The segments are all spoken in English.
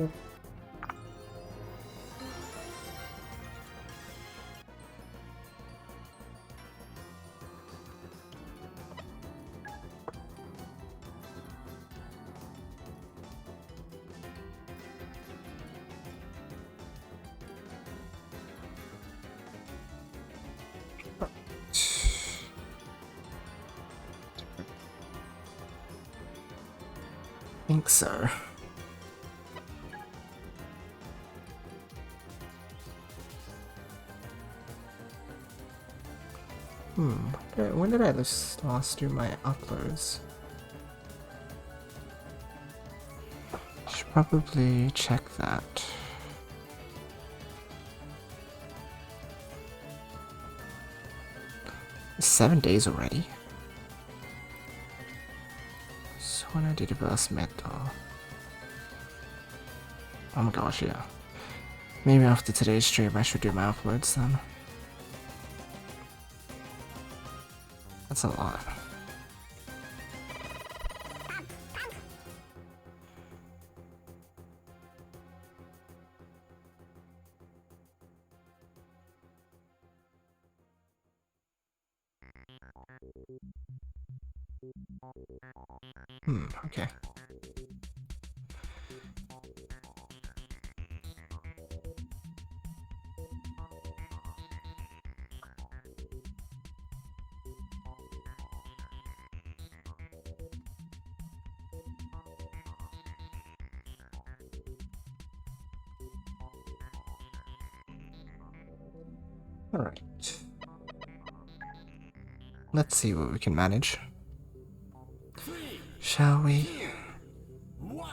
I think so. When did I last do my uploads? Should probably check that. It's 7 days already. So when I did the first metal. Oh my gosh, yeah. Maybe after today's stream I should do my uploads then. That's a lot. Okay. Alright. Let's see what we can manage. Shall we? Boy.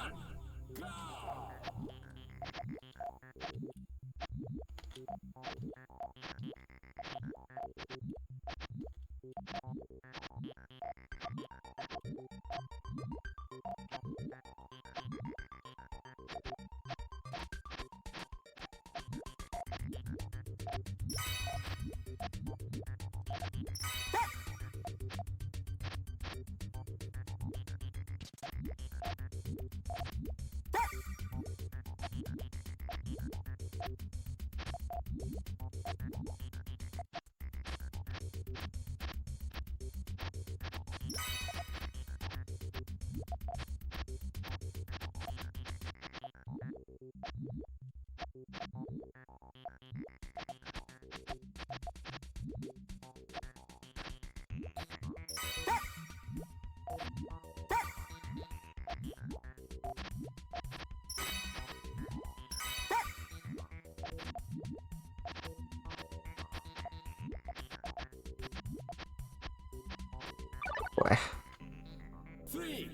3,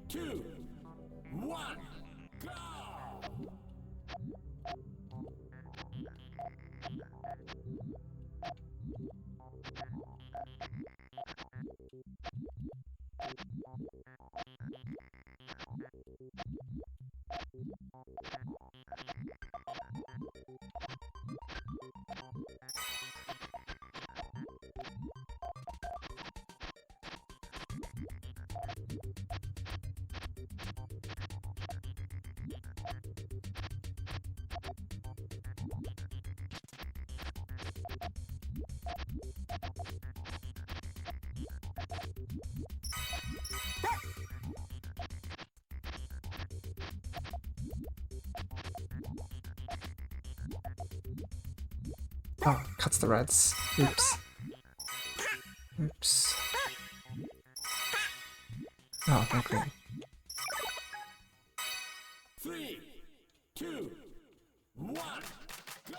2, 1, go! Oh, cuts the reds. Oops. Oops. Oh, they're green. 3, 2, 1, go!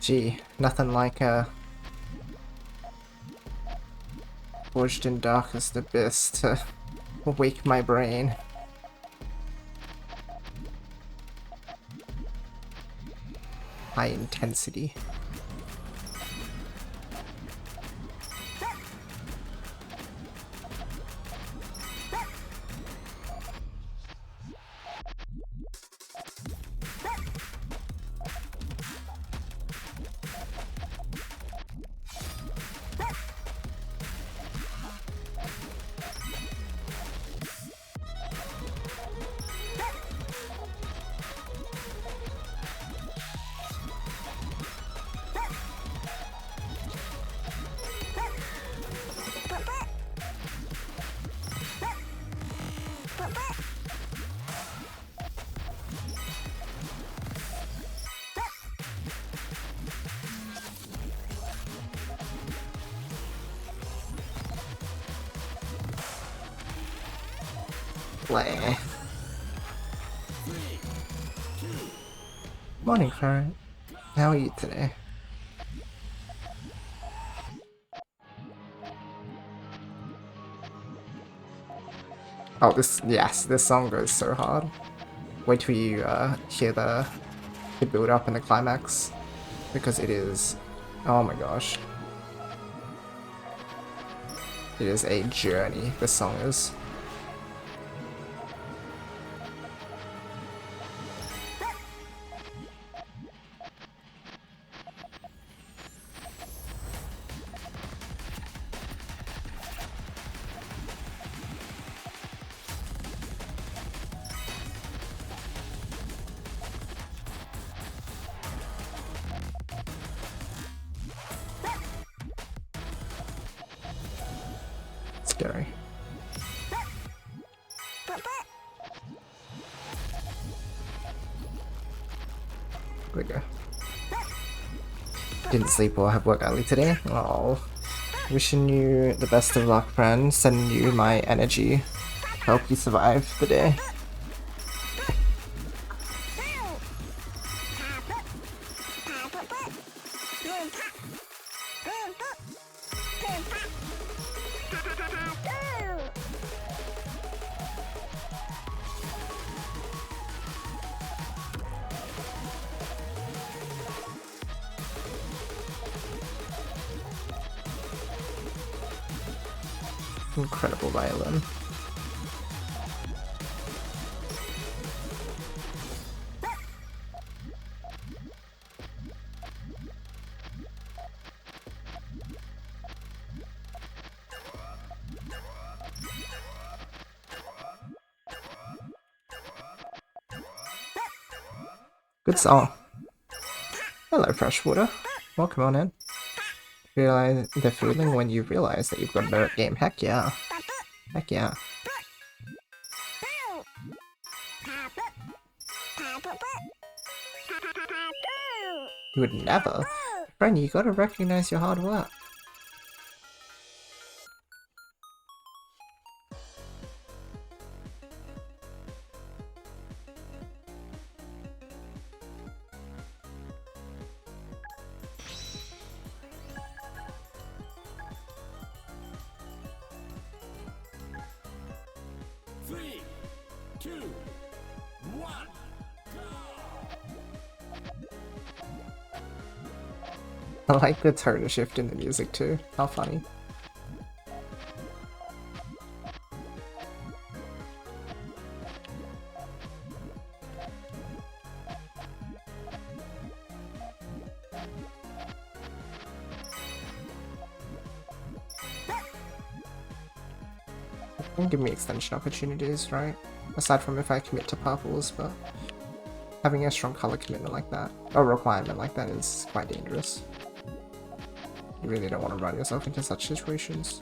Gee, nothing like a forged in darkest abyss to wake my brain. High intensity. Play. Morning, Clarence. How are you today? Oh, this song goes so hard. Wait till you hear the build up and the climax, because it is, oh my gosh, it is a journey. This song is. Scary. There we go. Didn't sleep or have work early today? Oh. Wishing you the best of luck, friend. Sending you my energy. Help you survive the day. Incredible violin. Good song. Hello, Freshwater. Welcome on in. Realize the feeling when you realize that you've got a better game. Heck yeah. Heck yeah. You would never. Friend, you gotta recognize your hard work. I like the tone shift in the music too. How funny. And give me extension opportunities, right? Aside from if I commit to purples, but having a strong color commitment like that, or requirement like that, is quite dangerous. You really don't want to run yourself into such situations.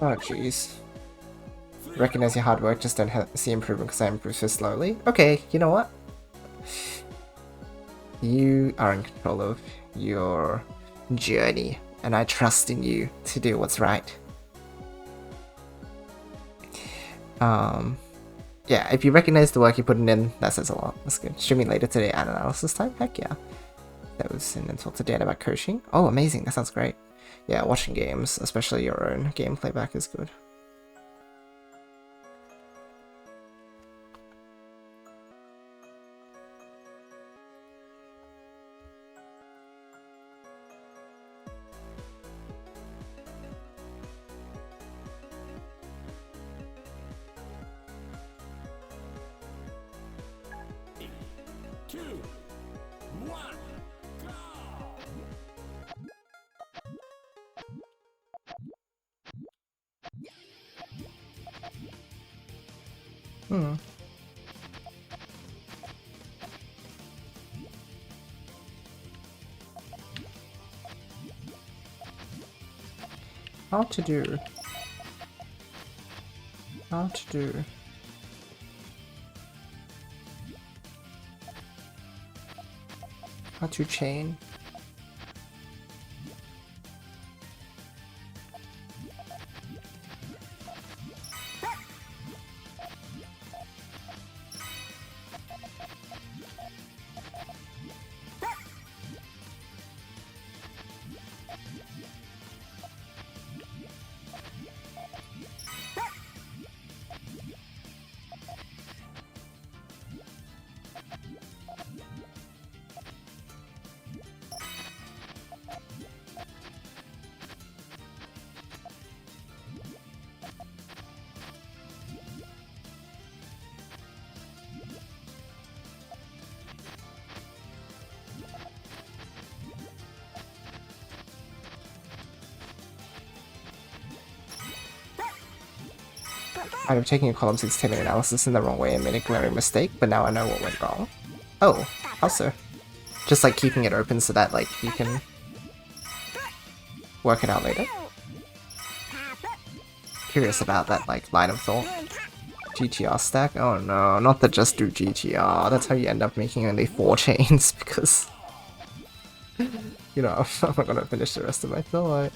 Oh jeez. Recognize your hard work, just don't see improvement because I improve so slowly. Okay, you know what? You are in control of your journey, and I trust in you to do what's right. Yeah, if you recognize the work you're putting in, that says a lot. That's good. Streaming later today and analysis time? Heck yeah. That was in and talk to Dan about coaching. Oh, amazing. That sounds great. Yeah, watching games, especially your own gameplay back, is good. Hmm. How to do? How to do? How to chain? I'd have taken a column 6 table analysis in the wrong way and made a glaring mistake, but now I know what went wrong. Oh, how so? Just like keeping it open so that like you can work it out later. Curious about that like line of thought. GTR stack? Oh no, not the just do GTR. That's how you end up making only 4 chains because you know, I'm not gonna finish the rest of my thought.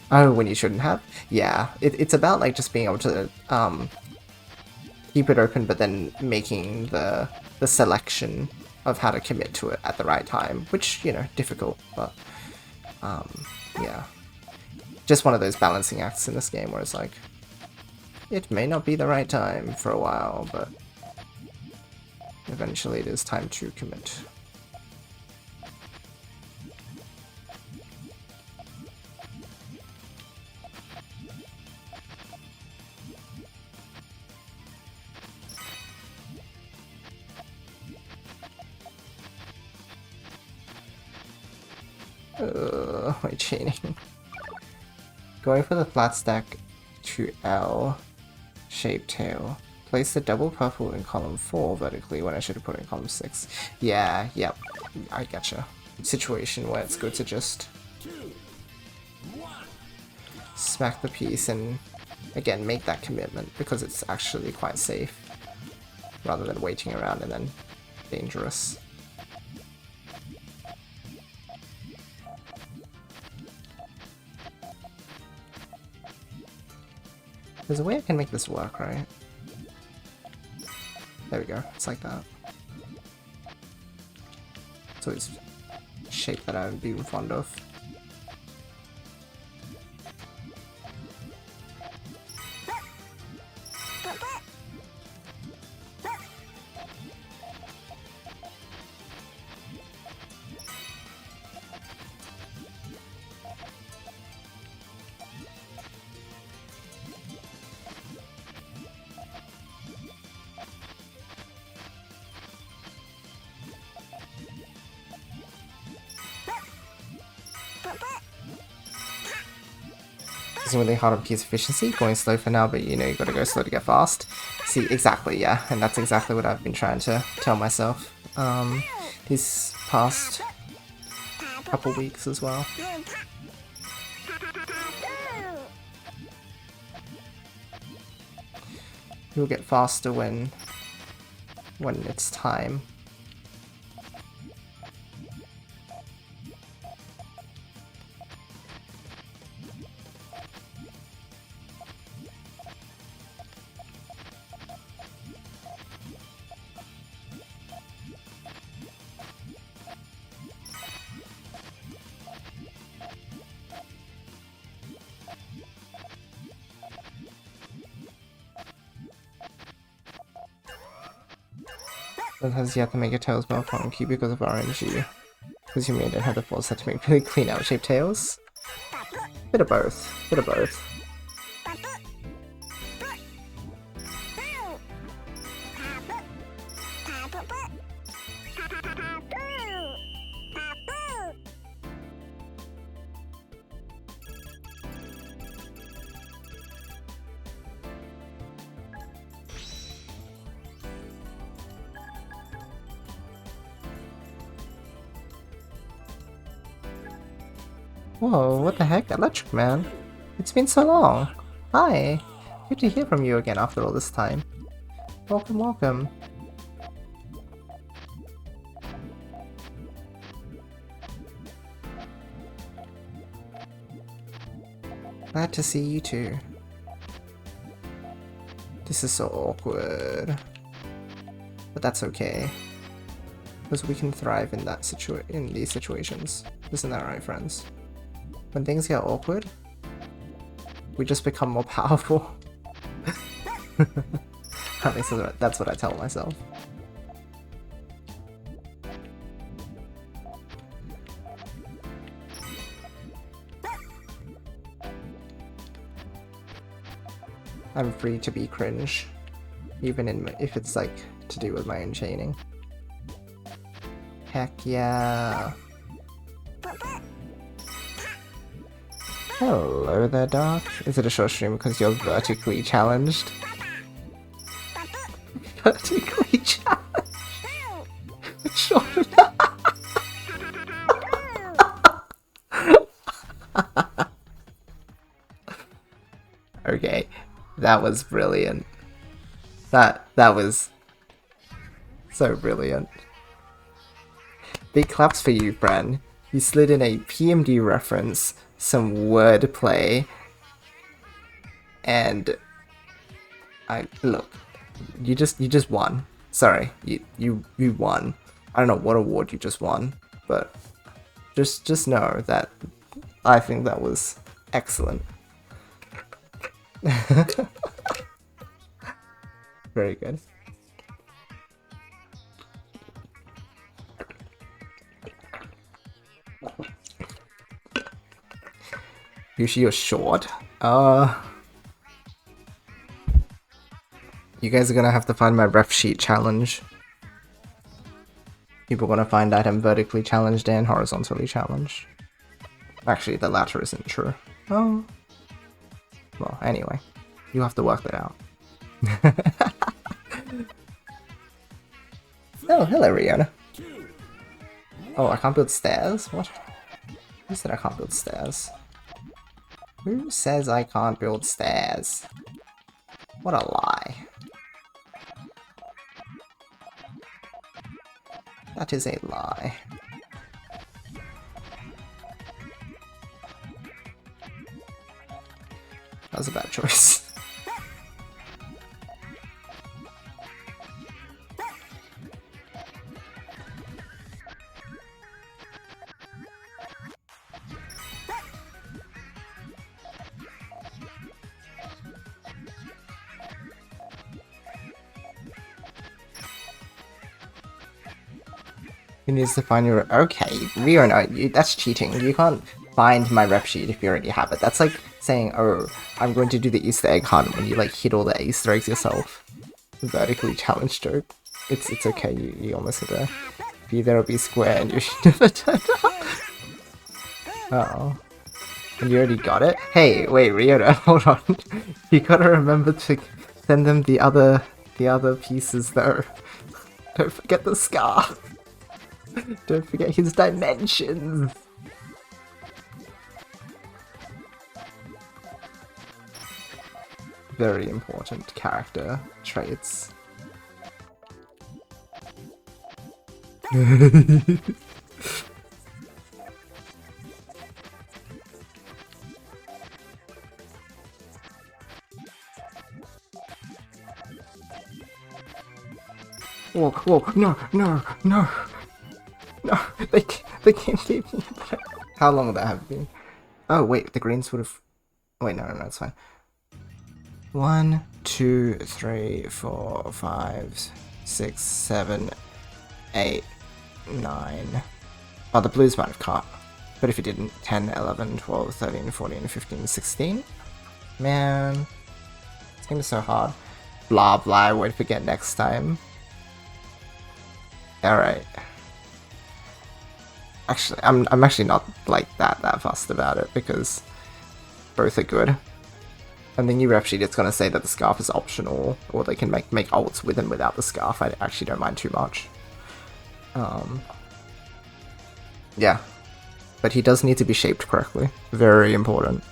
Oh, when you shouldn't have? Yeah, it's about like just being able to keep it open, but then making the selection of how to commit to it at the right time, which, you know, difficult, but yeah, just one of those balancing acts in this game where it's like it may not be the right time for a while, but eventually it is time to commit. My chaining. Going for the flat stack to L shape tail. Place the double purple in column 4 vertically when I should have put it in column 6. Yeah, yep, I gotcha. Situation where it's good to just smack the piece and again make that commitment because it's actually quite safe rather than waiting around and then dangerous. There's a way I can make this work, right? There we go, it's like that. It's always a shape that I've been fond of. It's really hard on piece efficiency, going slow for now, but you know you gotta go slow to get fast. See, exactly, yeah, and that's exactly what I've been trying to tell myself these past couple weeks as well. You'll get faster when it's time. Sometimes you have to make your tails more funky because of RNG. Because you made it have the force set to make really clean out shaped tails. Bit of both. Bit of both. Whoa, what the heck? Electric Man? It's been so long. Hi. Good to hear from you again after all this time. Welcome, welcome. Glad to see you too. This is so awkward. But that's okay. Because we can thrive in that in these situations. Isn't that right, friends? When things get awkward, we just become more powerful. At least that's what I tell myself. I'm free to be cringe, even if it's like to do with my enchaining. Heck yeah! Hello there, Doc. Is it a short stream because you're vertically challenged? Vertically challenged? Short. Okay, that was brilliant. That was so brilliant. Big claps for you, Bren. You slid in a PMD reference, some wordplay, and look, you just won. Sorry, you won. I don't know what award you just won, but just know that I think that was excellent. Very good. Yoshi, you're short. You guys are gonna have to find my ref sheet challenge. People are gonna find that I'm vertically challenged and horizontally challenged. Actually, the latter isn't true. Oh. Well, anyway. You have to work that out. Oh, hello, Rihanna. Oh, I can't build stairs? What? Who said I can't build stairs? Who says I can't build stairs? What a lie. That is a lie. That was a bad choice. Who needs to find your... Okay, Rio, no, that's cheating. You can't find my rep sheet if you already have it. That's like saying, oh, I'm going to do the Easter egg hunt when you like hit all the Easter eggs yourself. Vertically challenged joke. It's okay, you almost hit there. Be there or be square and you should never turn up. Uh-oh. And you already got it? Hey, wait, Ryota, hold on. You gotta remember to send them the other pieces though. Don't forget the scarf. Don't forget his dimensions! Very important character traits. Whoa, whoa, no, no, no! No, they can't keep me. How long would that have been? Oh wait, the greens would have... Wait, no, it's fine. 1, 2, 3, 4, 5, 6, 7, 8, 9. Oh, the blues might have caught. But if it didn't, 10, 11, 12, 13, 14, 15, 16. Man, this game is so hard. Blah blah, I won't forget next time. Alright. Actually, I'm actually not like that fussed about it because both are good. And the new rep sheet, it's gonna say that the scarf is optional, or they can make ults with and without the scarf. I actually don't mind too much. Yeah. but he does need to be shaped correctly. Very important.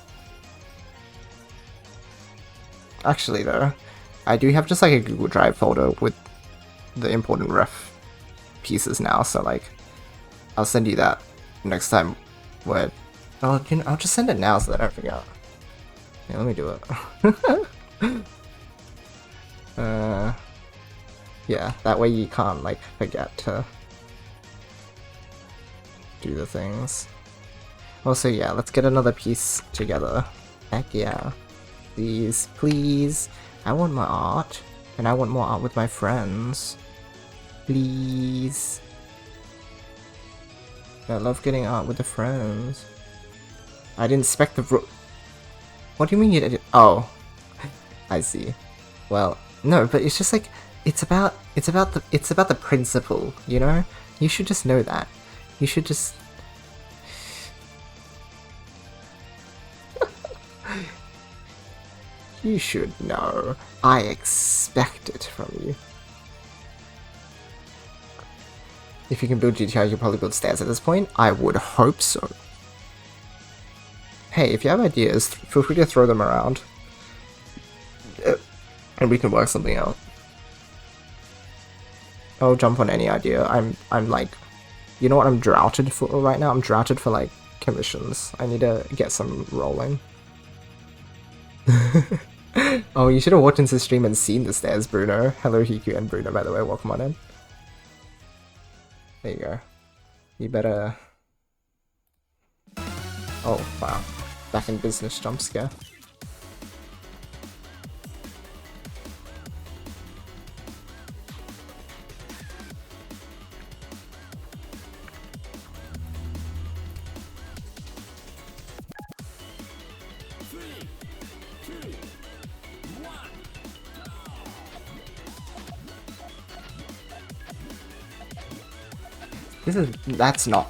Actually though, I do have just like a Google Drive folder with the important ref pieces now, so like I'll send you that next time. What? Oh, you know, I'll just send it now so that I don't forget. Yeah, let me do it. Yeah, that way you can't like forget to do the things. Also, yeah, let's get another piece together. Heck yeah. Please, please. I want my art, and I want more art with my friends. Please. I love getting art with the friends. I didn't expect the What do you mean you did? Oh, I see. Well, no, but it's just like it's about the principle, you know? You should just know that. You should just You should know. I expect it from you. If you can build GTI, you can probably build stairs at this point. I would hope so. Hey, if you have ideas, feel free to throw them around. And we can work something out. I'll jump on any idea. I'm like, you know what I'm droughted for right now? I'm droughted for like commissions. I need to get some rolling. Oh, you should have walked into the stream and seen the stairs, Bruno. Hello, Hiku and Bruno, by the way. Welcome on in. There you go. You better... Oh, wow. Back in business, jump scare.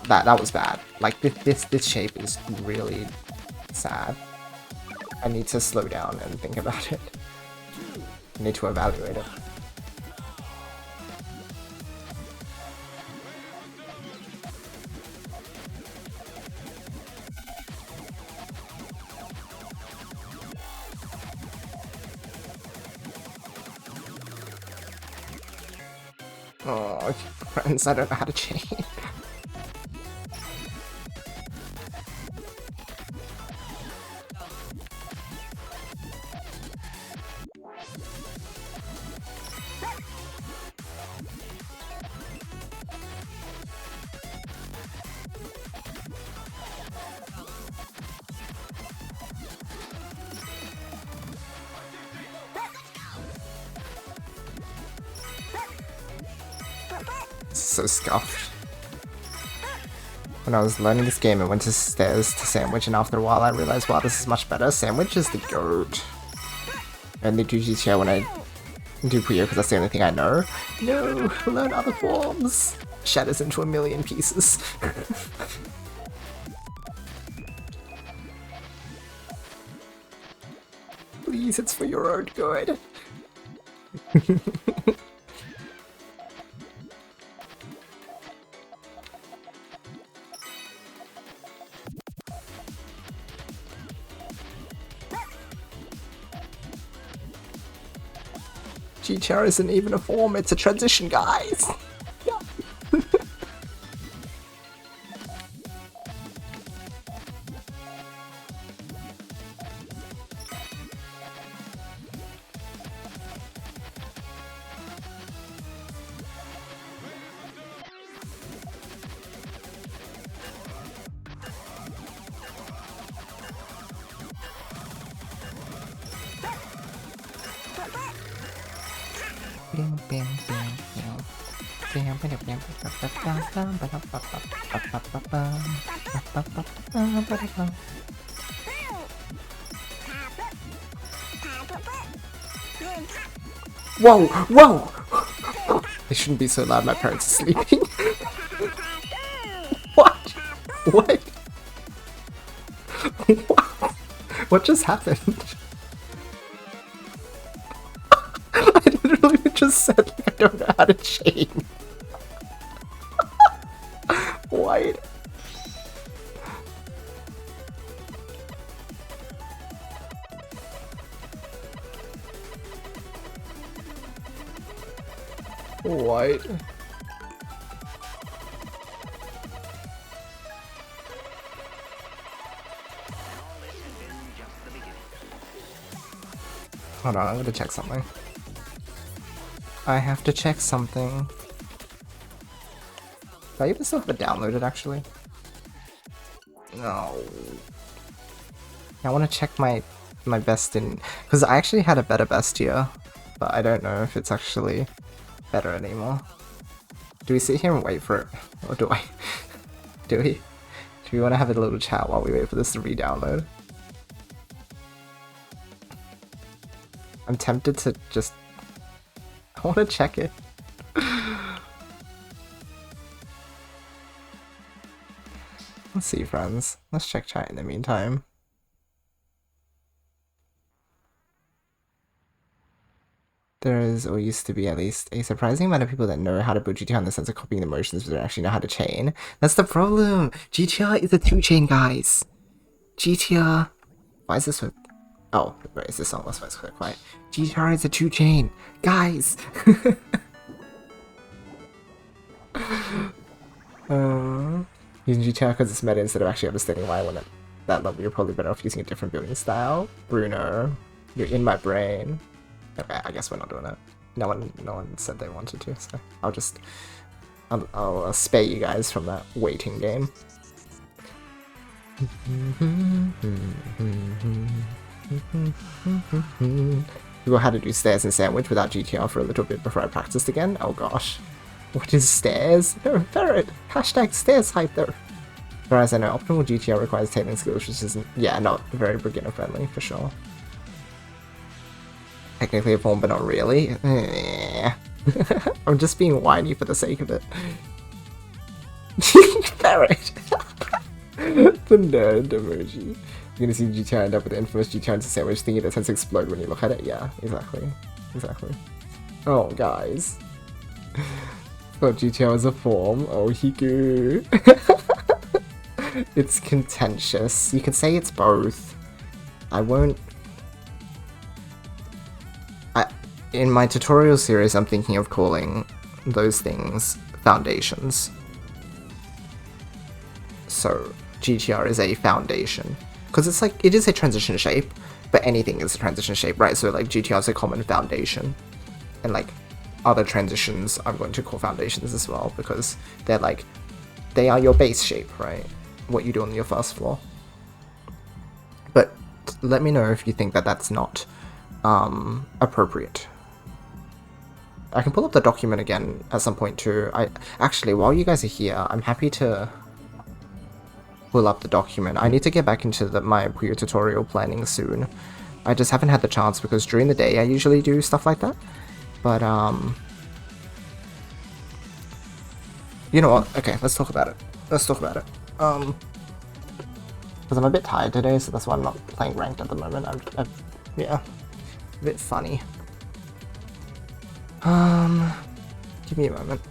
That was bad. Like this shape is really sad. I need to slow down and think about it. I need to evaluate it. Oh, friends, I don't know how to chain. So scuffed. When I was learning this game, I went to stairs to Sandwich, and after a while I realized, wow, this is much better. Sandwich is the goat. And they do GTO when I do Puyo, because that's the only thing I know. No, learn other forms. Shatters into a million pieces. Please, it's for your own good. GTR isn't even a form, it's a transition, guys! Whoa! Whoa! They shouldn't be so loud, my parents are sleeping. What? What? What? What just happened? I literally just said like, I don't know how to chain. What? White. Hold on, I'm gonna check something. I have to check something. Do I even still have it downloaded, actually? No. I want to check my best in... Because I actually had a better best here, but I don't know if it's actually better anymore. Do we sit here and wait for it? Or do I? Do we? Do we want to have a little chat while we wait for this to re-download? I'm tempted to just... I want to check it. Let's see, friends. Let's check chat in the meantime. There is, or used to be at least, a surprising amount of people that know how to build GTR in the sense of copying the motions, but don't actually know how to chain. That's the problem! GTR is a 2-chain, guys! GTR... Why is this so... Oh, wait, is this song? That's why it's quiet. GTR is a 2-chain! Guys! Using GTR because it's meta instead of actually understanding why I want it. That level, you're probably better off using a different building style. Bruno, you're in my brain. Okay, I guess we're not doing it. No one said they wanted to, so I'll spare you guys from that waiting game. People had to do stairs and sandwich without GTR for a little bit before I practiced again. Oh gosh. What is stairs? No, ferret! Hashtag stairs hype though. Whereas I know optimal GTR requires tailing skills, which isn't, yeah, not very beginner friendly for sure. Technically a form, but not really. I'm just being whiny for the sake of it. Ferret! The nerd emoji. You're gonna see GTR end up with the infamous GTR into sandwich thingy that tends to explode when you look at it. Yeah, exactly. Exactly. Oh, guys. Thought GTR was a form. Oh, Hiku. It's contentious. You could say it's both. I won't... In my tutorial series, I'm thinking of calling those things foundations. So, GTR is a foundation. Because it's like, it is a transition shape, but anything is a transition shape, right? So like, GTR is a common foundation. And like, other transitions I'm going to call foundations as well, because they're like, they are your base shape, right? What you do on your first floor. But let me know if you think that that's not appropriate. I can pull up the document again at some point too. Actually, while you guys are here, I'm happy to pull up the document. I need to get back into my Puyo tutorial planning soon. I just haven't had the chance because during the day I usually do stuff like that. But, you know what? Okay, let's talk about it. Let's talk about it. Because I'm a bit tired today, so that's why I'm not playing ranked at the moment. Yeah, a bit funny. Give me a moment.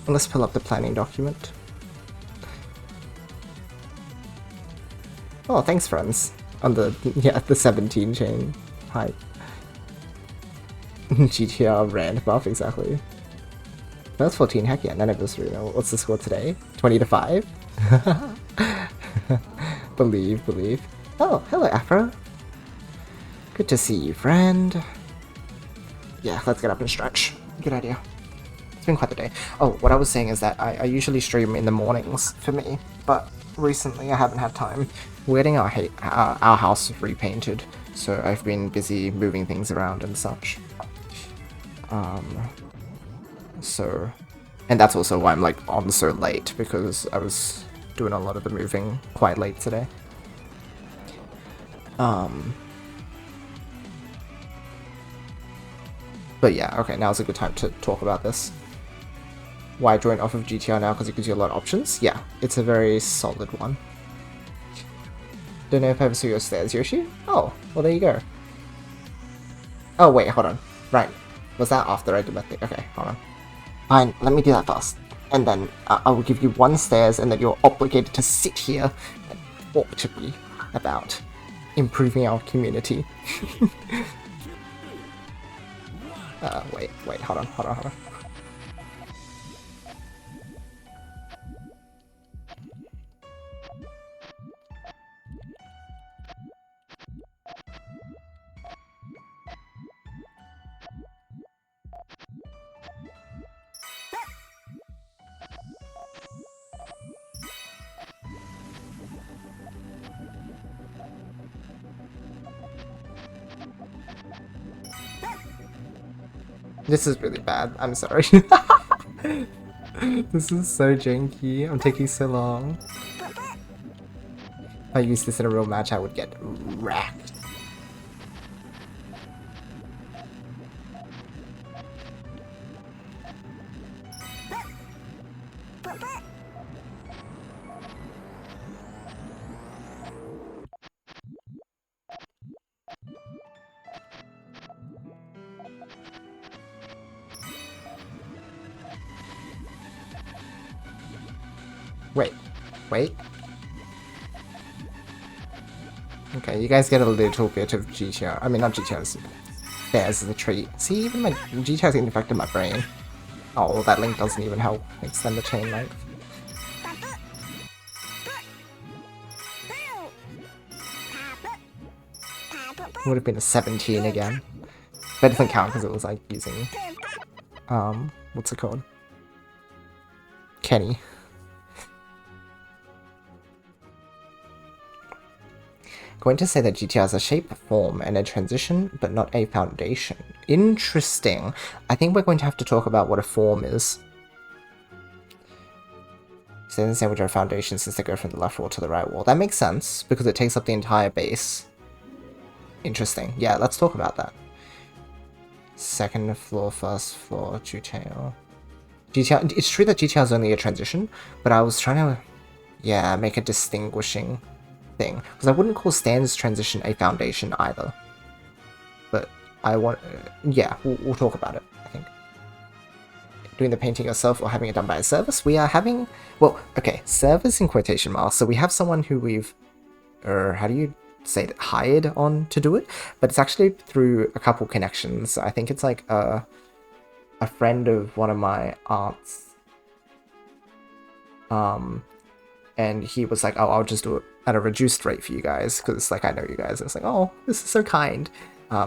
Let's pull up the planning document. Oh, thanks, friends. On the, yeah, the 17 chain. Hi. GTR rand buff, exactly. That's 14, heck yeah, none of us really know. What's the score today? 20-5? Believe. Oh, hello, Afro. Good to see you, friend. Yeah, let's get up and stretch. Good idea. It's been quite the day. Oh, what I was saying is that I usually stream in the mornings for me, but recently I haven't had time. We're getting our house repainted, so I've been busy moving things around and such. And that's also why I'm like on so late, because I was doing a lot of the moving quite late today. But yeah, okay, now's a good time to talk about this. Why join off of GTR now? Because it gives you a lot of options? Yeah, it's a very solid one. Don't know if I ever saw your stairs, Yoshi? Oh, well there you go. Oh wait, hold on. Right, was that after I did my thing? Okay, hold on. Fine, let me do that first. And then I will give you one stairs, and then you're obligated to sit here and talk to me about improving our community. Wait, hold on. This is really bad. I'm sorry. This is so janky. I'm taking so long. If I used this in a real match, I would get wrecked. Wait. Okay, you guys get a little bit of GTR. I mean, not GTRs. There's the treat. See, even my GTR's getting affected my brain. Oh, that link doesn't even help extend the chain length. Would have been a 17 again. But it doesn't count because it was like using what's it called? Kenny. Going to say that GTR is a shape, form, and a transition, but not a foundation. Interesting. I think we're going to have to talk about what a form is. So the same with our foundation since they go from the left wall to the right wall. That makes sense, because it takes up the entire base. Interesting. Yeah, let's talk about that. Second floor, first floor, GTR. GTR. It's true that GTR is only a transition, but I was trying to, yeah, make a distinguishing thing, because I wouldn't call Stan's transition a foundation either. But I want, yeah, we'll talk about it. I think doing the painting yourself or having it done by a service. We are having, well, okay, service in quotation marks. So we have someone who we've, how do you say it, hired on to do it, but it's actually through a couple connections. I think it's like a friend of one of my aunts. And he was like, oh, I'll just do it at a reduced rate for you guys, because like I know you guys. And it's like, oh, this is so kind.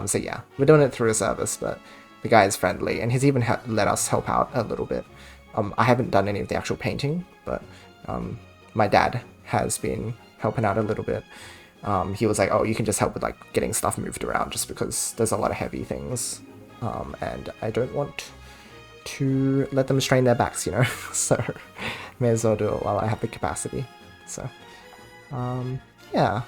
So yeah, we're doing it through a service, but the guy is friendly, and he's even let us help out a little bit. I haven't done any of the actual painting, but my dad has been helping out a little bit. He was like, oh, you can just help with like getting stuff moved around, just because there's a lot of heavy things, and I don't want to let them strain their backs, you know. So may as well do it while I have the capacity. So yeah.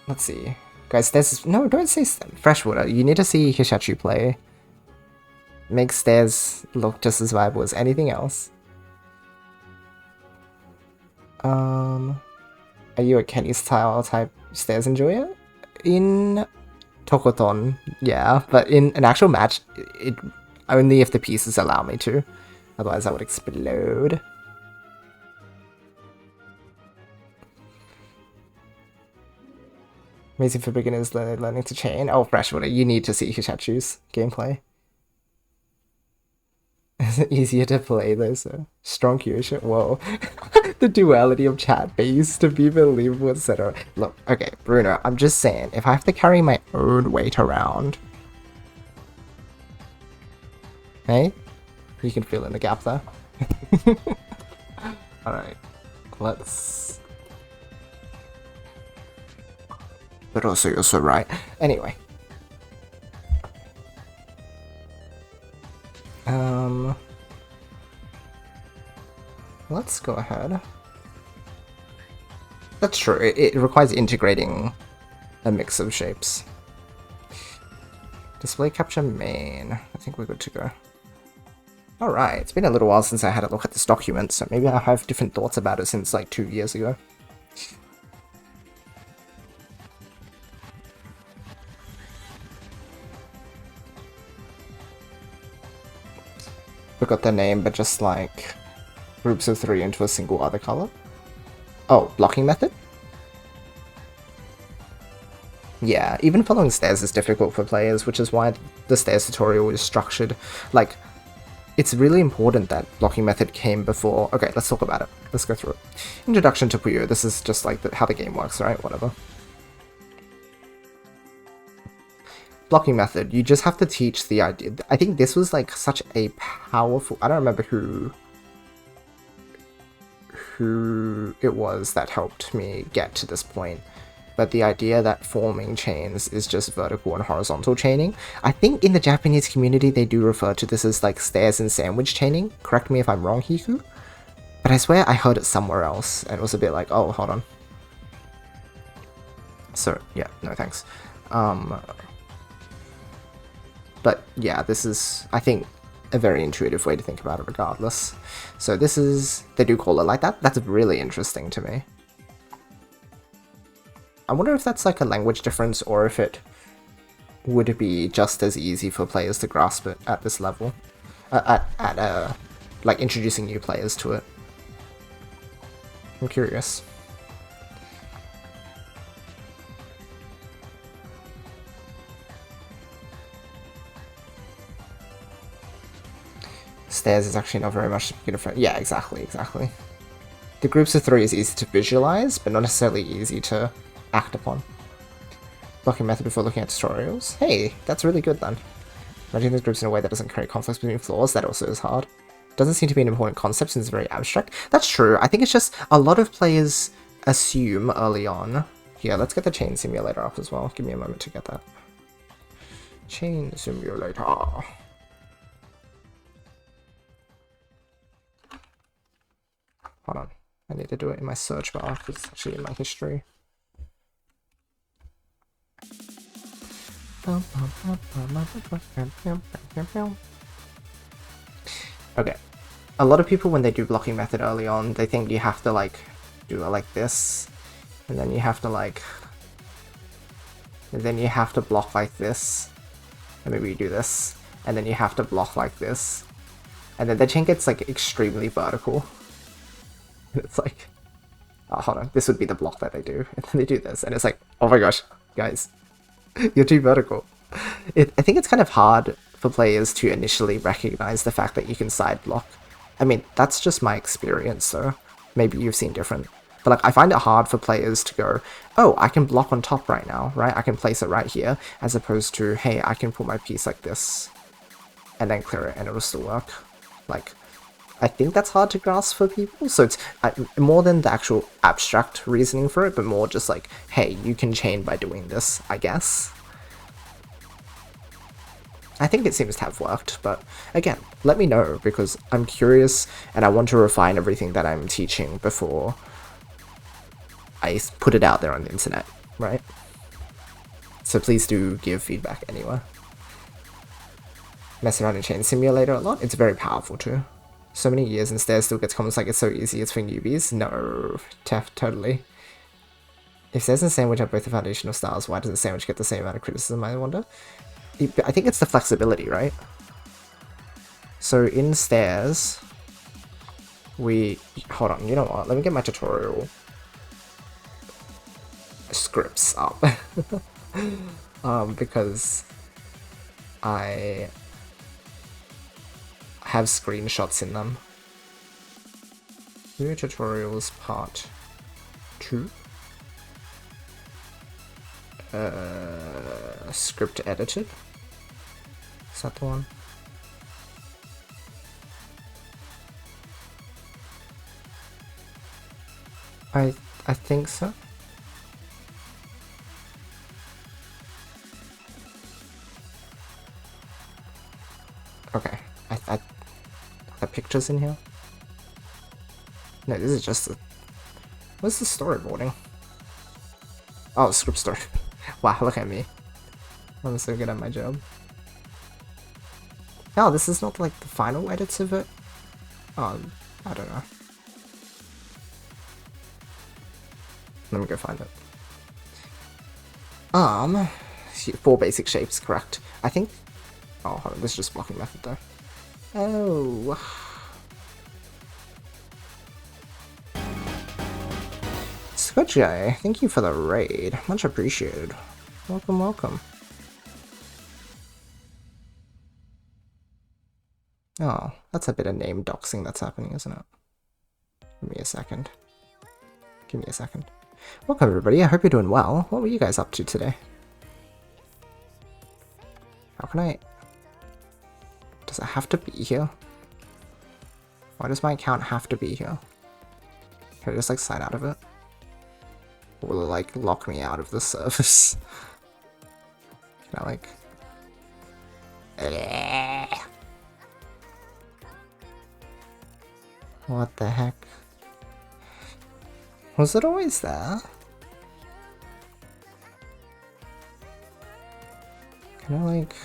Let's see, guys. There's no, don't say Freshwater. You need to see Hishachu play. Makes stairs look just as viable as anything else. Are you a Kenny style type stairs enjoyer? In Tokoton, yeah, but in an actual match, it only if the pieces allow me to. Otherwise, I would explode. Amazing for beginners learning to chain. Oh, Freshwater, you need to see Hishachu's gameplay. Is it easier to play though, so strong Yoshi? Whoa. The duality of chat based to be believable, etc. Look, okay, Bruno, I'm just saying, if I have to carry my own weight around, hey, you can fill in the gap there. Alright, let's... But also, you're so right. Anyway. Let's go ahead. That's true. It requires integrating a mix of shapes. Display capture main. I think we're good to go. Alright, it's been a little while since I had a look at this document, so maybe I have different thoughts about it since like 2 years ago. Forgot the name, but just like groups of 3 into a single other color. Oh, blocking method? Yeah, even following stairs is difficult for players, which is why the stairs tutorial is structured. Like, it's really important that blocking method came before. Okay, let's talk about it. Let's go through it. Introduction to Puyo. This is just like how the game works, right? Whatever. Blocking method. You just have to teach the idea. I think this was like such a powerful. I don't remember who it was that helped me get to this point. But the idea that forming chains is just vertical and horizontal chaining. I think in the Japanese community they do refer to this as like stairs and sandwich chaining. Correct me if I'm wrong, Hiku. But I swear I heard it somewhere else and it was a bit like, oh, hold on. So, yeah, no thanks. But yeah, this is, I think, a very intuitive way to think about it regardless. So this is, they do call it like that. That's really interesting to me. I wonder if that's like a language difference or if it would be just as easy for players to grasp it at this level. Like introducing new players to it. I'm curious. Stairs is actually not very much different. Yeah, exactly. The groups of 3 is easy to visualize, but not necessarily easy to act upon. Blocking method before looking at tutorials. Hey, that's really good then. Managing those groups in a way that doesn't create conflicts between floors, that also is hard. Doesn't seem to be an important concept since it's very abstract. That's true. I think it's just a lot of players assume early on. Yeah, let's get the chain simulator up as well. Give me a moment to get that. Chain simulator. Hold on. I need to do it in my search bar because it's actually in my history. Okay. A lot of people, when they do blocking method early on, they think you have to like do it like this, and then you have to like, and then you have to block like this, and maybe you do this, and then you have to block like this, and then the chain gets like extremely vertical. And it's like, oh, hold on, this would be the block that they do, and then they do this, and it's like, oh my gosh, guys, you're too vertical. I think it's kind of hard for players to initially recognize the fact that you can side block. I mean, that's just my experience, so maybe you've seen different. But like, I find it hard for players to go, oh, I can block on top right now, right? I can place it right here, as opposed to, hey, I can put my piece like this, and then clear it, and it'll still work. Like, I think that's hard to grasp for people, so it's more than the actual abstract reasoning for it, but more just like, hey, you can chain by doing this, I guess. I think it seems to have worked, but again, let me know, because I'm curious, and I want to refine everything that I'm teaching before I put it out there on the internet, right? So please do give feedback anyway. Mess around in Chain Simulator a lot, it's very powerful too. So many years and stairs still gets comments like it's so easy, it's for newbies. No, totally. If stairs and sandwich are both the foundational styles, why doesn't sandwich get the same amount of criticism, I wonder? I think it's the flexibility, right? So in stairs, hold on, you know what? Let me get my tutorial scripts up. Because I have screenshots in them. New tutorials part 2. Script edited. Is that the one? I think so. Okay. The pictures in here? No, this is just what's the storyboarding? Oh, script story. Wow, look at me. I'm so good at my job. Oh, this is not like the final edits of it? Oh, I don't know. Let me go find it. 4 basic shapes, correct. I think... Oh, hold on, this is just blocking method though. Oh... Squidgy, thank you for the raid. Much appreciated. Welcome, welcome. Oh, that's a bit of name doxing that's happening, isn't it? Give me a second. Give me a second. Welcome, everybody. I hope you're doing well. What were you guys up to today? How can I... Does it have to be here? Why does my account have to be here? Can I just, like, sign out of it? Or will it, like, lock me out of the service? Can I, like... What the heck? Was it always there? Can I, like...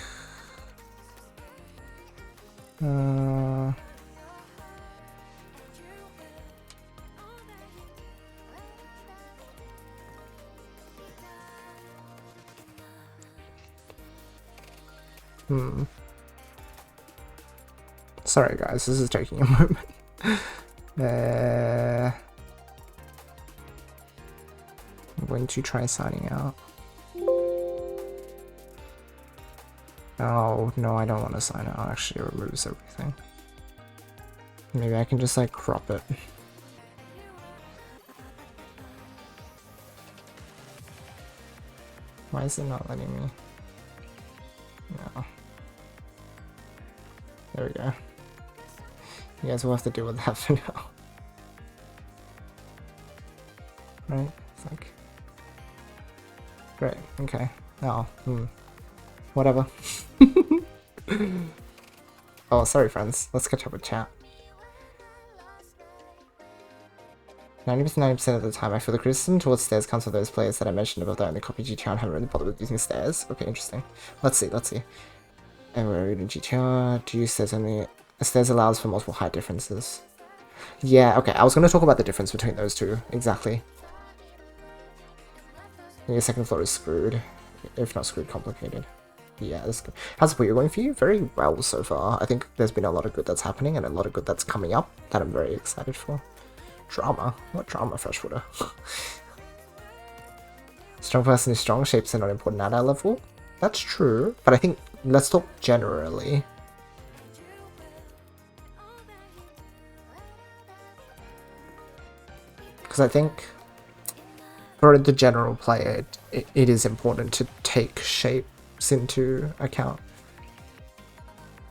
Sorry guys, this is taking a moment. I'm going to try signing out. Oh, no, I don't want to sign out. Actually, it removes everything. Maybe I can just, like, crop it. Why is it not letting me? No. There we go. You guys will have to deal with that for now. Right? It's like... Great, okay. Oh, whatever. Oh, sorry friends. Let's catch up with chat. 90% of the time, I feel the criticism towards stairs comes from those players that I mentioned above that only copy GTR and haven't really bothered with using stairs. Okay, interesting. Let's see. And we're reading GTR. To use stairs only... Stairs allows for multiple height differences. Yeah, okay. I was going to talk about the difference between those two. Exactly. Your second floor is screwed. If not screwed, complicated. Yeah, this is good. How's the Puyo going for you? Very well so far. I think there's been a lot of good that's happening and a lot of good that's coming up that I'm very excited for. Drama? What drama, Freshwater? Strong person is strong, shapes are not important at our level. That's true, but I think let's talk generally. Because I think for the general player, it is important to take shapes into account.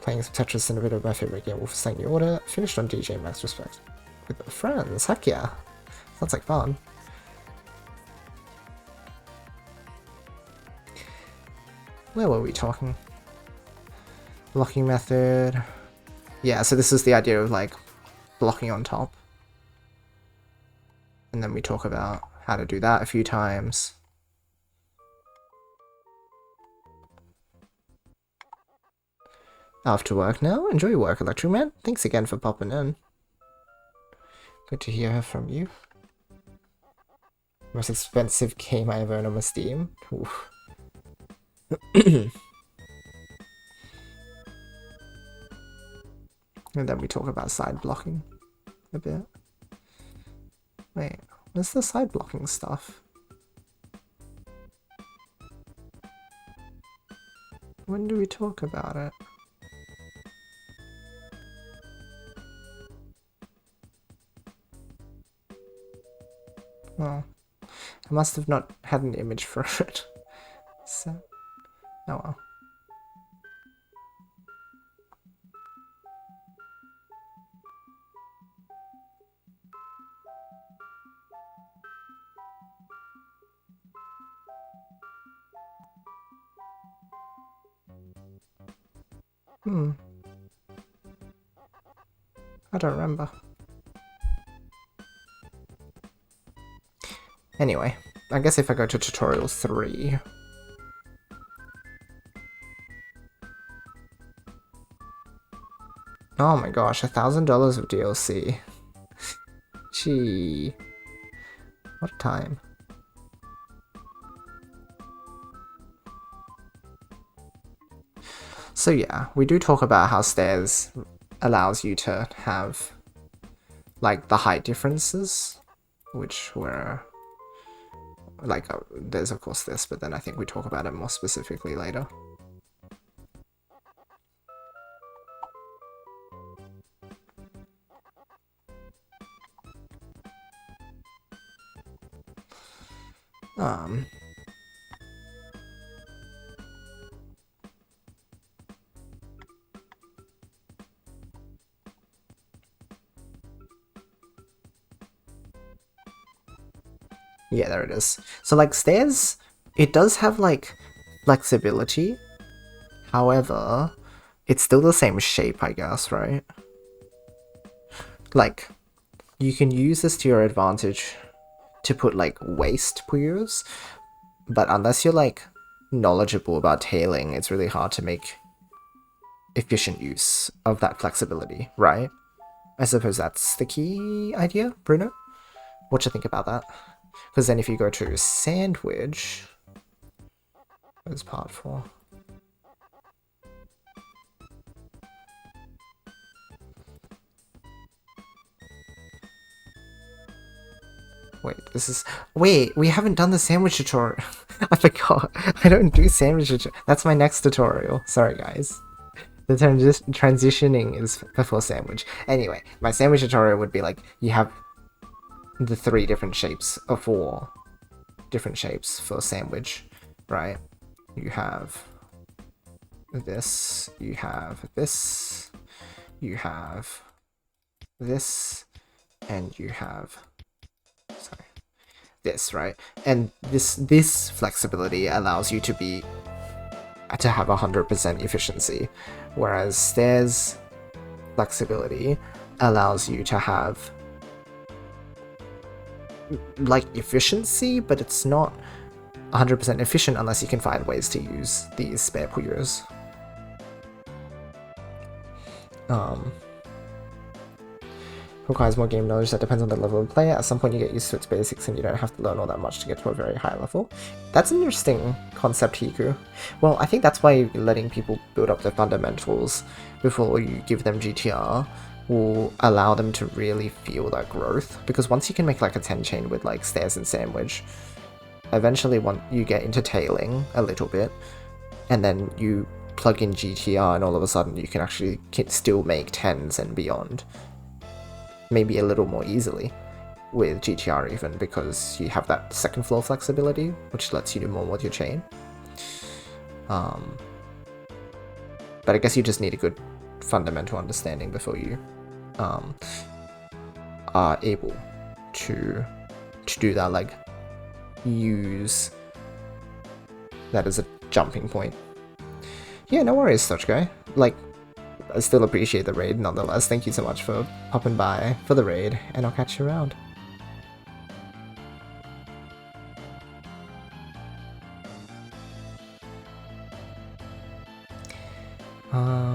Playing some Tetris in a bit of my favorite game, Wolfenstein New Order. Finished on DJ Max Respect. With friends, heck yeah. Sounds like fun. Where were we talking? Blocking method. Yeah, so this is the idea of like blocking on top. And then we talk about how to do that a few times. After work now? Enjoy your work, Electric Man. Thanks again for popping in. Good to hear from you. Most expensive game I ever owned on my Steam. Oof. And then we talk about side blocking a bit. Wait, where's the side blocking stuff? When do we talk about it? Well, I must have not had an image for it. So, oh well. I don't remember. Anyway, I guess if I go to tutorial 3... Oh my gosh, $1,000 of DLC. Gee. What a time. So yeah, we do talk about how stairs allows you to have like the height differences, which were like, there's of course this, but then I think we talk about it more specifically later. Yeah, there it is. So like stairs, it does have like flexibility. However, it's still the same shape, I guess, right? Like, you can use this to your advantage to put like waist Puyos, but unless you're like knowledgeable about tailing, it's really hard to make efficient use of that flexibility, right? I suppose that's the key idea, Bruno? What do you think about that? Because then if you go to sandwich, where's part 4? Wait, we haven't done the sandwich tutorial. I forgot. I don't do sandwich tutorial. That's my next tutorial. Sorry, guys. The transitioning is before sandwich. Anyway, my sandwich tutorial would be like, you have the 3 different shapes, or 4 different shapes for sandwich, right? You have this, you have this, you have this, and you have this, right? And this flexibility allows you to have 100% efficiency, whereas stairs flexibility allows you to have like efficiency, but it's not 100% efficient unless you can find ways to use these spare Puyos. Requires more game knowledge. That depends on the level of player. At some point you get used to its basics and you don't have to learn all that much to get to a very high level. That's an interesting concept, Hiku. Well, I think that's why letting people build up their fundamentals before you give them GTR will allow them to really feel that growth. Because once you can make like a 10 chain with like stairs and sandwich, eventually once you get into tailing a little bit, and then you plug in GTR and all of a sudden you can actually still make 10s and beyond. Maybe a little more easily with GTR even, because you have that second floor flexibility, which lets you do more with your chain. But I guess you just need a good fundamental understanding before you are able to do that, like use that as a jumping point. Yeah, no worries, such guy. Like, I still appreciate the raid nonetheless. Thank you so much for popping by for the raid, and I'll catch you around.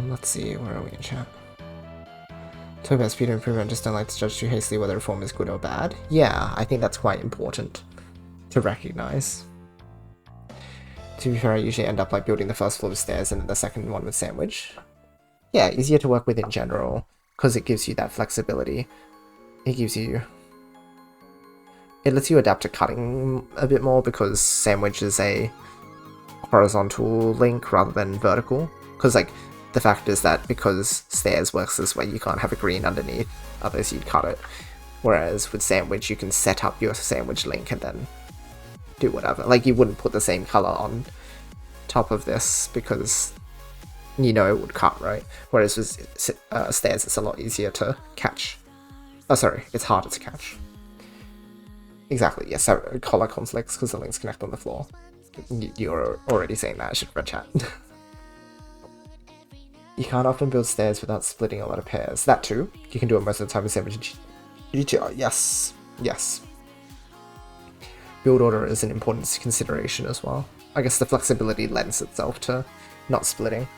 Let's see, where are we in chat? Talk about speed improvement, just don't like to judge too hastily whether a form is good or bad. Yeah, I think that's quite important to recognize. To be fair, I usually end up like building the first floor with stairs and then the second one with sandwich. Yeah, easier to work with in general, because it gives you that flexibility. It lets you adapt to cutting a bit more, because sandwich is a horizontal link rather than vertical. Because like, the fact is that because stairs works this way, you can't have a green underneath, otherwise you'd cut it. Whereas with sandwich, you can set up your sandwich link and then do whatever. Like, you wouldn't put the same color on top of this because you know it would cut, right? Whereas with stairs, it's a lot easier to catch. Oh, sorry, it's harder to catch. Exactly, yes, so color conflicts because the links connect on the floor. You're already saying that, I should read chat. You can't often build stairs without splitting a lot of pairs. That too. You can do it most of the time with sandwich GTR. Yes. Yes. Build order is an important consideration as well. I guess the flexibility lends itself to not splitting.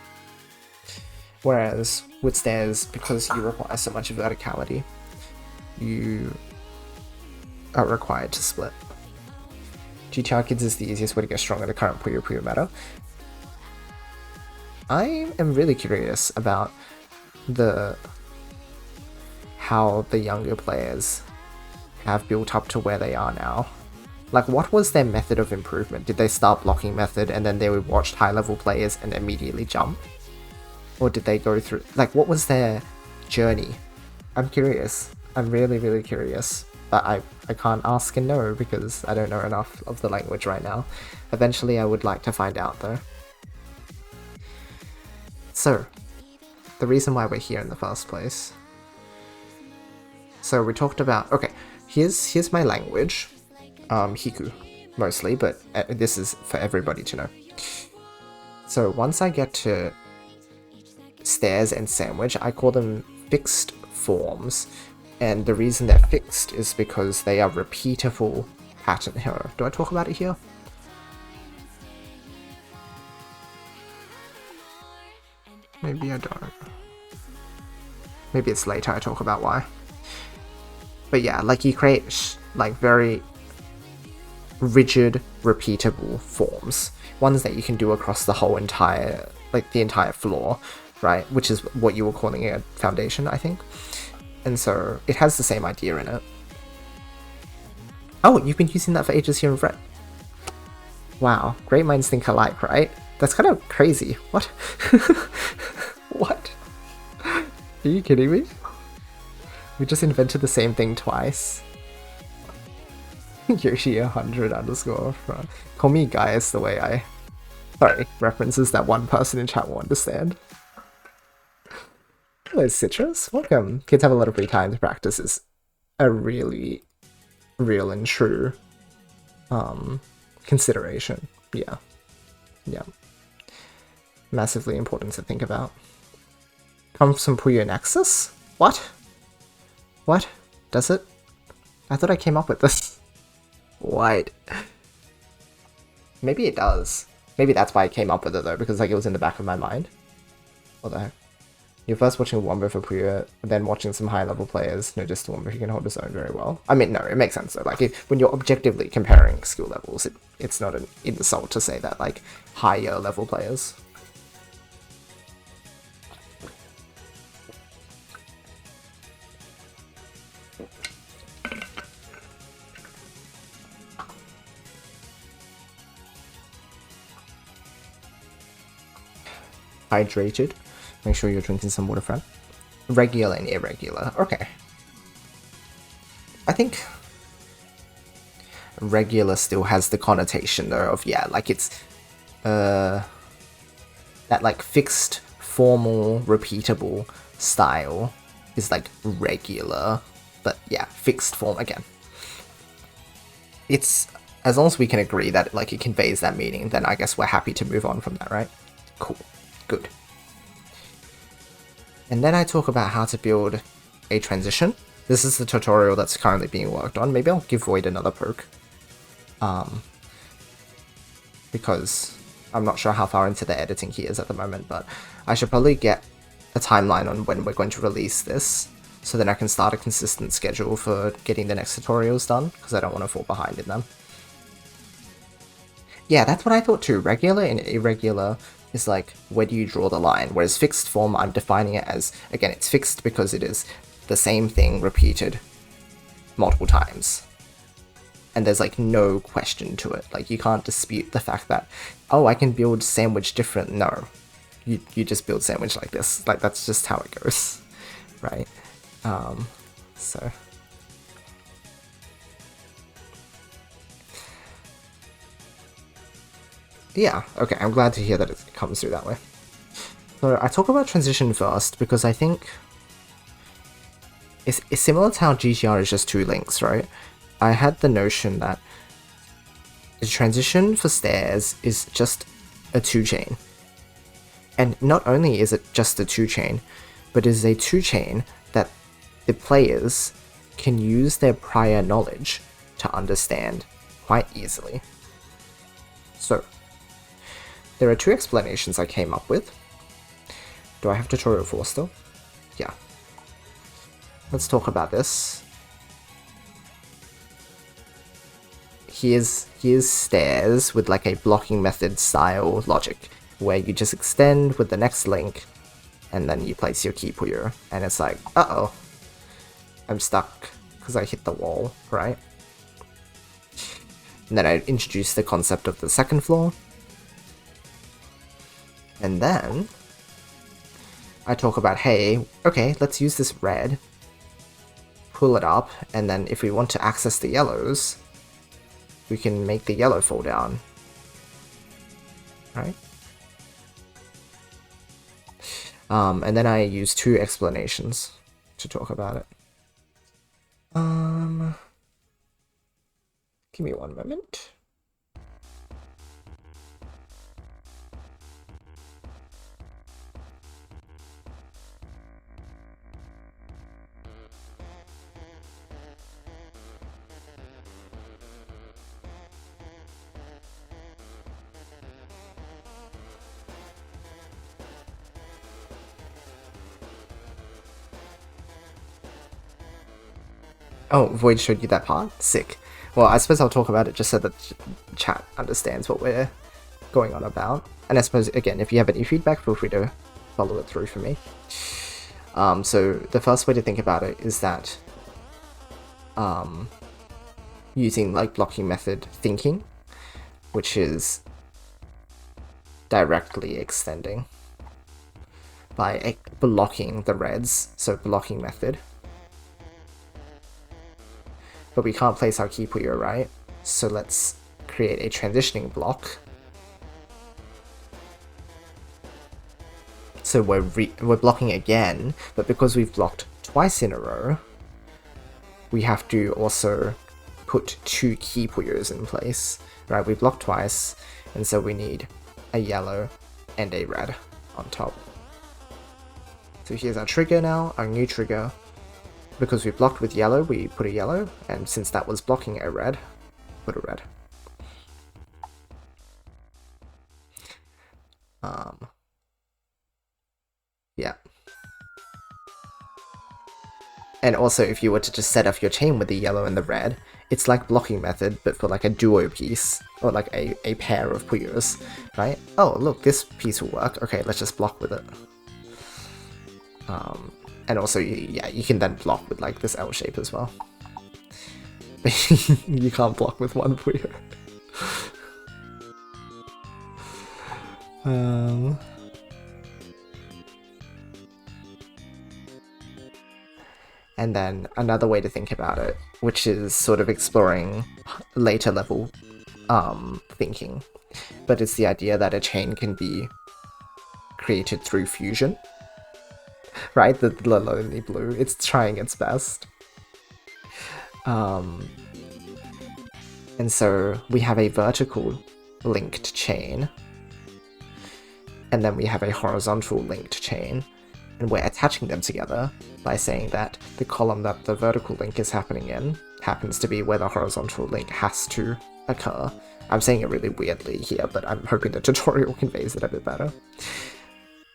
Whereas with stairs, because you require so much verticality, you are required to split. GTR Kids is the easiest way to get strong in the current Puyo Puyo meta. I am really curious about how the younger players have built up to where they are now. Like, what was their method of improvement? Did they start blocking method and then they would watch high-level players and immediately jump? Or did they go through... Like, what was their journey? I'm curious. I'm really, really curious. But I can't ask and know because I don't know enough of the language right now. Eventually, I would like to find out, though. So, the reason why we're here in the first place. So, we talked about... Okay, here's my language. Hiku, mostly, but this is for everybody to know. So once I get to stairs and sandwich, I call them fixed forms, and the reason they're fixed is because they are repeatable pattern. Here, do I talk about it here? Maybe I don't. Maybe it's later I talk about why. But yeah, like you create like very rigid, repeatable forms. Ones that you can do across the whole entire, like the entire floor, right? Which is what you were calling a foundation, I think. And so it has the same idea in it. Oh, you've been using that for ages here in Red. Wow, great minds think alike, right? That's kind of crazy. What? What? Are you kidding me? We just invented the same thing twice. Yoshi 100 underscore from. Call me Gaius the way I... Sorry, references that one person in chat will understand. Hello Citrus, welcome. Kids have a lot of free time to practice is a really real and true consideration. Yeah. Yeah. Massively important to think about. Comes from Puyo Nexus? What? What? Does it? I thought I came up with this. What? Maybe it does. Maybe that's why I came up with it though, because like it was in the back of my mind. What the heck? You're first watching Wombo for Puyo, then watching some high level players. No, just Wombo, he can hold his own very well. I mean, no, it makes sense though. Like when you're objectively comparing skill levels, it's not an insult to say that like higher level players. Hydrated. Make sure you're drinking some water, friend. Regular and irregular. Okay. I think regular still has the connotation though of, yeah, like it's that like fixed, formal, repeatable style is like regular. But yeah, fixed form again. It's as long as we can agree that like it conveys that meaning, then I guess we're happy to move on from that, right? Cool. Good. And then I talk about how to build a transition. This is the tutorial that's currently being worked on. Maybe I'll give Void another poke. Because I'm not sure how far into the editing he is at the moment, but I should probably get a timeline on when we're going to release this, so then I can start a consistent schedule for getting the next tutorials done, because I don't want to fall behind in them. Yeah, that's what I thought too. Regular and irregular is like, where do you draw the line? Whereas fixed form, I'm defining it as, again, it's fixed because it is the same thing repeated multiple times. And there's like no question to it. Like you can't dispute the fact that, oh, I can build sandwich different. No, you just build sandwich like this. Like that's just how it goes, right? So. Yeah, okay, I'm glad to hear that it comes through that way. So I talk about transition first because I think it's similar to how GTR is just two links, right? I had the notion that the transition for stairs is just a 2-chain. And not only is it just a 2-chain, but it is a 2-chain that the players can use their prior knowledge to understand quite easily. So, there are two explanations I came up with. Do I have tutorial 4 still? Yeah. Let's talk about this. Here's stairs with like a blocking method style logic, where you just extend with the next link, and then you place your key Puyo, and it's like, uh-oh, I'm stuck because I hit the wall, right? And then I introduce the concept of the second floor. And then I talk about, hey, okay, let's use this red, pull it up, and then if we want to access the yellows, we can make the yellow fall down. Right? And then I use 2 explanations to talk about it. Give me one moment. Oh, Void showed you that part? Sick. Well, I suppose I'll talk about it just so that chat understands what we're going on about. And I suppose, again, if you have any feedback, feel free to follow it through for me. So the first way to think about it is that using like blocking method thinking, which is directly extending by blocking the reds, so blocking method. But we can't place our key Puyo, right? So let's create a transitioning block. So we're blocking again, but because we've blocked twice in a row, we have to also put 2 key Puyos in place, right? We blocked twice, and so we need a yellow and a red on top. So here's our trigger now, our new trigger. Because we blocked with yellow, we put a yellow, and since that was blocking a red, put a red. Yeah. And also, if you were to just set off your chain with the yellow and the red, it's like blocking method, but for like a duo piece, or like a pair of Puyos, right? Oh, look, this piece will work. Okay, let's just block with it. And also, yeah, you can then block with like this L shape as well. You can't block with one Puyo. And then another way to think about it, which is sort of exploring later level thinking, but it's the idea that a chain can be created through fusion. Right, the lonely blue, it's trying its best. And so we have a vertical linked chain, and then we have a horizontal linked chain, and we're attaching them together by saying that the column that the vertical link is happening in happens to be where the horizontal link has to occur. I'm saying it really weirdly here, but I'm hoping the tutorial conveys it a bit better.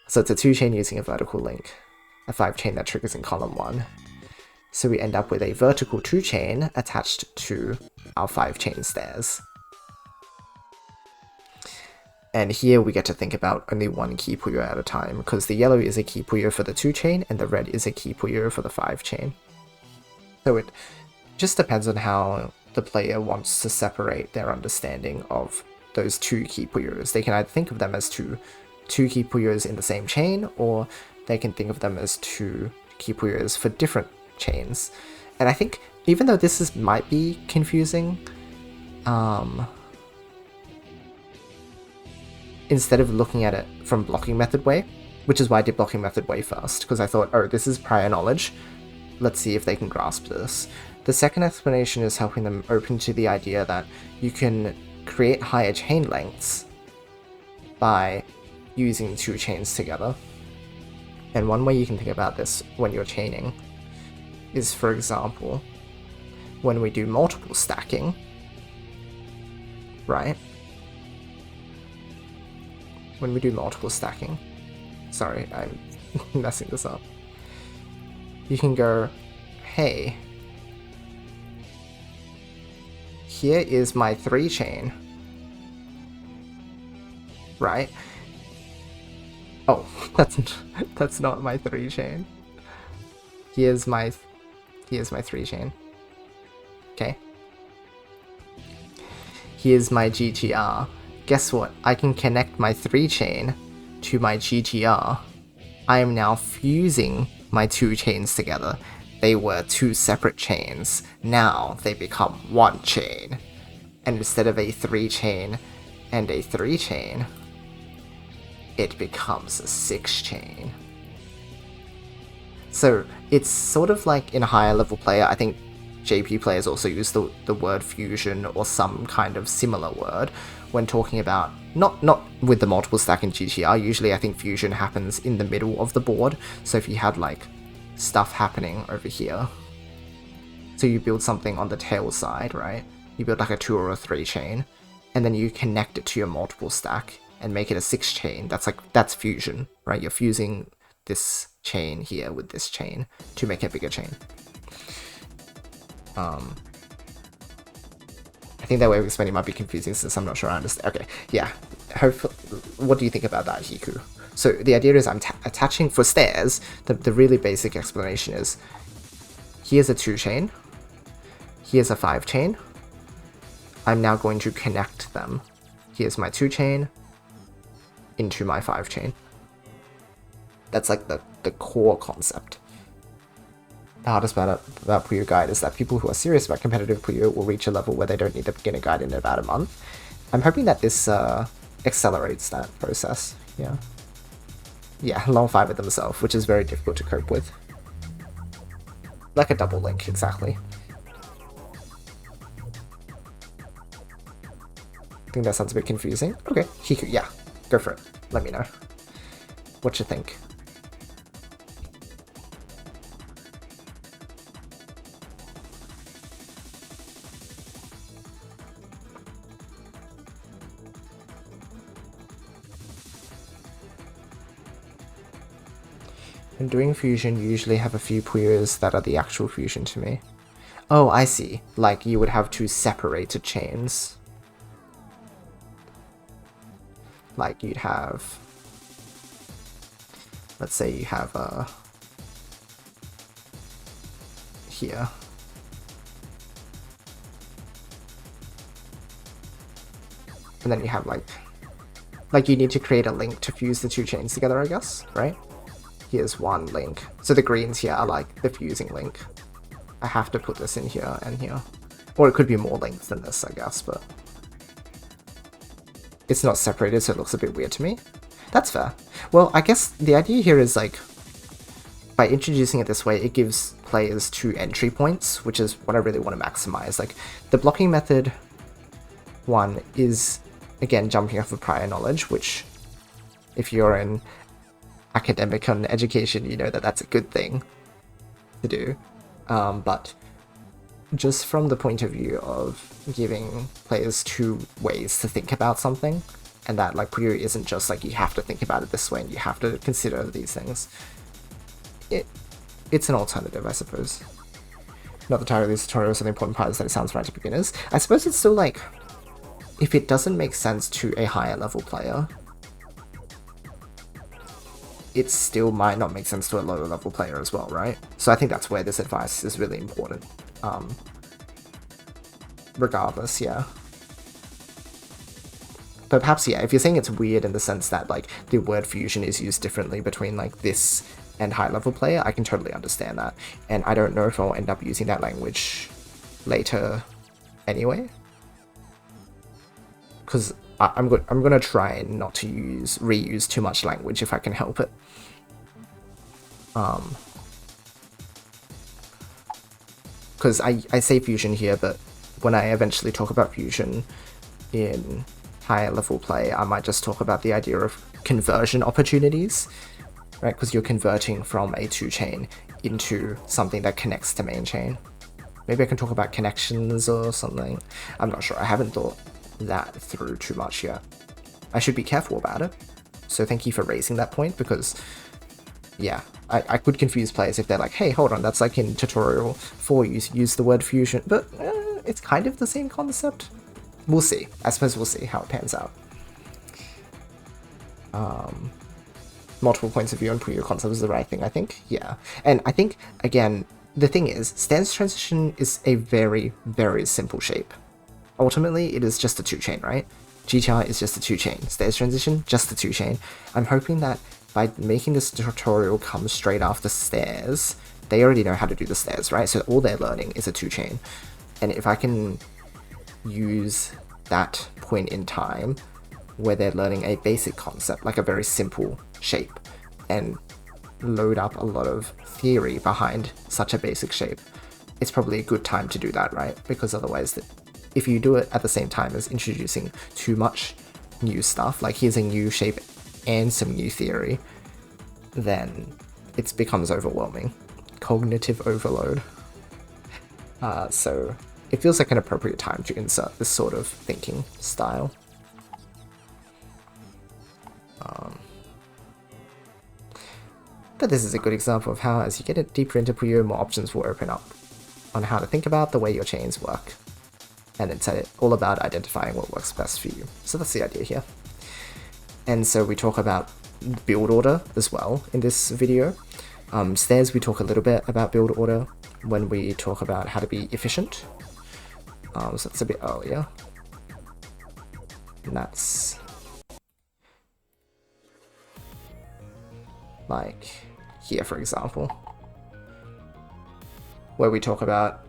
So it's a 2-chain using a vertical link, a 5-chain that triggers in column 1. So we end up with a vertical 2-chain attached to our 5-chain stairs. And here we get to think about only one key Puyo at a time, because the yellow is a key Puyo for the 2-chain and the red is a key Puyo for the 5-chain. So it just depends on how the player wants to separate their understanding of those 2 key Puyos. They can either think of them as two key Puyos in the same chain, or they can think of them as 2 key Puyos for different chains. And I think, even though this might be confusing, instead of looking at it from blocking method way, which is why I did blocking method way first, because I thought, oh, this is prior knowledge, let's see if they can grasp this. The second explanation is helping them open to the idea that you can create higher chain lengths by using 2 chains together. And one way you can think about this when you're chaining is, for example, when we do multiple stacking, right? When we do multiple stacking, sorry, I'm messing this up. You can go, hey, here is my 3-chain, right? Oh, that's not my 3-chain. Here's my 3-chain. Okay. here's my GTR. Guess what? I can connect my 3 chain to my GTR. I am now fusing my 2 chains together. They were 2 separate chains. Now they become 1 chain. And instead of a 3 chain and a 3 chain, it becomes a 6 chain. So it's sort of like in a higher level player, I think JP players also use the word fusion or some kind of similar word when talking about, not with the multiple stack in GTR, usually I think fusion happens in the middle of the board, so if you had like stuff happening over here, so you build something on the tail side, right? You build like a 2 or a 3 chain, and then you connect it to your multiple stack and make it a 6 chain, that's fusion, right? You're fusing this chain here with this chain to make a bigger chain. I think that way of explaining might be confusing since I'm not sure I understand. Okay, yeah. What do you think about that, Hiku? So the idea is I'm attaching for stairs. The really basic explanation is here's a 2 chain, here's a 5 chain. I'm now going to connect them. Here's my 2 chain into my 5 chain. That's like the core concept. The hardest part about Puyo Guide is that people who are serious about competitive Puyo will reach a level where they don't need the beginner guide in about a month. I'm hoping that this accelerates that process. Yeah, long 5 of themselves, which is very difficult to cope with. Like a double link, exactly. I think that sounds a bit confusing. Okay, Hiku, yeah, go for it. Let me know what you think. When doing fusion, you usually have a few Puyos that are the actual fusion to me. Oh, I see. Like, you would have 2 separated chains. Like, you'd have... Let's say you have here. And then you have, like you need to create a link to fuse the 2 chains together, I guess, right? Here's 1 link. So the greens here are like the fusing link. I have to put this in here and here. Or it could be more links than this, I guess, but... It's not separated, so it looks a bit weird to me. That's fair. Well, I guess the idea here is, like, by introducing it this way, it gives players 2 entry points, which is what I really want to maximize. Like, the blocking method one is, again, jumping off of prior knowledge, which, if you're in academic and education, you know that that's a good thing to do. But just from the point of view of giving players 2 ways to think about something, and that like Puyo isn't just like you have to think about it this way and you have to consider these things. It's an alternative, I suppose. Not the title of this tutorial, so the important part is that it sounds right to beginners. I suppose it's still like, if it doesn't make sense to a higher level player, it still might not make sense to a lower level player as well, right? So I think that's where this advice is really important. Regardless, yeah. But perhaps, yeah, if you're saying it's weird in the sense that, like, the word fusion is used differently between, like, this and high-level player, I can totally understand that. And I don't know if I'll end up using that language later anyway. Because I'm gonna try not to reuse too much language if I can help it. Because I say fusion here, but when I eventually talk about fusion in higher level play, I might just talk about the idea of conversion opportunities, right? Because you're converting from a 2 chain into something that connects to main chain. Maybe I can talk about connections or something. I'm not sure. I haven't thought that through too much yet. I should be careful about it. So thank you for raising that point, because yeah, I could confuse players if they're like, hey, hold on, that's like in tutorial 4 you use the word fusion, but it's kind of the same concept. We'll see. I suppose we'll see how it pans out. Multiple points of view on Puyo concept is the right thing, I think. Yeah. And I think, again, the thing is, stance transition is a very, very simple shape. ultimately it is just a 2-chain, right? GTR is just a 2-chain. Stairs transition, just a 2-chain. I'm hoping that by making this tutorial come straight after stairs, they already know how to do the stairs, right? So all they're learning is a 2-chain. And if I can use that point in time where they're learning a basic concept, like a very simple shape, and load up a lot of theory behind such a basic shape, it's probably a good time to do that, right? Because otherwise, if you do it at the same time as introducing too much new stuff, like here's a new shape and some new theory, then it becomes overwhelming. Cognitive overload. So it feels like an appropriate time to insert this sort of thinking style. But this is a good example of how, as you get deeper into Puyo, more options will open up on how to think about the way your chains work. And it's all about identifying what works best for you. So that's the idea here. And so we talk about build order as well in this video. Stairs, we talk a little bit about build order when we talk about how to be efficient. So that's a bit earlier. And that's like here, for example, where we talk about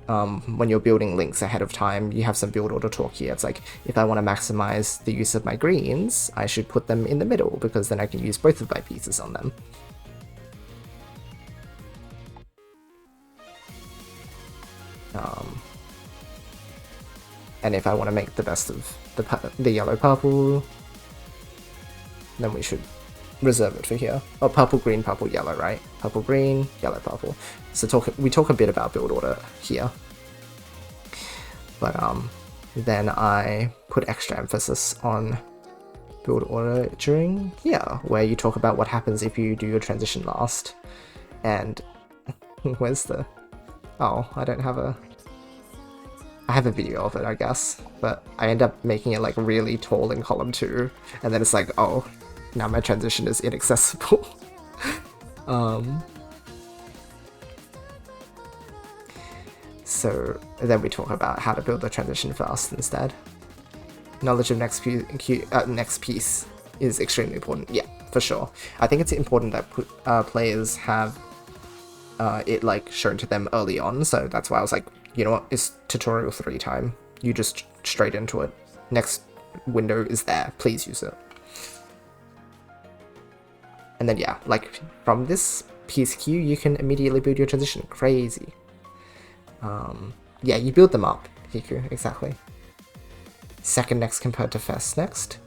when you're building links ahead of time, you have some build order talk here. It's like, if I want to maximize the use of my greens, I should put them in the middle, because then I can use both of my pieces on them. And if I want to make the best of the yellow purple, then we should reserve it for here. Oh, purple, green, purple, yellow, right? Purple, green, yellow, purple. So we talk a bit about build order here. But then I put extra emphasis on build order during here, where you talk about what happens if you do your transition last. And where's the... Oh, I don't have a... I have a video of it, I guess, but I end up making it like really tall in column 2, and then it's like, oh, now my transition is inaccessible. So then we talk about how to build the transition fast instead. Knowledge of next piece is extremely important. Yeah, for sure. I think it's important that players have it like shown to them early on, so that's why I was like, you know what, it's tutorial 3 time. You just straight into it. Next window is there, please use it. And then yeah, like from this piece queue, you can immediately build your transition. Crazy. Yeah, you build them up, Hiku, exactly. Second next compared to first next.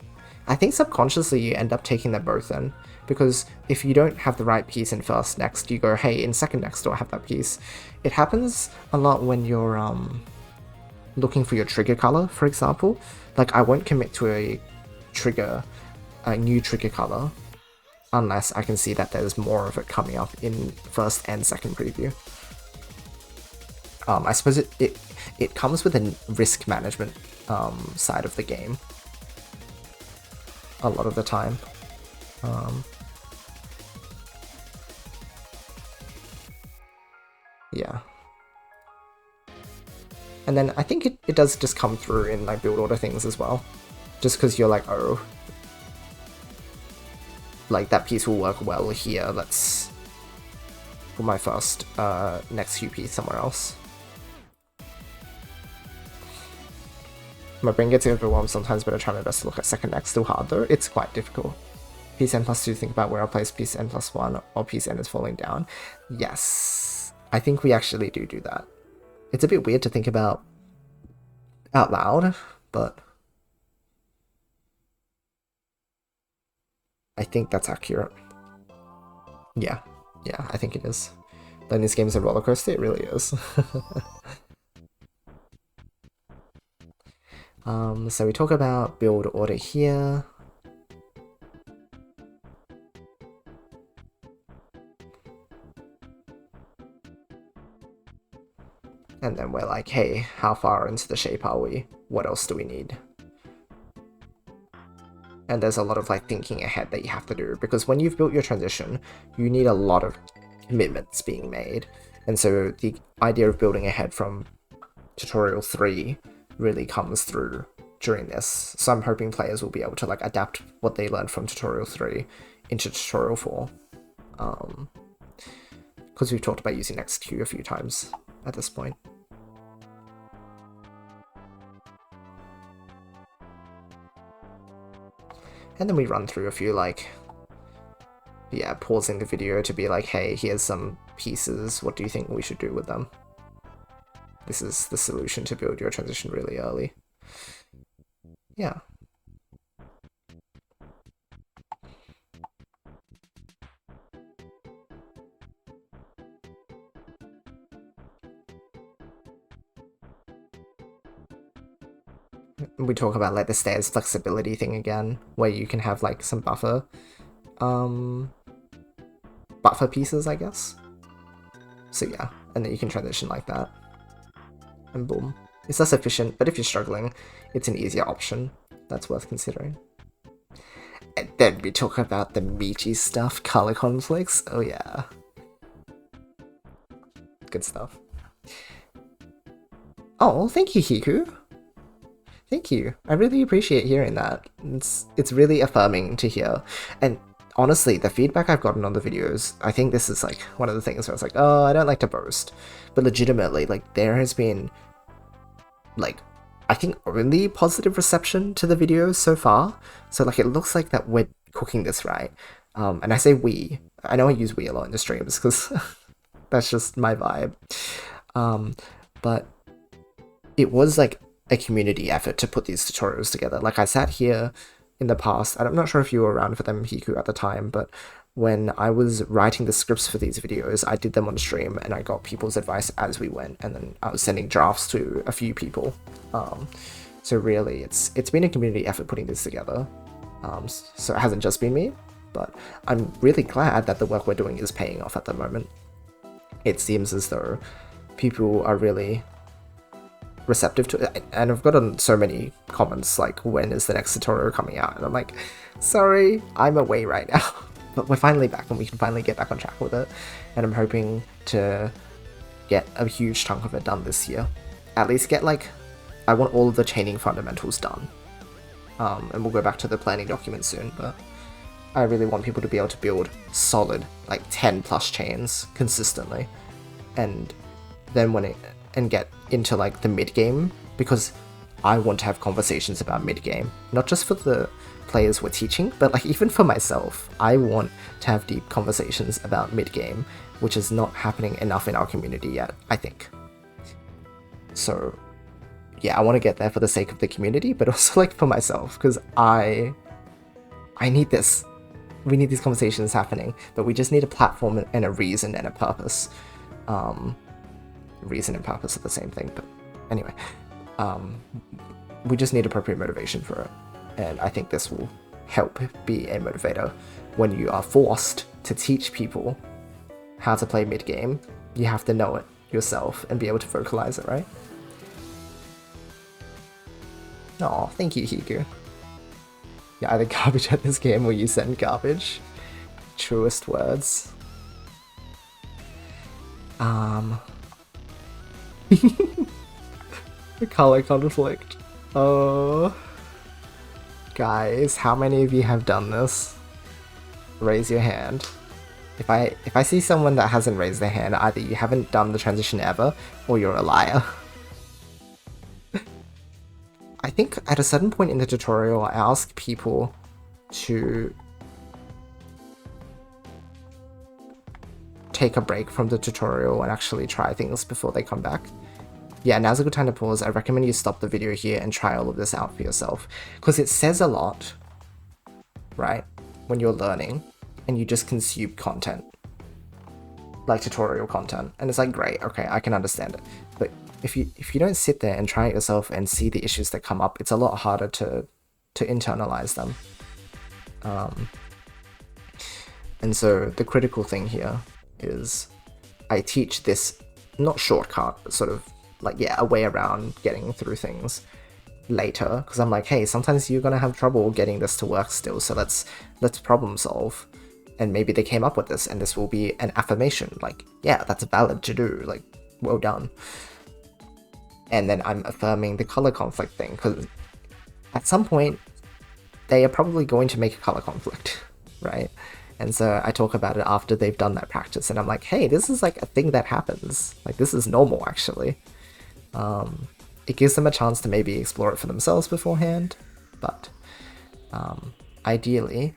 I think subconsciously you end up taking them both in, because if you don't have the right piece in first next, you go, hey, in second next do I have that piece? It happens a lot when you're looking for your trigger color, for example. Like, I won't commit to a new trigger color unless I can see that there's more of it coming up in first and second preview. I suppose it comes with a risk management side of the game a lot of the time. Yeah. And then I think it does just come through in like build order things as well. Just because you're like, oh, like that piece will work well here, let's put my first next few piece somewhere else. My brain gets overwhelmed sometimes, but I try my best to look at second next. Still hard though, it's quite difficult. Piece n+2, think about where I place piece n+1 or piece n is falling down. Yes, I think we actually do that. It's a bit weird to think about out loud, but I think that's accurate. Yeah, I think it is. Then this game is a roller coaster, it really is. So we talk about build order here. And then we're like, hey, how far into the shape are we? What else do we need? And there's a lot of like thinking ahead that you have to do, because when you've built your transition, you need a lot of commitments being made. And so the idea of building ahead from tutorial 3 really comes through during this. So I'm hoping players will be able to like adapt what they learned from tutorial 3 into tutorial 4. Because we've talked about using XQ a few times at this point. And then we run through a few, like, yeah, pausing the video to be like, hey, here's some pieces, what do you think we should do with them? This is the solution to build your transition really early. Yeah. We talk about like the stairs flexibility thing again, where you can have like some buffer pieces, I guess. So yeah, and then you can transition like that. And boom. It's less efficient, but if you're struggling, it's an easier option. That's worth considering. And then we talk about the meaty stuff, color conflicts. Oh yeah. Good stuff. Oh, thank you, Hiku. Thank you. I really appreciate hearing that. It's really affirming to hear. And honestly, the feedback I've gotten on the videos, I think this is like one of the things where I was like, oh, I don't like to boast. But legitimately, like there has been like, I think only positive reception to the videos so far. So like it looks like that we're cooking this right. And I say we. I know I use we a lot in the streams because that's just my vibe. But it was like a community effort to put these tutorials together. Like I sat here in the past, and I'm not sure if you were around for them, Hiku, at the time, but when I was writing the scripts for these videos, I did them on stream and I got people's advice as we went, and then I was sending drafts to a few people. So really, it's been a community effort putting this together. So it hasn't just been me, but I'm really glad that the work we're doing is paying off at the moment. It seems as though people are really receptive to it, and I've gotten so many comments like, when is the next tutorial coming out? And I'm like, sorry, I'm away right now. But we're finally back and we can finally get back on track with it, and I'm hoping to get a huge chunk of it done this year. At least get like, I want all of the chaining fundamentals done, and we'll go back to the planning document soon, but I really want people to be able to build solid like 10 plus chains consistently, and then and get into like the mid game, because I want to have conversations about mid game, not just for the players we're teaching, but like even for myself. I want to have deep conversations about mid game, which is not happening enough in our community yet, I think. So yeah, I want to get there for the sake of the community, but also like for myself, because I need this. We need these conversations happening, but we just need a platform and a reason and a purpose. Reason and purpose are the same thing, but anyway, we just need appropriate motivation for it, and I think this will help be a motivator. When you are forced to teach people how to play mid-game, you have to know it yourself and be able to vocalize it, right? Aw, thank you, Hiku. You're either garbage at this game or you send garbage. Truest words. The color conflict. Oh. Guys, how many of you have done this? Raise your hand. If I see someone that hasn't raised their hand, either you haven't done the transition ever, or you're a liar. I think at a certain point in the tutorial, I ask people to take a break from the tutorial and actually try things before they come back. Yeah, now's a good time to pause. I recommend you stop the video here and try all of this out for yourself, because it says a lot, right, when you're learning and you just consume content, like tutorial content, and it's like, great, okay, I can understand it, but if you don't sit there and try it yourself and see the issues that come up, it's a lot harder to internalize them. And so the critical thing here is I teach this, not shortcut, but sort of like, yeah, a way around getting through things later, because I'm like, hey, sometimes you're gonna have trouble getting this to work still, so let's problem solve. And maybe they came up with this, and this will be an affirmation, like, yeah, that's valid to do, like, well done. and then I'm affirming the color conflict thing, because at some point they are probably going to make a color conflict, right? And so I talk about it after they've done that practice, and I'm like, hey, this is like a thing that happens. Like, this is normal, actually. It gives them a chance to maybe explore it for themselves beforehand, but ideally,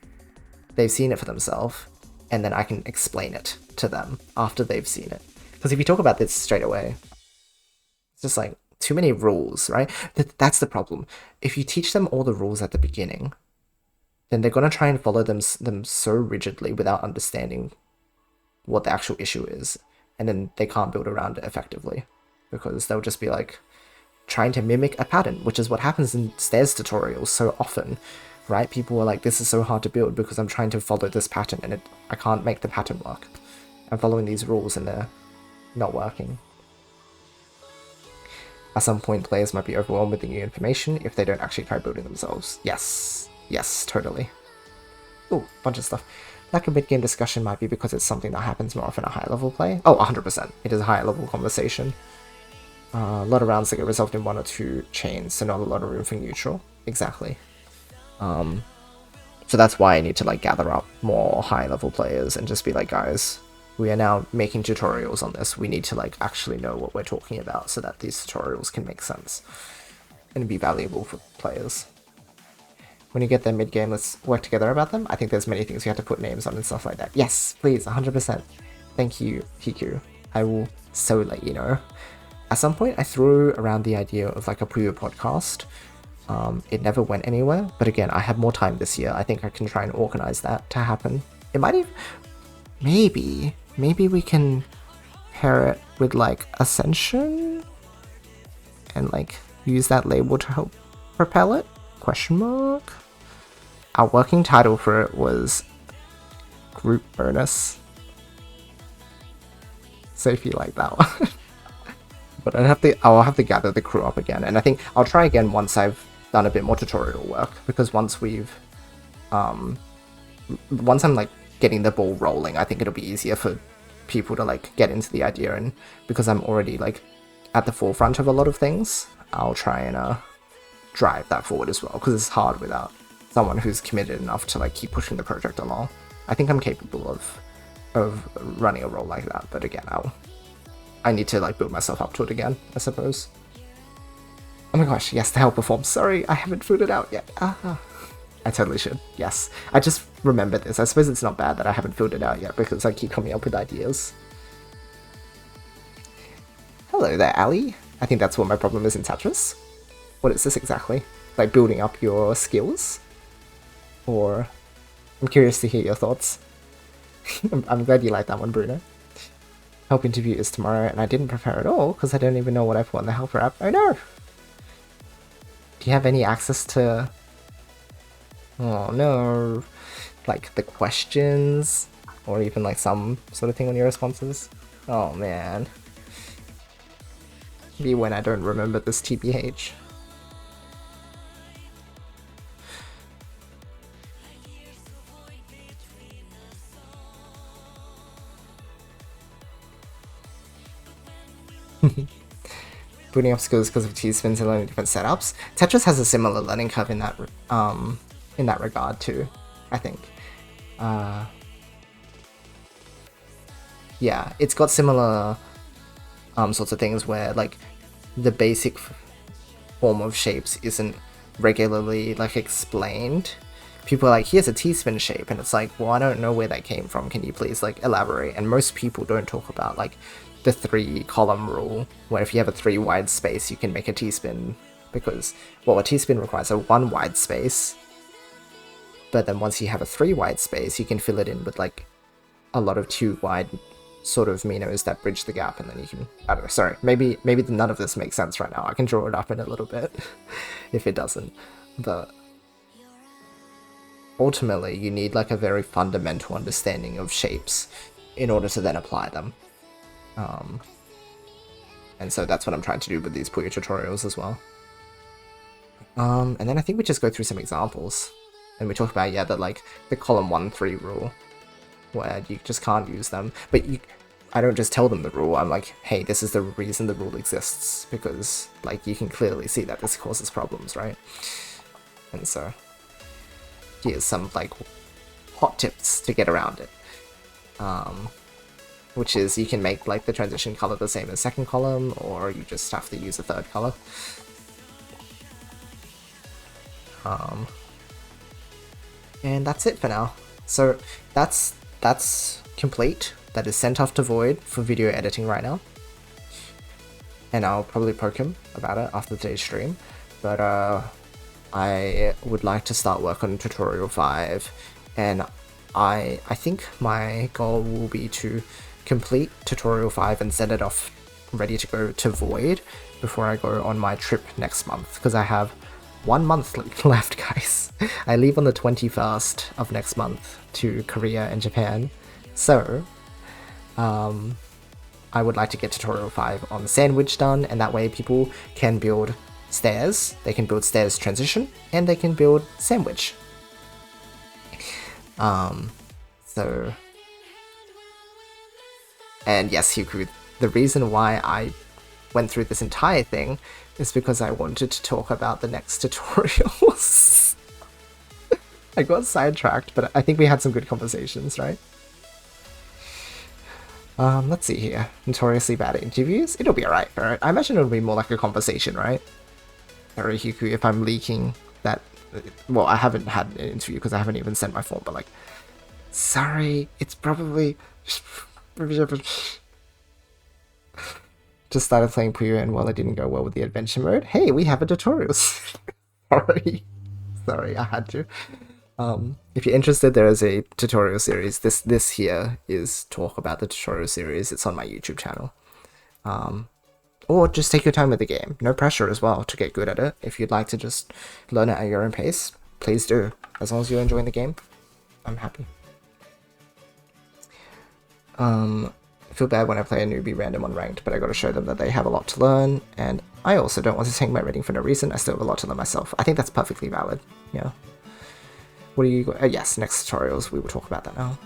they've seen it for themselves, and then I can explain it to them after they've seen it. Because if you talk about this straight away, it's just like too many rules, right? That's the problem. If you teach them all the rules at the beginning, then they're going to try and follow them so rigidly without understanding what the actual issue is, and then they can't build around it effectively, because they'll just be like trying to mimic a pattern, which is what happens in stairs tutorials so often, right? People are like, this is so hard to build because I'm trying to follow this pattern and I can't make the pattern work. I'm following these rules and they're not working. At some point, players might be overwhelmed with the new information if they don't actually try building themselves. Yes, totally. Ooh, bunch of stuff. Lack of mid-game discussion might be because it's something that happens more often at high-level play. Oh, 100%. It is a higher-level conversation. A lot of rounds that get resolved in 1 or 2 chains, so not a lot of room for neutral. Exactly. So that's why I need to like gather up more high-level players and just be like, guys, we are now making tutorials on this. We need to like actually know what we're talking about so that these tutorials can make sense and be valuable for players. When you get their mid-game, let's work together about them. I think there's many things you have to put names on and stuff like that. Yes, please, 100%. Thank you, Hiku. I will so let you know. At some point, I threw around the idea of like a Puyo podcast. It never went anywhere, but again, I have more time this year. I think I can try and organize that to happen. It might even... Maybe we can pair it with like Ascension and like use that label to help propel it? Question mark? Our working title for it was Group Bonus. So if you like that one. But I'll have to gather the crew up again, and I think I'll try again once I've done a bit more tutorial work, because once I'm like getting the ball rolling, I think it'll be easier for people to like get into the idea, and because I'm already like at the forefront of a lot of things, I'll try and drive that forward as well, because it's hard without someone who's committed enough to like keep pushing the project along. I think I'm capable of running a role like that, but again, I need to like build myself up to it again, I suppose. Oh my gosh, yes, the helper form. Sorry, I haven't filled it out yet. I totally should, yes. I just remembered this. I suppose it's not bad that I haven't filled it out yet, because I keep coming up with ideas. Hello there, Ali. I think that's what my problem is in Tetris. What is this exactly? Like building up your skills? Or... I'm curious to hear your thoughts. I'm glad you like that one, Bruno. Help interview is tomorrow, and I didn't prepare at all, because I don't even know what I put in the helper app. Oh no! Do you have any access to... Oh no... like the questions? Or even like some sort of thing on your responses? Oh man. Maybe when I don't remember this TBH. Booting up skills because of T-spins and learning different setups. Tetris has a similar learning curve in that regard too, I think. Yeah, it's got similar sorts of things where like the basic form of shapes isn't regularly like explained. People are like, here's a T-spin shape, and it's like, well, I don't know where that came from. Can you please like elaborate? And most people don't talk about like the 3-column rule, where if you have a 3 wide space, you can make a T-spin, because, well, a T-spin requires a 1 wide space, but then once you have a 3 wide space, you can fill it in with like a lot of 2 wide sort of minos that bridge the gap, and then you can, I don't know, sorry, maybe none of this makes sense right now. I can draw it up in a little bit if it doesn't, but ultimately you need like a very fundamental understanding of shapes in order to then apply them. And so that's what I'm trying to do with these Puyo tutorials as well. And then I think we just go through some examples, and we talk about, yeah, that like the column 1-3 rule, where you just can't use them. But I don't just tell them the rule. I'm like, hey, this is the reason the rule exists, because like you can clearly see that this causes problems, right? And so here's some like hot tips to get around it. Which is you can make like the transition color the same as second column, or you just have to use a third color. And that's it for now. So that's complete. That is sent off to Void for video editing right now. And I'll probably poke him about it after today's stream. But I would like to start work on tutorial 5, and I think my goal will be to complete tutorial 5 and send it off ready to go to Void before I go on my trip next month, because I have 1 month left, guys. I leave on the 21st of next month to Korea and Japan, so I would like to get tutorial 5 on Sandwich done, and that way people can build stairs, they can build stairs transition, and they can build sandwich. So, and yes, Huku, the reason why I went through this entire thing is because I wanted to talk about the next tutorials. I got sidetracked, but I think we had some good conversations, right? Let's see here. Notoriously bad interviews? It'll be alright, alright? I imagine it'll be more like a conversation, right? Sorry, Huku, if I'm leaking that... Well, I haven't had an interview because I haven't even sent my form, but like... Sorry, it's probably... Just started playing Puyo, and well, it didn't go well with the adventure mode. Hey, we have a tutorial. Sorry, I had to. If you're interested, there is a tutorial series. This here is talk about the tutorial series. It's on my YouTube channel. Or just take your time with the game. No pressure as well to get good at it. If you'd like to just learn it at your own pace, please do. As long as you're enjoying the game, I'm happy. I feel bad when I play a newbie random on ranked, but I gotta show them that they have a lot to learn, and I also don't want to tank my rating for no reason. I still have a lot to learn myself. I think that's perfectly valid. Yeah. What are you... yes, next tutorials, we will talk about that now.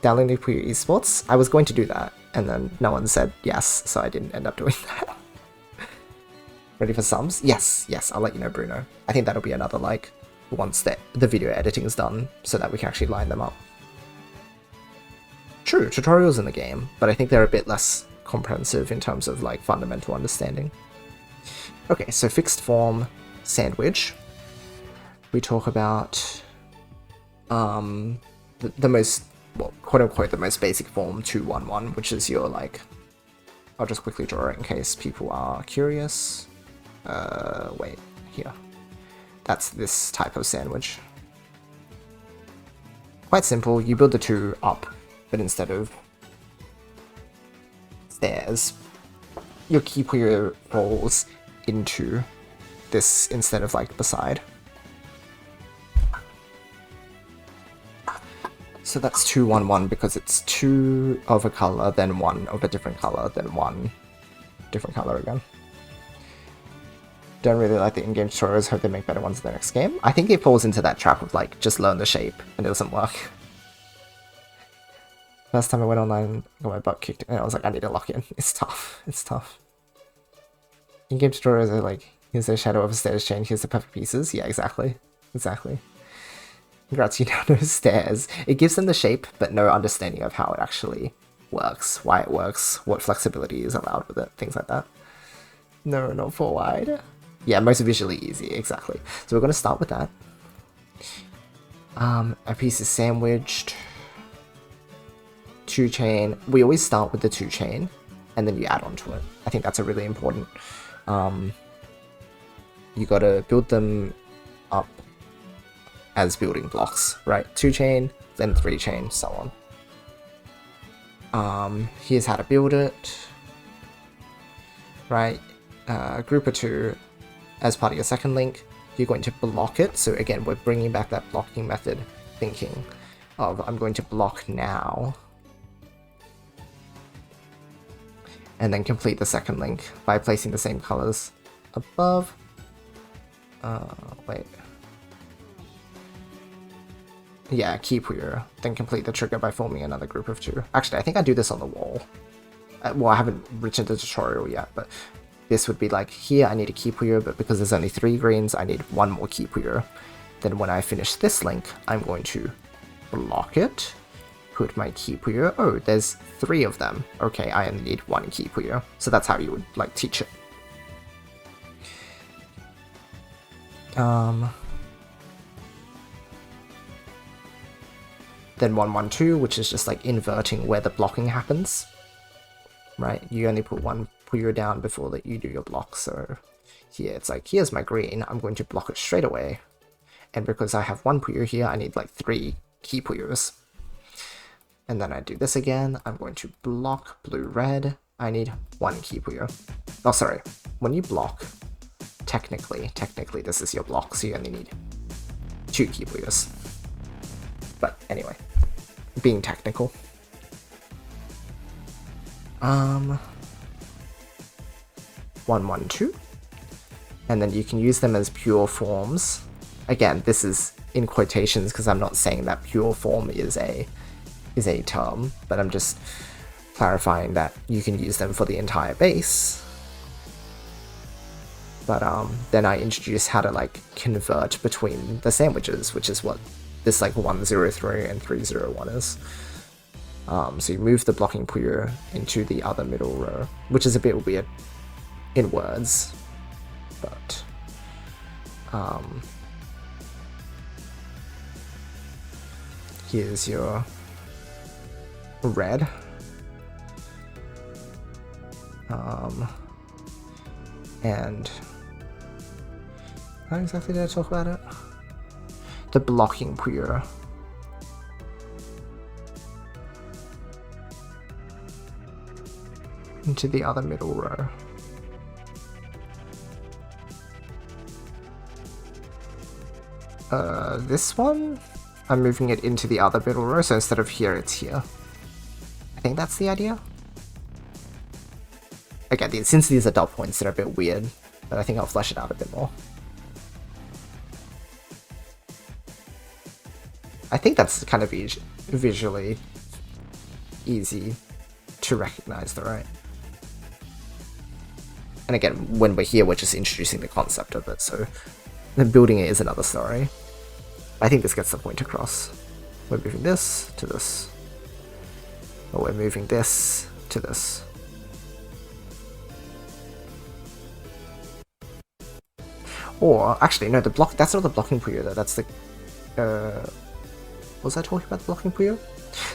Downloading Puyo Esports? I was going to do that, and then no one said yes, so I didn't end up doing that. Ready for sums? Yes, I'll let you know, Bruno. I think that'll be another, like, once the video editing is done, so that we can actually line them up. True, tutorials in the game, but I think they're a bit less comprehensive in terms of, like, fundamental understanding. Okay, so fixed form sandwich. We talk about the most, well, quote-unquote, the most basic form 2-1-1, which is your, like... I'll just quickly draw it in case people are curious. Wait, here. That's this type of sandwich. Quite simple, you build the 2 up, but instead of stairs, your key Puyo falls into this instead of, like, beside. So that's 2-1-1 because it's 2 of a color, then 1 of a different color, then 1 different color again. Don't really like the in-game tutorials, hope they make better ones in the next game. I think it falls into that trap of, like, just learn the shape, and it doesn't work. Last time I went online, I got my butt kicked, and I was like, I need to lock in. It's tough. It's tough. In-game tutorials are like, here's the shadow of a stairs chain, here's the perfect pieces. Yeah, exactly. Exactly. Congrats, you now know stairs. It gives them the shape, but no understanding of how it actually works, why it works, what flexibility is allowed with it, things like that. No, not 4 wide. Yeah, most visually easy, exactly. So we're going to start with that. A piece is sandwiched. 2 chain. We always start with the 2 chain, and then you add on to it. I think that's a really important. You got to build them up as building blocks, right? 2 chain, then 3 chain, so on. Here's how to build it. Right, group of 2 as part of your second link. You're going to block it. So again, we're bringing back that blocking method thinking of I'm going to block now. And then complete the second link by placing the same colors above. Wait. Yeah, key Puyo. Then complete the trigger by forming another group of 2. Actually, I think I do this on the wall. well, I haven't written the tutorial yet, but this would be like, here I need a key Puyo, but because there's only 3 greens, I need 1 more key Puyo. Then when I finish this link, I'm going to block it, put my key Puyo. Oh, there's 3 of them. Okay, I only need 1 key Puyo. So that's how you would like teach it. Then 1, 1, 2, which is just like inverting where the blocking happens. Right, you only put 1 Puyo down before that you do your block. So here it's like, here's my green, I'm going to block it straight away. And because I have 1 Puyo here, I need like 3 key Puyos. And then I do this again, I'm going to block blue red, I need 1 key Puyo. Oh sorry, when you block, technically this is your block, so you only need 2 key Puyos. But anyway, being technical. 1, 1, 2. And then you can use them as pure forms. Again, this is in quotations because I'm not saying that pure form is a term, but I'm just clarifying that you can use them for the entire base. But then I introduce how to like convert between the sandwiches, which is what this like 103 and 301 is. So you move the blocking Puyo into the other middle row, which is a bit weird in words, but here's your red. And how exactly did I talk about it? The blocking Puyo. Into the other middle row. This one? I'm moving it into the other middle row, so instead of here, it's here. I think that's the idea. Again, since these are dot points, they're a bit weird, but I think I'll flesh it out a bit more. I think that's kind of visually easy to recognize, though, right? And again, when we're here, we're just introducing the concept of it, so then building it is another story. I think this gets the point across. We're moving this to this. Or we're moving this to this. Or, actually, no, that's not the blocking Puyo, though. That's the... was I talking about the blocking Puyo?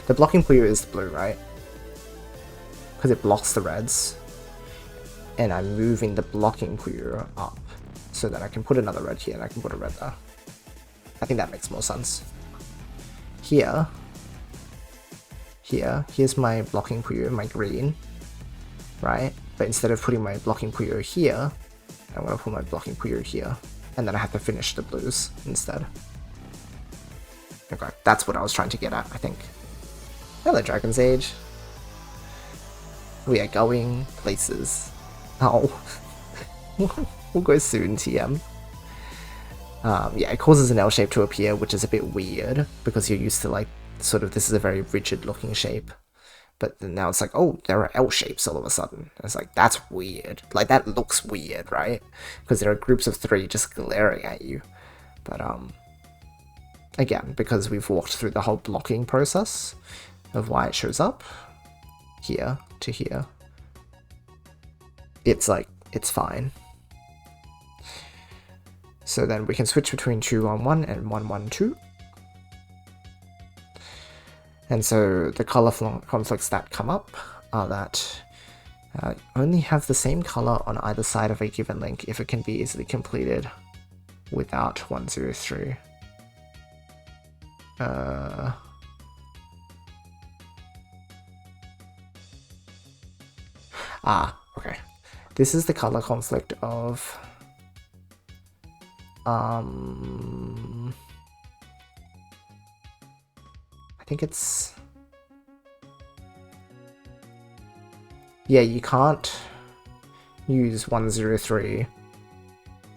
The blocking Puyo is the blue, right? Because it blocks the reds. And I'm moving the blocking Puyo up so that I can put another red here and I can put a red there. I think that makes more sense. Here's my blocking Puyo, my green, right? But instead of putting my blocking Puyo here, I'm going to put my blocking Puyo here, and then I have to finish the blues instead. Okay, that's what I was trying to get at, I think. Hello, Dragon's Age. We are going places. Oh. We'll go soon, TM. Yeah, it causes an L shape to appear, which is a bit weird, because you're used to, like, sort of, this is a very rigid looking shape. But then now it's like, oh, there are L shapes all of a sudden. And it's like, that's weird. Like, that looks weird, right? Because there are groups of 3 just glaring at you. But, again, because we've walked through the whole blocking process of why it shows up, here to here, it's like, it's fine. So then we can switch between 2, 1, 1 and 1, 1, 2. And so the color conflicts that come up are that only have the same color on either side of a given link if it can be easily completed without 103. Okay. This is the color conflict of I think it's... Yeah, you can't use 103,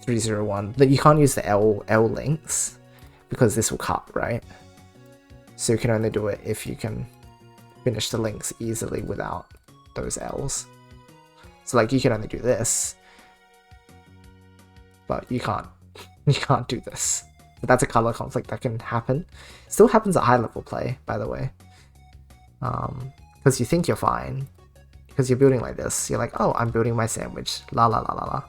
301, but you can't use the L links because this will cut, right? So you can only do it if you can finish the links easily without those L's. So like you can only do this, but you can't do this. But that's a color conflict that can happen. Still happens at high level play, by the way. Because you think you're fine. Because you're building like this. You're like, oh, I'm building my sandwich. La la la la la.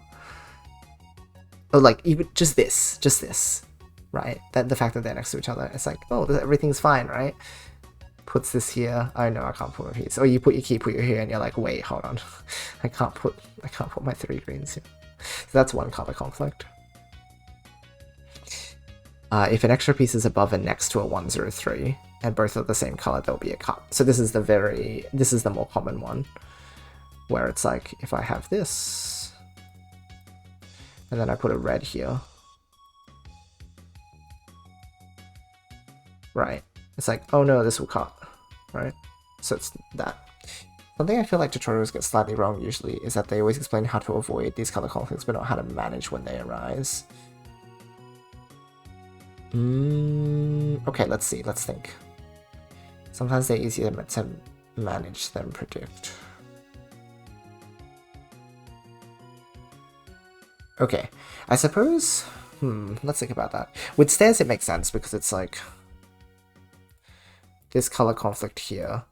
Or like, even just this, right? That the fact that they're next to each other, it's like, oh, everything's fine, right? Puts this here. Oh no, I can't put a piece. Or you put your key, put your here, and you're like, wait, hold on. I can't put my 3 greens here. So that's one color conflict. If an extra piece is above and next to a 103, and both are the same color, there'll be a cut. So this is the more common one, where it's like, if I have this, and then I put a red here, right? It's like, oh no, this will cut, right? So it's that. Something I feel like tutorials get slightly wrong usually is that they always explain how to avoid these color conflicts, but not how to manage when they arise. Okay, let's see, let's think. Sometimes they're easier to manage than predict. Okay, I suppose, let's think about that. With stairs it makes sense because it's like, this color conflict here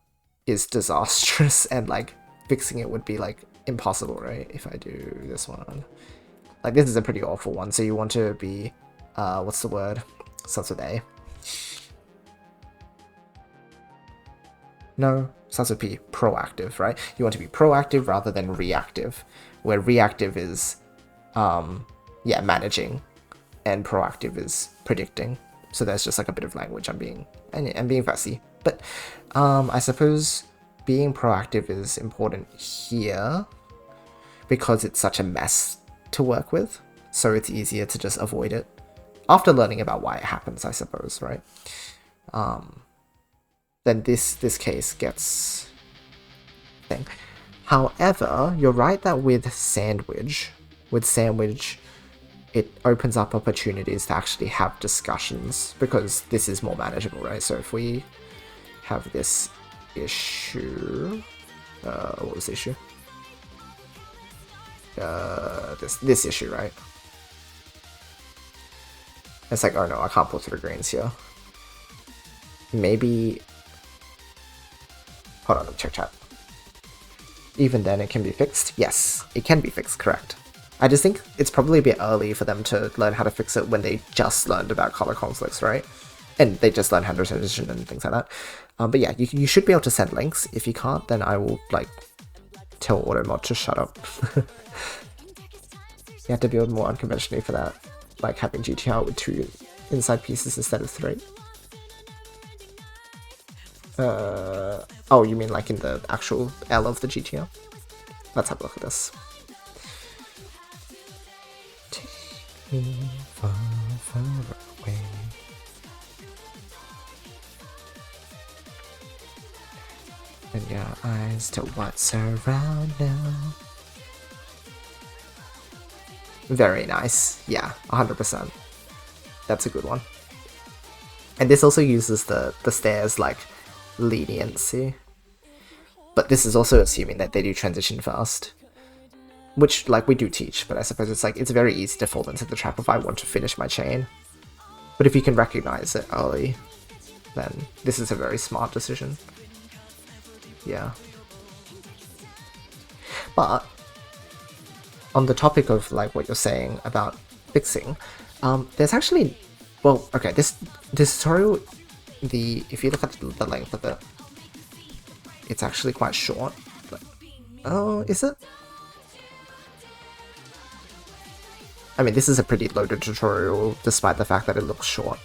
is disastrous and like fixing it would be like impossible, right? If I do this one. Like this is a pretty awful one, so you want to be, what's the word? Starts with A. No, starts with P. Proactive, right? You want to be proactive rather than reactive, where reactive is, yeah, managing, and proactive is predicting. So there's just like a bit of language. I'm being fussy, but I suppose being proactive is important here because it's such a mess to work with, so it's easier to just avoid it. After learning about why it happens, I suppose, right? Then this case gets thing. However, you're right that with sandwich, it opens up opportunities to actually have discussions because this is more manageable, right? So if we have this issue, what was the issue? This issue, right? It's like, oh no, I can't put 3 greens here. Maybe... Hold on, let me check chat. Even then it can be fixed? Yes, it can be fixed, correct. I just think it's probably a bit early for them to learn how to fix it when they just learned about color conflicts, right? And they just learned how to transition and things like that. But yeah, you should be able to send links. If you can't, then I will, like, tell AutoMod to shut up. You have to build more unconventionally for that. Like having GTR with 2 inside pieces instead of 3. Oh, you mean like in the actual L of the GTR? Let's have a look at this. Take me far, far away. And your eyes to what's around now. Very nice. Yeah, 100%. That's a good one. And this also uses the stairs like leniency. But this is also assuming that they do transition fast. Which, like, we do teach, but I suppose it's like, it's very easy to fall into the trap if I want to finish my chain. But if you can recognize it early, then this is a very smart decision. Yeah. But on the topic of like what you're saying about fixing, there's actually, well, okay, this tutorial, if you look at the length of it, it's actually quite short. But, oh, is it? I mean, this is a pretty loaded tutorial, despite the fact that it looks short.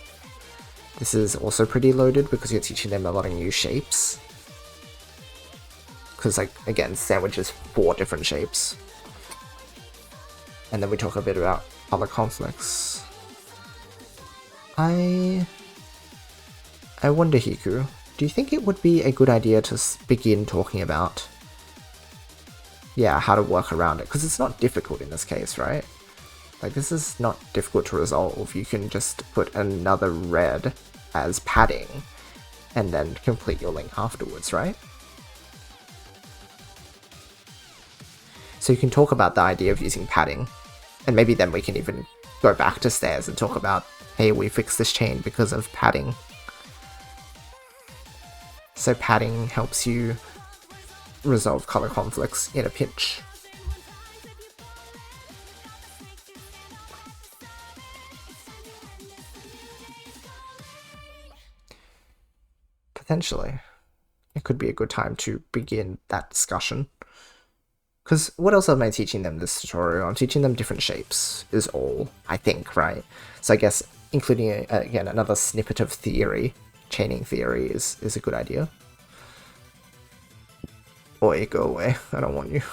This is also pretty loaded because you're teaching them a lot of new shapes. Because, like, again, sandwich is 4 different shapes. And then we talk a bit about other conflicts. I wonder, Hiku, do you think it would be a good idea to begin talking about, yeah, how to work around it? Because it's not difficult in this case, right? Like, this is not difficult to resolve. You can just put another red as padding and then complete your link afterwards, right? So you can talk about the idea of using padding, and maybe then we can even go back to stairs and talk about, hey, we fixed this chain because of padding. So padding helps you resolve color conflicts in a pinch. Potentially, it could be a good time to begin that discussion. Because what else am I teaching them this tutorial? I'm teaching them different shapes, is all, I think, right? So I guess including, again, another snippet of theory, chaining theory, is a good idea. Oi, go away. I don't want you.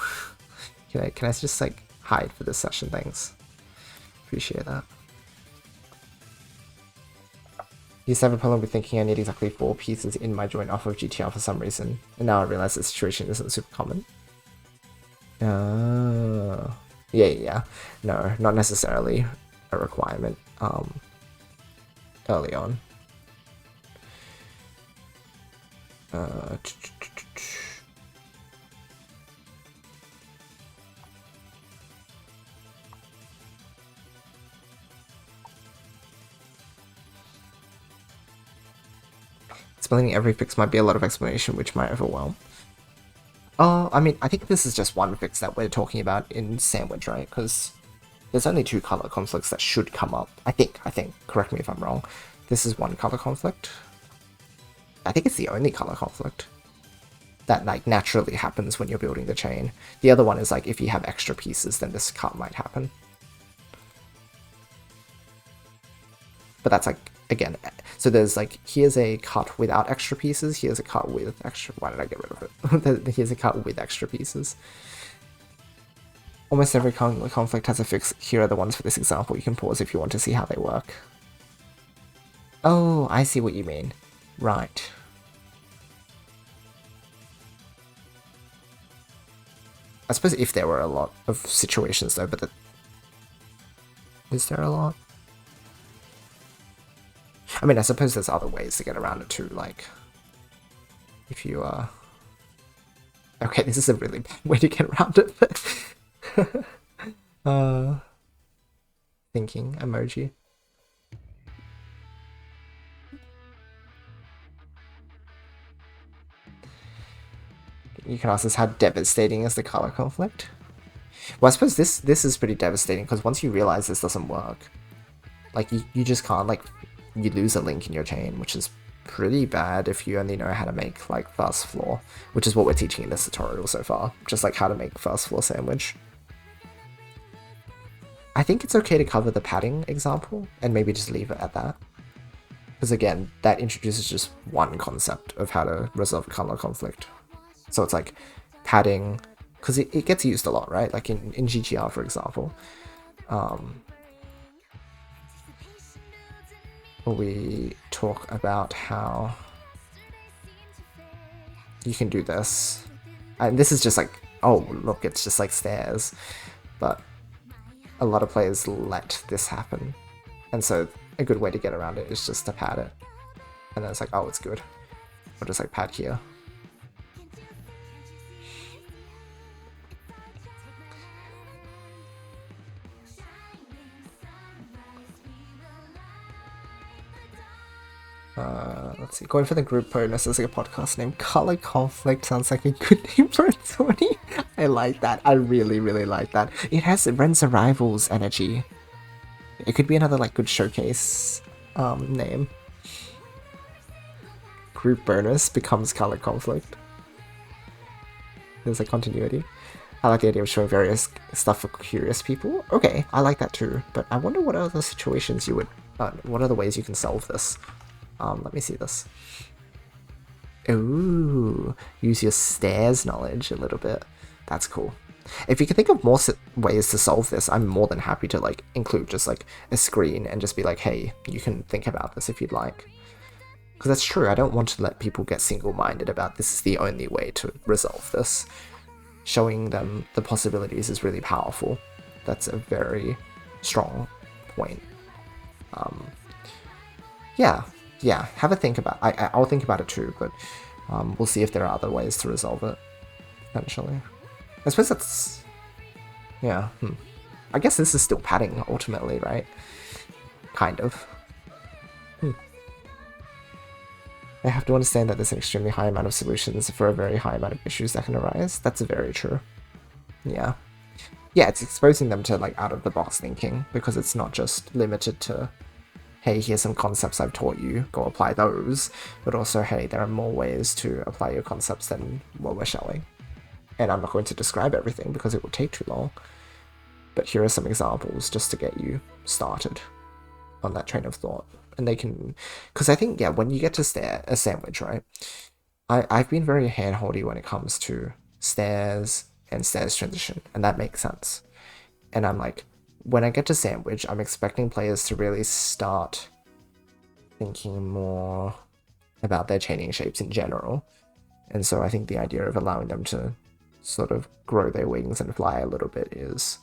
Can I just, like, hide for this session? Thanks. Appreciate that. Used to have a problem with thinking I need exactly 4 pieces in my joint off of GTR for some reason, and now I realize the situation isn't super common. Yeah. No, not necessarily a requirement, early on. Explaining every fix might be a lot of explanation, which might overwhelm. I mean, I think this is just one fix that we're talking about in Sandwich, right? Because there's only 2 color conflicts that should come up. I think. Correct me if I'm wrong. This is one color conflict. I think it's the only color conflict that, like, naturally happens when you're building the chain. The other one is, like, if you have extra pieces, then this cut might happen. But that's, like, again, so there's, like, here's a cut without extra pieces, here's a cut with extra... Why did I get rid of it? Here's a cut with extra pieces. Almost every conflict has a fix. Here are the ones for this example. You can pause if you want to see how they work. Oh, I see what you mean. Right. I suppose if there were a lot of situations though, but is there a lot? I mean, I suppose there's other ways to get around it too, like, if you, okay, this is a really bad way to get around it, but, thinking emoji. You can ask us how devastating is the color conflict? Well, I suppose this is pretty devastating, because once you realize this doesn't work, like, you just can't, like, you lose a link in your chain, which is pretty bad if you only know how to make, like, fast floor, which is what we're teaching in this tutorial so far, just like how to make fast floor sandwich. I think it's okay to cover the padding example and maybe just leave it at that, because again, that introduces just one concept of how to resolve color conflict. So it's like padding, because it gets used a lot, right? Like in GTR, for example. We talk about how you can do this, and this is just like, oh look, it's just like stairs, but a lot of players let this happen, and so a good way to get around it is just to pad it, and then it's like, oh, it's good, or just like pad here. Let's see, going for the group bonus is like a podcast name. Color Conflict sounds like a good name for a Tony. I like that. I really, really like that. It has Ren's Arrivals energy. It could be another like good showcase name. Group bonus becomes Color Conflict. There's a continuity. I like the idea of showing various stuff for curious people. Okay, I like that too. But I wonder what other situations you would... what other ways you can solve this. Let me see this. Ooh, use your stairs knowledge a little bit. That's cool. If you can think of more ways to solve this, I'm more than happy to like include just like a screen and just be like, hey, you can think about this if you'd like. Because that's true, I don't want to let people get single-minded about this is the only way to resolve this. Showing them the possibilities is really powerful. That's a very strong point. Yeah, have a think about it. I'll think about it too, but we'll see if there are other ways to resolve it, eventually. I suppose that's Yeah. I guess this is still padding ultimately, right? Kind of. They have to understand that there's an extremely high amount of solutions for a very high amount of issues that can arise. That's very true. Yeah. Yeah, it's exposing them to like out-of-the-box thinking, because it's not just limited to, hey, here's some concepts I've taught you, go apply those, but also, hey, there are more ways to apply your concepts than what we're showing. And I'm not going to describe everything because it will take too long, but here are some examples just to get you started on that train of thought. And they can, because I think, yeah, when you get to a sandwich, right, I've been very hand-holdy when it comes to stairs and stairs transition, and that makes sense. And I'm like, when I get to sandwich, I'm expecting players to really start thinking more about their chaining shapes in general. And so I think the idea of allowing them to sort of grow their wings and fly a little bit is,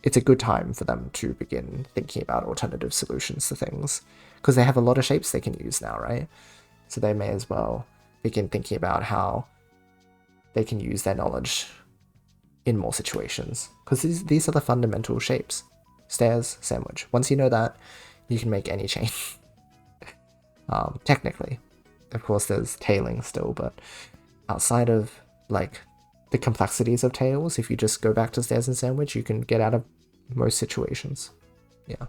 it's a good time for them to begin thinking about alternative solutions to things, because they have a lot of shapes they can use now, right? So they may as well begin thinking about how they can use their knowledge in more situations, because these are the fundamental shapes. Stairs, sandwich. Once you know that, you can make any chain. Technically. Of course, there's tailing still, but outside of, like, the complexities of tails, if you just go back to stairs and sandwich, you can get out of most situations. Yeah.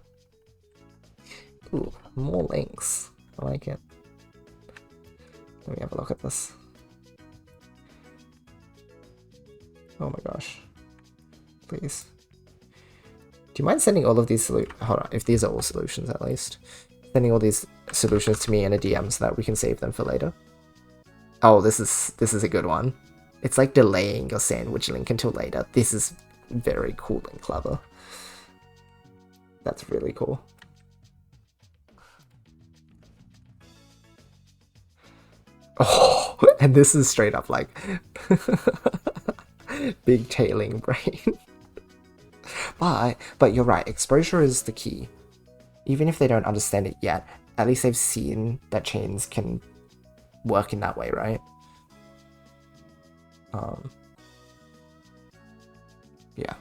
Ooh, more links. I like it. Let me have a look at this. Oh my gosh. Please. Do you mind sending all of these hold on, if these are all solutions at least. Sending all these solutions to me in a DM so that we can save them for later. Oh, this is a good one. It's like delaying your sandwich link until later. This is very cool and clever. That's really cool. Oh, and this is straight up like big tailing brain. But you're right, exposure is the key. Even if they don't understand it yet, at least they've seen that chains can work in that way, right? Yeah.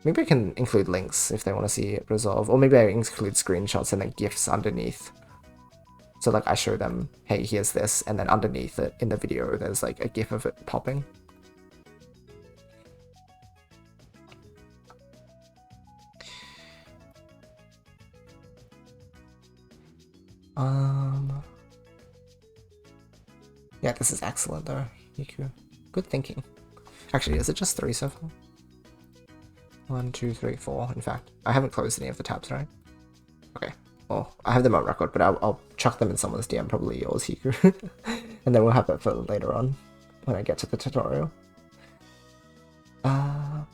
Maybe I can include links if they want to see it resolve, or maybe I include screenshots and then GIFs underneath. So like I show them, hey, here's this, and then underneath it in the video, there's like a GIF of it popping. Yeah, this is excellent though, Yiku. Good thinking. Actually, is it just 3 so far? 1, 2, 3, 4. In fact, I haven't closed any of the tabs, right? Okay. Well, I have them on record, but I'll chuck them in someone's DM, probably yours, Hiku. And then we'll have it for later on, when I get to the tutorial. What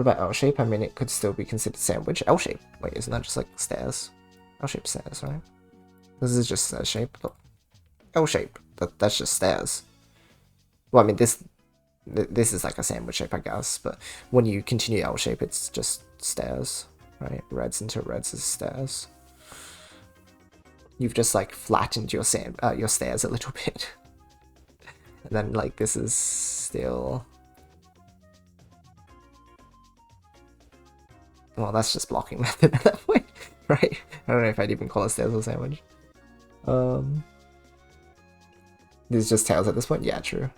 about L-shape? I mean, it could still be considered sandwich. L-shape? Wait, isn't that just like stairs? L-shape stairs, right? This is just a shape. Look. L-shape. That's just stairs. Well, I mean, this is like a sandwich shape, I guess, but when you continue L-shape, it's just stairs, right? Reds into reds is stairs. You've just like flattened your stairs a little bit. And then like this is still... Well, that's just blocking method at that point, right? I don't know if I'd even call it stairs or sandwich. This is just tails at this point? Yeah, true.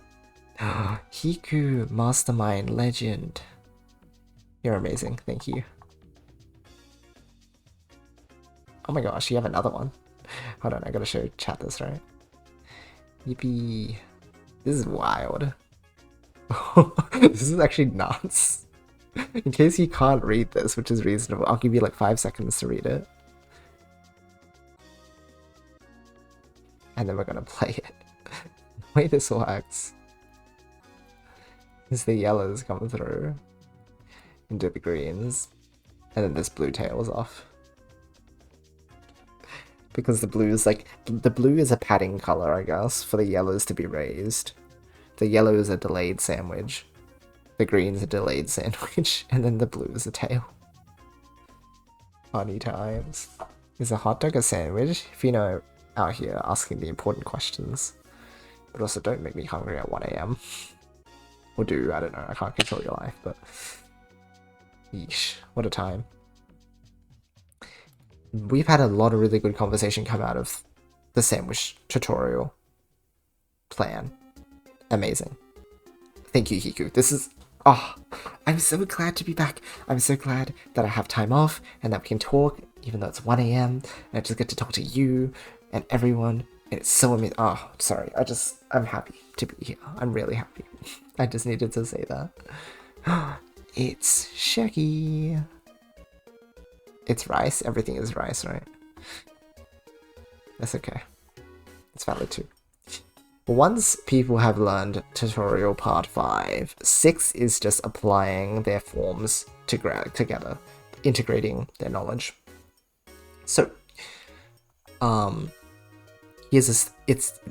Hiku, mastermind, legend. You're amazing, thank you. Oh my gosh, you have another one. Hold on, I gotta show chat this, right? Yippee. This is wild. This is actually nuts. In case you can't read this, which is reasonable, I'll give you like 5 seconds to read it. And then we're gonna play it. The way this works is the yellows come through into the greens, and then this blue tails off. Because the blue is like, the blue is a padding color, I guess, for the yellows to be raised. The yellow is a delayed sandwich. The green's a delayed sandwich, and then the blue is a tail. Funny times. Is a hot dog a sandwich? If you know, out here asking the important questions. But also don't make me hungry at 1 AM. Or do, I don't know, I can't control your life, but... Yeesh, what a time. We've had a lot of really good conversation come out of the sandwich tutorial plan. Amazing. Thank you, Hiku. This is... Oh, I'm so glad to be back. I'm so glad that I have time off and that we can talk, even though it's 1 AM, and I just get to talk to you and everyone. And it's so amazing. Oh, sorry. I'm happy to be here. I'm really happy. I just needed to say that. It's Shaggy. It's rice. Everything is rice, right? That's okay. It's valid too. Once people have learned tutorial part 5, 6 is just applying their forms together, integrating their knowledge. So, it's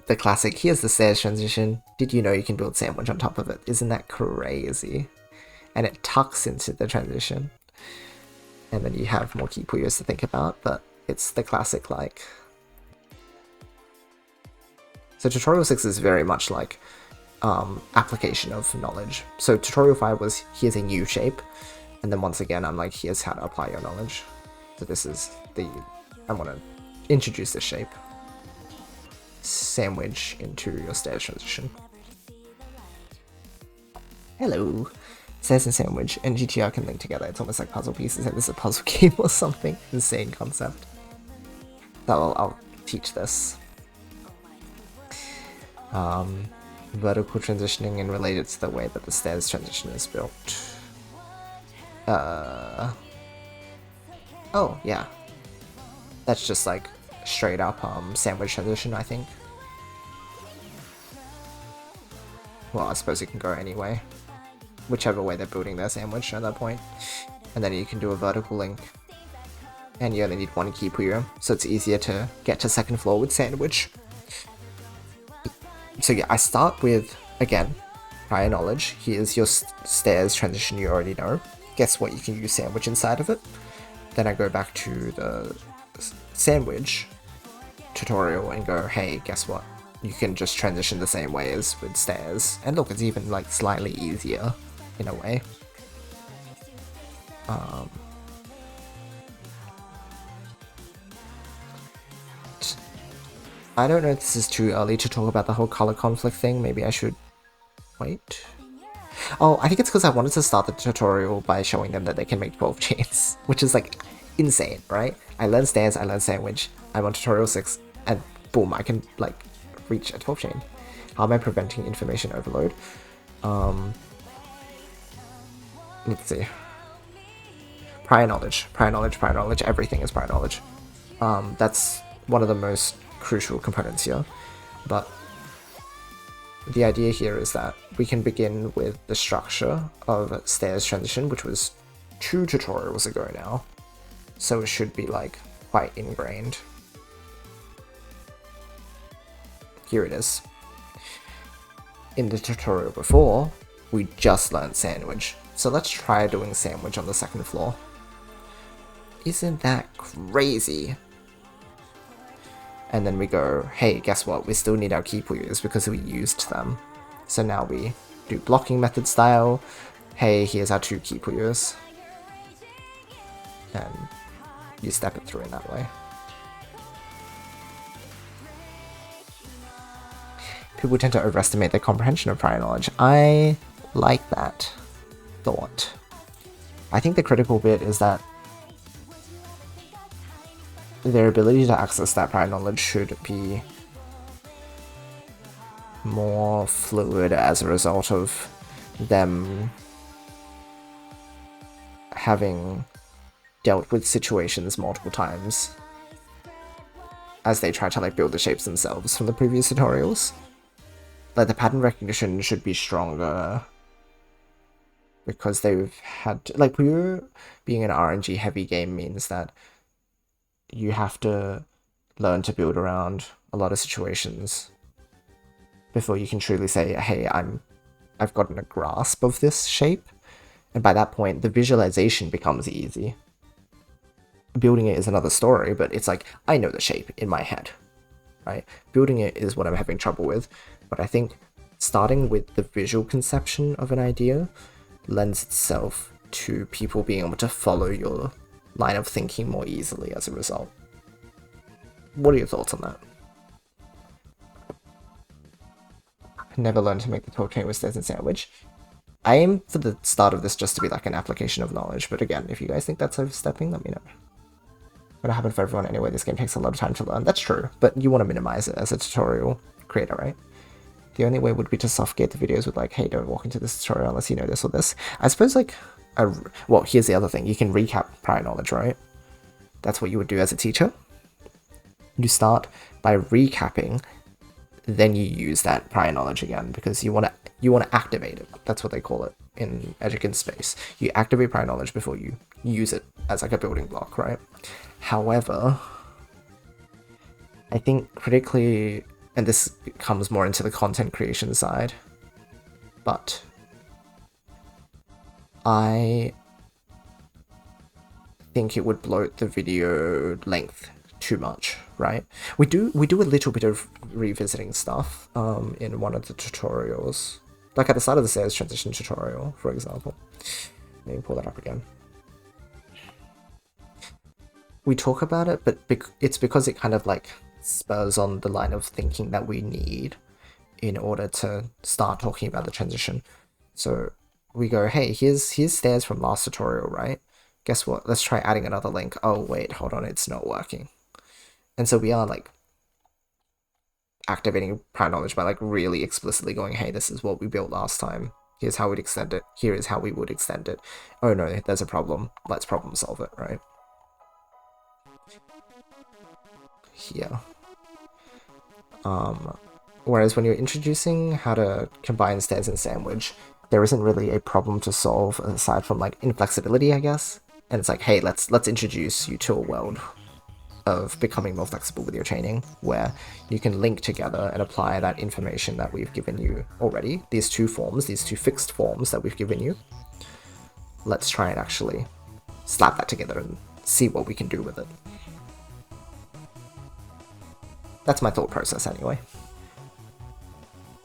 the classic, here's the stairs transition. Did you know you can build sandwich on top of it? Isn't that crazy? And it tucks into the transition. And then you have more key puyos to think about, but it's the classic, like... So tutorial 6 is very much like application of knowledge. So tutorial 5 was, here's a new shape, and then once again I'm like, here's how to apply your knowledge. So this is I want to introduce this shape. Sandwich into your stairs transition. Hello. Stairs and sandwich and GTR can link together. It's almost like puzzle pieces, and this is a puzzle game or something. Insane concept. So I'll teach this. Vertical transitioning and related to the way that the stairs transition is built. Oh, yeah. That's just like straight up sandwich transition, I think. Well, I suppose you can go anyway. Whichever way they're building their sandwich at that point. And then you can do a vertical link. And you only need 1 key puyo, so it's easier to get to second floor with sandwich. So yeah, I start with, again, prior knowledge. Here's your stairs transition you already know. Guess what, you can use sandwich inside of it. Then I go back to the sandwich tutorial and go, hey, guess what? You can just transition the same way as with stairs. And look, it's even like slightly easier in a way. I don't know if this is too early to talk about the whole color conflict thing. Maybe I should wait. Oh, I think it's because I wanted to start the tutorial by showing them that they can make 12 chains, which is like insane, right? I learned stairs, I learned sandwich, I'm on tutorial 6, and boom, I can like reach a 12 chain. How am I preventing information overload? Let's see. Prior knowledge, everything is prior knowledge. That's one of the most crucial components here, but the idea here is that we can begin with the structure of stairs transition, which was 2 tutorials ago now, so it should be like quite ingrained. Here it is. In the tutorial before, we just learned sandwich, so let's try doing sandwich on the second floor. Isn't that crazy? And then we go, hey, guess what? We still need our key puyos because we used them. So now we do blocking method style. Hey, here's our 2 key puyos. And you step it through in that way. People tend to overestimate their comprehension of prior knowledge. I like that thought. I think the critical bit is that their ability to access that prior knowledge should be more fluid as a result of them having dealt with situations multiple times as they try to like build the shapes themselves from the previous tutorials. Like the pattern recognition should be stronger because they've had to, like Puyo being an RNG heavy game means that you have to learn to build around a lot of situations before you can truly say, hey, I've gotten a grasp of this shape. And by that point, the visualization becomes easy. Building it is another story, but it's like, I know the shape in my head. right? Building it is what I'm having trouble with, but I think starting with the visual conception of an idea lends itself to people being able to follow your line of thinking more easily as a result. What are your thoughts on that? I never learned to make the 12 chain with stairs and sandwich. I aim for the start of this just to be like an application of knowledge, but again, if you guys think that's overstepping, let me know. It'll happen for everyone anyway, this game takes a lot of time to learn. That's true, but you want to minimize it as a tutorial creator, right? The only way would be to soft-gate the videos with like, hey, don't walk into this tutorial unless you know this or this. I suppose like, well, here's the other thing. You can recap prior knowledge, right? That's what you would do as a teacher. You start by recapping, then you use that prior knowledge again because you want to activate it. That's what they call it in education space. You activate prior knowledge before you use it as like a building block, right? However, I think critically, and this comes more into the content creation side, but I think it would bloat the video length too much, right? We do a little bit of revisiting stuff in one of the tutorials, like at the start of the stairs transition tutorial, for example. Let me pull that up again. We talk about it, but it's because it kind of like spurs on the line of thinking that we need in order to start talking about the transition. So we go, hey, here's stairs from last tutorial, right? Guess what? Let's try adding another link. Oh wait, hold on, it's not working. And so we are like activating prior knowledge by like really explicitly going, hey, this is what we built last time. Here's how we'd extend it. Here is how we would extend it. Oh no, there's a problem. Let's problem solve it, right? Here. Whereas when you're introducing how to combine stairs and sandwich, there isn't really a problem to solve aside from like inflexibility, I guess. And it's like, hey, let's introduce you to a world of becoming more flexible with your chaining, where you can link together and apply that information that we've given you already. These two fixed forms that we've given you. Let's try and actually slap that together and see what we can do with it. That's my thought process anyway.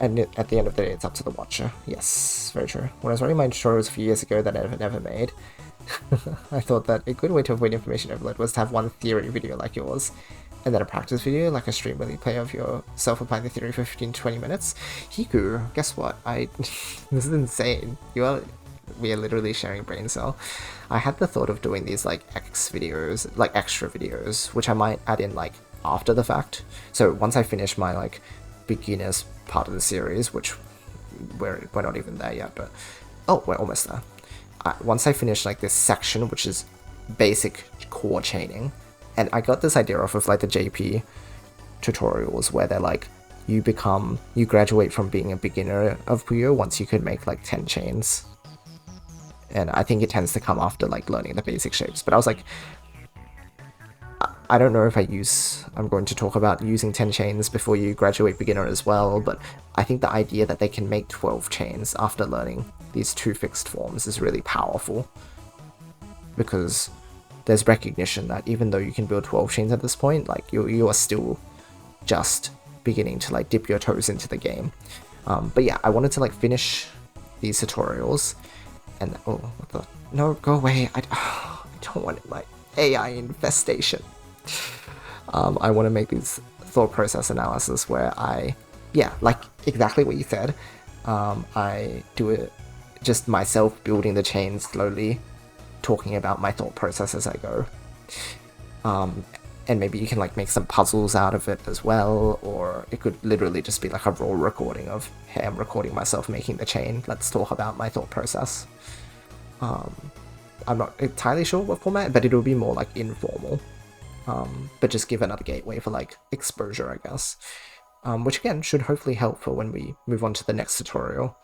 And at the end of the day, it's up to the watcher. Yes, very true. When I was writing my tutorials a few years ago that I never made, I thought that a good way to avoid information overload was to have one theory video like yours, and then a practice video, like a stream where you play of yourself applying the theory for 15-20 minutes. Hiku, guess what? This is insane. We are literally sharing brain cell. I had the thought of doing these like extra videos, which I might add in like after the fact. So once I finish my like beginners part of the series, which we're not even there yet, but oh, we're almost there. Once I finish like this section, which is basic core chaining, and I got this idea off of like the JP tutorials where they're like, you graduate from being a beginner of Puyo once you could make like 10 chains. And I think it tends to come after like learning the basic shapes. But I was like, I don't know if I'm going to talk about using 10 chains before you graduate beginner as well, but I think the idea that they can make 12 chains after learning these two fixed forms is really powerful, because there's recognition that even though you can build 12 chains at this point, like you are still just beginning to like dip your toes into the game. But yeah, I wanted to like finish these tutorials, and no, go away. I don't want my AI infestation. I want to make these thought process analysis where like exactly what you said. I do it just myself building the chain slowly, talking about my thought process as I go. And maybe you can like make some puzzles out of it as well, or it could literally just be like a raw recording of, hey, I'm recording myself making the chain. Let's talk about my thought process. I'm not entirely sure what format, but it'll be more like informal. But just give another gateway for like exposure, I guess. Which again should hopefully help for when we move on to the next tutorial.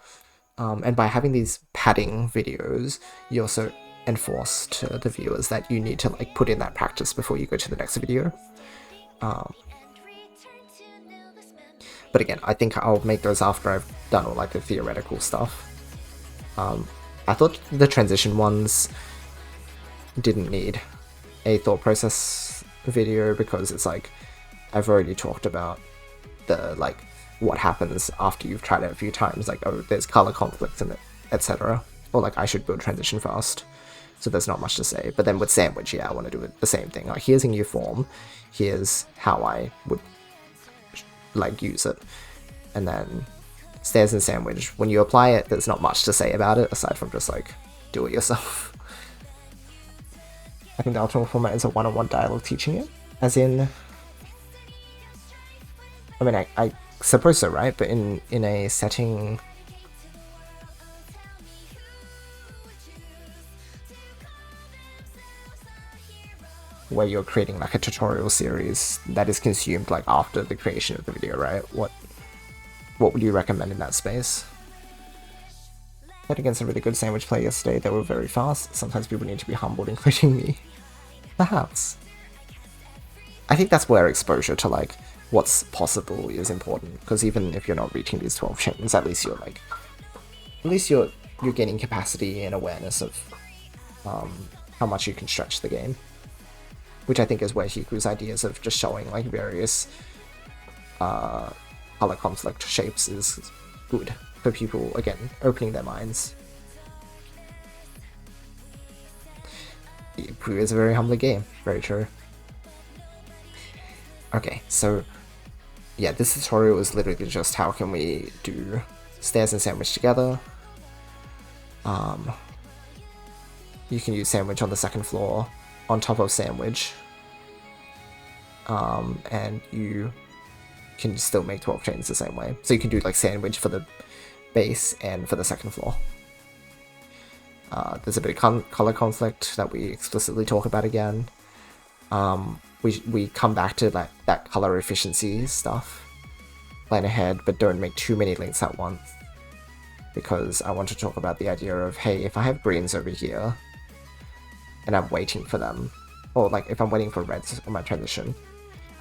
And by having these padding videos, you also enforce to the viewers that you need to like put in that practice before you go to the next video. But again, I think I'll make those after I've done all like the theoretical stuff. I thought the transition ones didn't need a thought process video because it's like, I've already talked about the like what happens after you've tried it a few times, like, oh, there's color conflict in it, etc. Or like, I should build transition fast. So there's not much to say. But then with sandwich, yeah, I want to do it the same thing. Like, here's a new form, here's how I would like use it, and then stairs and sandwich, when you apply it, there's not much to say about it aside from just like do it yourself. I think the optimal format is a one-on-one dialogue teaching it, as in, I mean, I suppose so, right? But in a setting where you're creating like a tutorial series that is consumed like after the creation of the video, right? What would you recommend in that space? Played against a really good sandwich player yesterday. They were very fast. Sometimes people need to be humbled, including me. Perhaps. I think that's where exposure to like what's possible is important, because even if you're not reaching these 12 chains, at least you're gaining capacity and awareness of how much you can stretch the game, which I think is where Hiku's ideas of just showing like various color conflict shapes is good for people, again, opening their minds. Puyo is a very humbling game, very true. Okay, so yeah, this tutorial is literally just how can we do stairs and sandwich together. You can use sandwich on the second floor on top of sandwich, and you can still make 12 chains the same way. So you can do like sandwich for the base and for the second floor. There's a bit of color conflict that we explicitly talk about again. We come back to that color efficiency stuff, plan ahead, but don't make too many links at once, because I want to talk about the idea of, hey, if I have greens over here and I'm waiting for them, or like if I'm waiting for reds on my transition,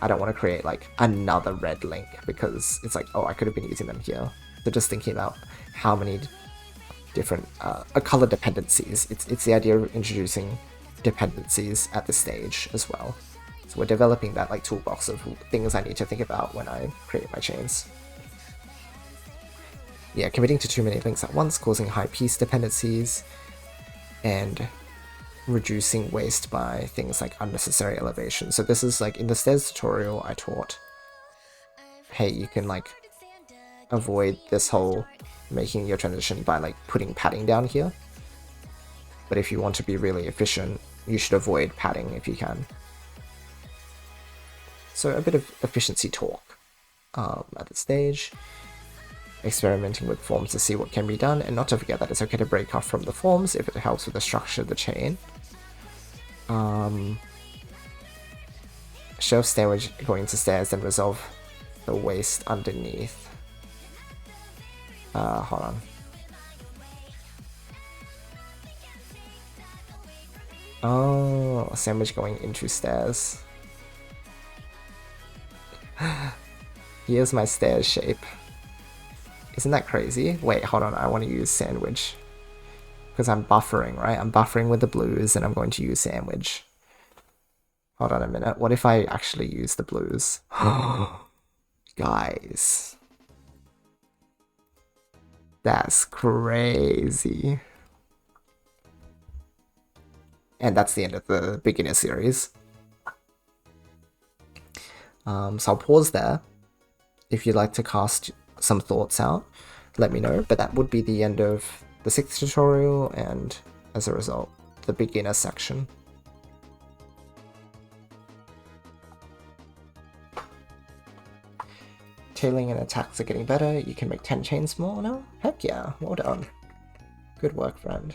I don't want to create like another red link, because it's like, oh, I could have been using them here. So just thinking about how many different color dependencies. It's the idea of introducing dependencies at this stage as well. So we're developing that like toolbox of things I need to think about when I create my chains. Yeah, committing to too many links at once, causing high piece dependencies, and reducing waste by things like unnecessary elevation. So this is like in the stairs tutorial I taught, hey, you can like avoid this whole making your transition by like putting padding down here. But if you want to be really efficient, you should avoid padding if you can. So a bit of efficiency talk at this stage. Experimenting with forms to see what can be done, and not to forget that it's okay to break off from the forms if it helps with the structure of the chain. Shelf sandwich going into stairs, then resolve the waste underneath. Hold on. Oh, sandwich going into stairs. Here's my stairs shape. Isn't that crazy? Wait, hold on, I want to use sandwich. Because I'm buffering, right? I'm buffering with the blues and I'm going to use sandwich. Hold on a minute, what if I actually use the blues? Guys. That's crazy. And that's the end of the beginner series. So I'll pause there. If you'd like to cast some thoughts out, let me know. But that would be the end of the 6th tutorial, and as a result, the beginner section. Tailing and attacks are getting better. You can make 10 chains more now? Heck yeah, well done. Good work, friend.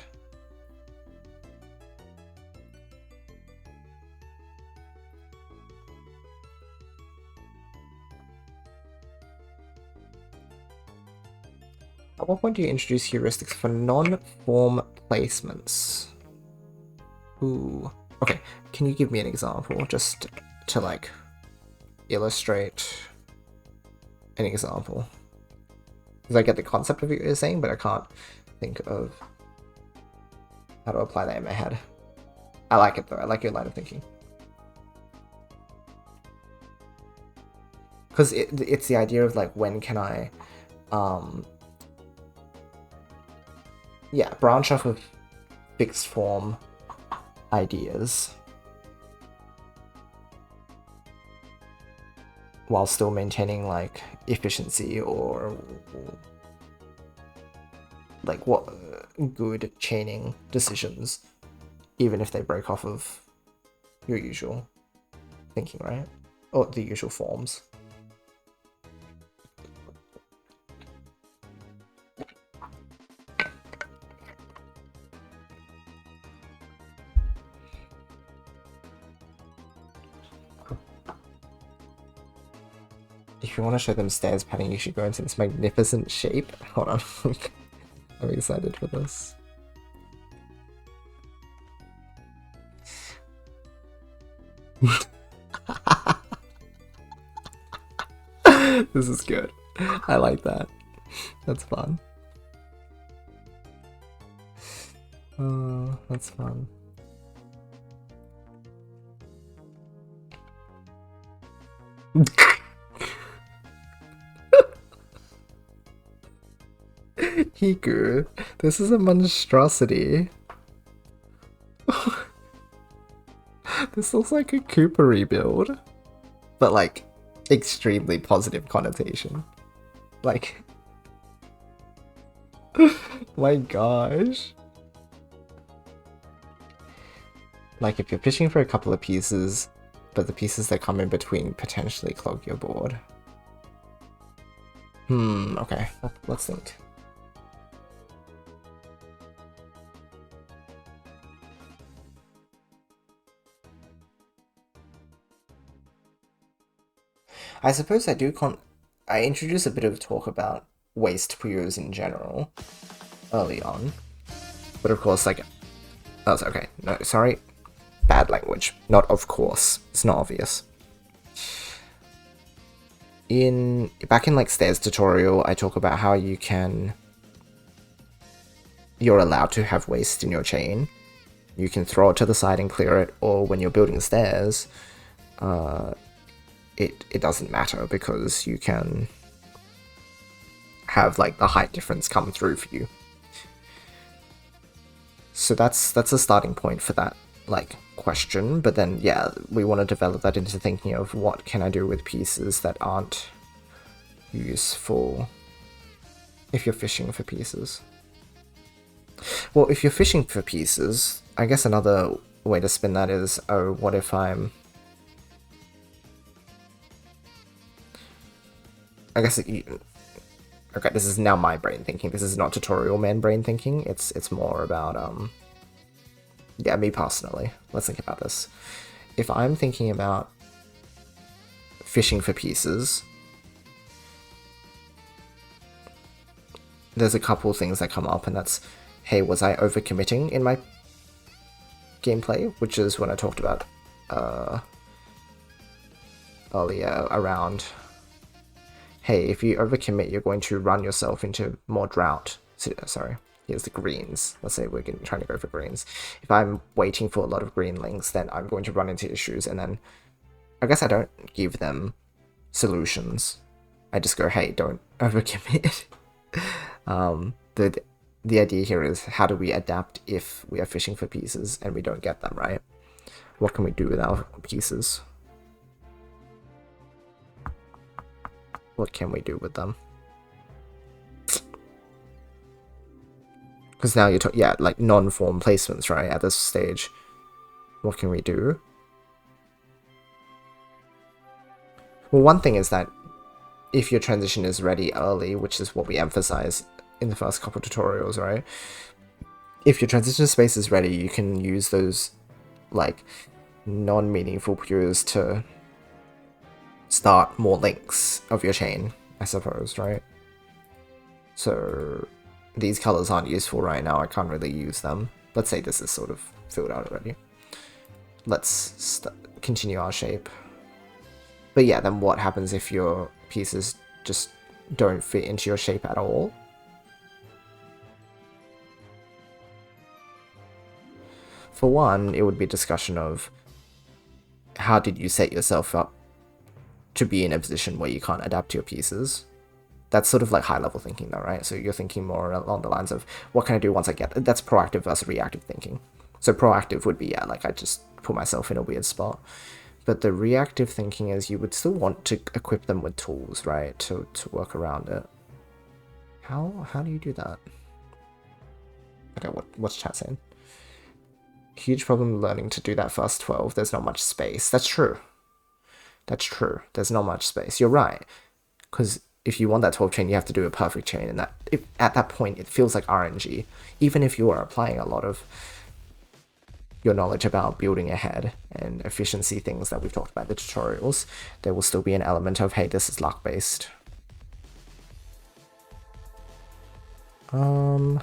At what point do you introduce heuristics for non-form placements? Ooh. Okay, can you give me an example just to like illustrate an example? Because I get the concept of what you're saying, but I can't think of how to apply that in my head. I like it though, I like your line of thinking. because it's the idea of like, when can I yeah, branch off of fixed form ideas while still maintaining like efficiency or like what good chaining decisions, even if they break off of your usual thinking, right? Or the usual forms. If you want to show them stairs padding, you should go into this magnificent shape. Hold on. I'm excited for this. This is good. I like that. That's fun. That's fun. Hiku, this is a monstrosity. This looks like a Koopa rebuild, but like extremely positive connotation. Like, my gosh. Like, if you're fishing for a couple of pieces, but the pieces that come in between potentially clog your board. Okay, let's think. I suppose I introduce a bit of talk about waste Puyos in general early on. But of course, like, oh, okay, no, sorry. Bad language. Not of course. It's not obvious. Back in like Stairs tutorial, I talk about how you're allowed to have waste in your chain. You can throw it to the side and clear it, or when you're building stairs, it doesn't matter because you can have like the height difference come through for you. So that's a starting point for that like question, but then yeah, we want to develop that into thinking of what can I do with pieces that aren't useful if you're fishing for pieces. Well, if you're fishing for pieces, I guess another way to spin that is, oh, what if I guess okay, this is now my brain thinking. This is not tutorial man brain thinking. It's more about yeah, me personally. Let's think about this. If I'm thinking about fishing for pieces, there's a couple things that come up, and that's, hey, was I overcommitting in my gameplay? Which is when I talked about earlier around, hey, if you overcommit, you're going to run yourself into more drought. Sorry, here's the greens. Let's say we're trying to go for greens. If I'm waiting for a lot of green links, then I'm going to run into issues, and then I guess I don't give them solutions. I just go, hey, don't overcommit. The idea here is, how do we adapt if we are fishing for pieces and we don't get them, right? What can we do with our pieces? What can we do with them? Because now you're talking, yeah, like non-form placements, right? At this stage, what can we do? Well, one thing is that if your transition is ready early, which is what we emphasize in the first couple tutorials, right? If your transition space is ready, you can use those like non-meaningful pures to start more links of your chain, I suppose, right? So these colors aren't useful right now, I can't really use them. Let's say this is sort of filled out already. Let's continue our shape. But yeah, then what happens if your pieces just don't fit into your shape at all? For one, it would be a discussion of, how did you set yourself up to be in a position where you can't adapt your pieces. That's sort of like high level thinking though, right? So you're thinking more along the lines of what can I do once I get, that's proactive versus reactive thinking. So proactive would be, yeah, like I just put myself in a weird spot. But the reactive thinking is you would still want to equip them with tools, right? To work around it. How do you do that? Okay, what's chat saying? Huge problem learning to do that first 12. There's not much space. That's true. That's true. There's not much space. You're right. Because if you want that 12 chain, you have to do a perfect chain. And at that point, it feels like RNG. Even if you are applying a lot of your knowledge about building ahead and efficiency things that we've talked about in the tutorials, there will still be an element of, hey, this is luck-based. The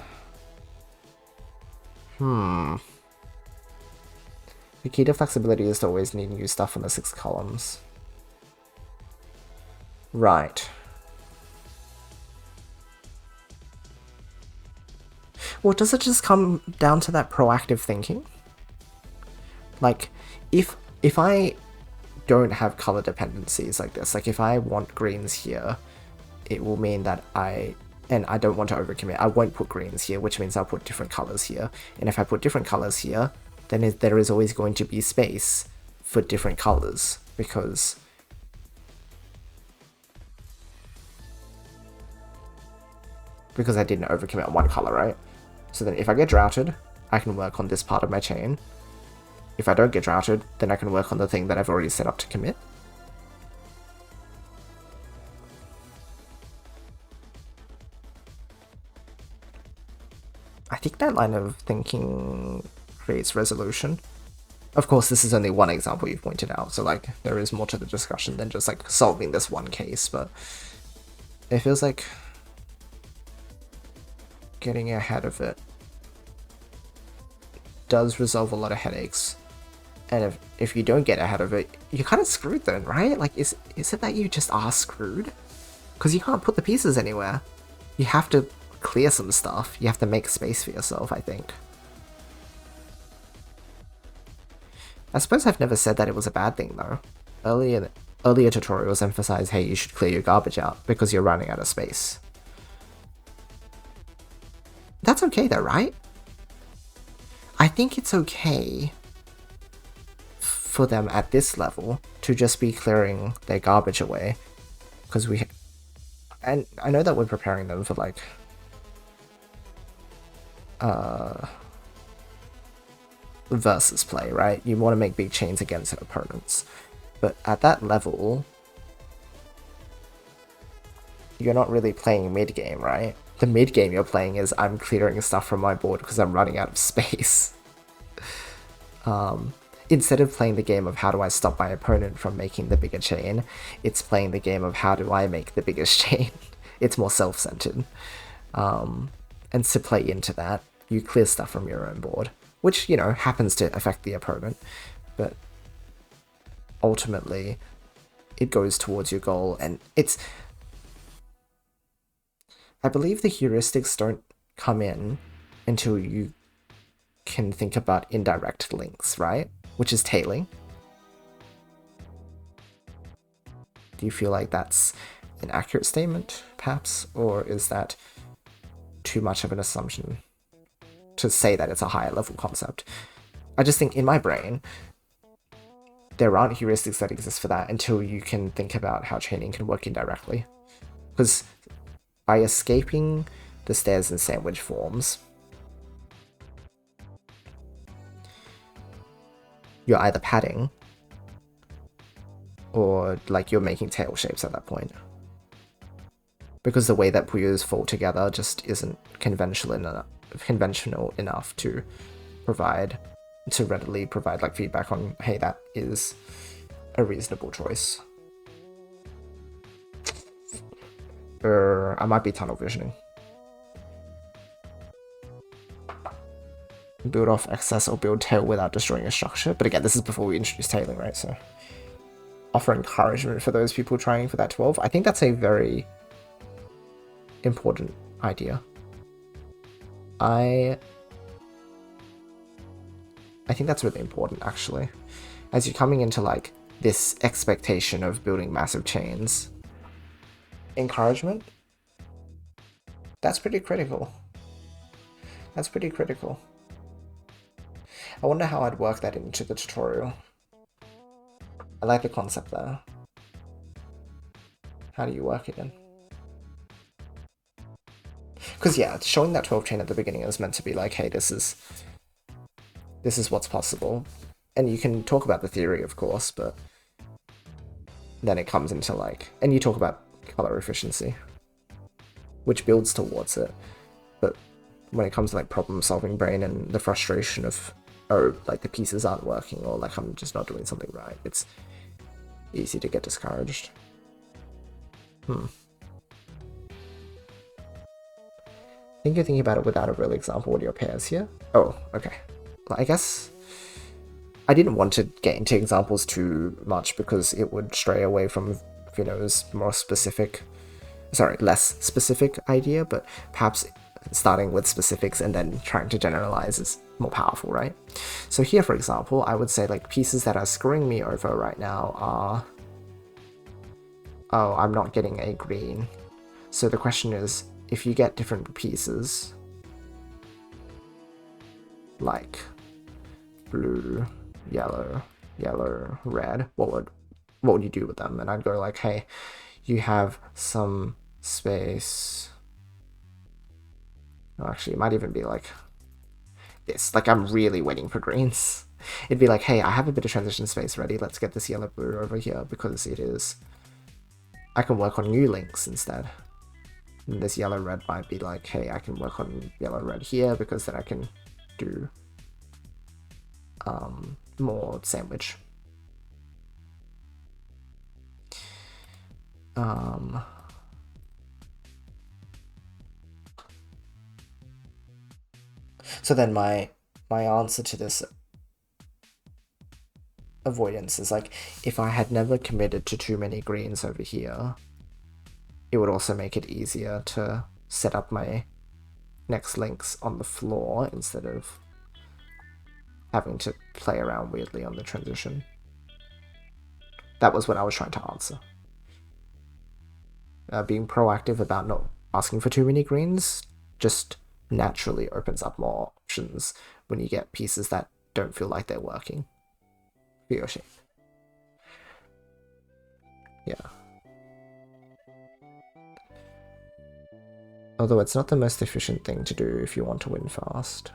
key to flexibility is to always need new stuff on the 6 columns. Right. Well, does it just come down to that proactive thinking? Like, if I don't have color dependencies like this, like if I want greens here, it will mean that I don't want to overcommit, I won't put greens here, which means I'll put different colors here. And if I put different colors here, then there is always going to be space for different colors, because I didn't overcommit on one color, right? So then if I get droughted, I can work on this part of my chain. If I don't get droughted, then I can work on the thing that I've already set up to commit. I think that line of thinking creates resolution. Of course, this is only one example you've pointed out, so like there is more to the discussion than just like solving this one case, but it feels like getting ahead of it does resolve a lot of headaches. And if you don't get ahead of it, you're kind of screwed then, right? Like, is it that you just are screwed? Because you can't put the pieces anywhere. You have to clear some stuff. You have to make space for yourself, I think. I suppose I've never said that it was a bad thing, though. Earlier tutorials emphasize, hey, you should clear your garbage out because you're running out of space. That's okay, though, right? I think it's okay for them at this level to just be clearing their garbage away, because and I know that we're preparing them for like versus play, right? You want to make big chains against opponents, but at that level you're not really playing mid game, right? The mid game you're playing is I'm clearing stuff from my board because I'm running out of space. Instead of playing the game of how do I stop my opponent from making the bigger chain, it's playing the game of how do I make the biggest chain. It's more self-centered. And to play into that, you clear stuff from your own board, which, you know, happens to affect the opponent, but ultimately it goes towards your goal. And it's, I believe the heuristics don't come in until you can think about indirect links, right? Which is tailing. Do you feel like that's an accurate statement, perhaps? Or is that too much of an assumption to say that it's a higher level concept? I just think in my brain, there aren't heuristics that exist for that until you can think about how chaining can work indirectly. Because by escaping the stairs and sandwich forms, you're either padding or like you're making tail shapes at that point. Because the way that Puyos fall together just isn't conventional enough to readily provide like feedback on, hey, that is a reasonable choice. I might be tunnel visioning. Build off excess or build tail without destroying a structure. But again, this is before we introduce tailing, right? So offer encouragement for those people trying for that 12. I think that's a very important idea. I think that's really important, actually. As you're coming into like this expectation of building massive chains. Encouragement? That's pretty critical. That's pretty critical. I wonder how I'd work that into the tutorial. I like the concept there. How do you work it in? Because yeah, showing that 12 chain at the beginning is meant to be like, hey, this is what's possible. And you can talk about the theory, of course, but then it comes into like, and you talk about color efficiency, which builds towards it. But when it comes to like problem solving brain and the frustration of, oh, like the pieces aren't working, or like I'm just not doing something right, it's easy to get discouraged. I think you're thinking about it without a real example with your pairs here. Oh, okay. Well, I guess I didn't want to get into examples too much because it would stray away from Vino's less specific idea, but perhaps starting with specifics and then trying to generalize is more powerful, right? So here, for example, I would say like pieces that are screwing me over right now are, oh, I'm not getting a green. So the question is, if you get different pieces, like blue, yellow, red, what would you do with them? And I'd go like, hey, you have some space. Oh, actually, it might even be like this. Like, I'm really waiting for greens. It'd be like, hey, I have a bit of transition space ready. Let's get this yellow blue over here because it is. I can work on new links instead. And this yellow red might be like, hey, I can work on yellow red here because then I can do more sandwich. So then my answer to this avoidance is like, if I had never committed to too many greens over here, it would also make it easier to set up my next links on the floor instead of having to play around weirdly on the transition. That was what I was trying to answer. Being proactive about not asking for too many greens just naturally opens up more options when you get pieces that don't feel like they're working. Yoshi. Yeah. Although it's not the most efficient thing to do if you want to win fast.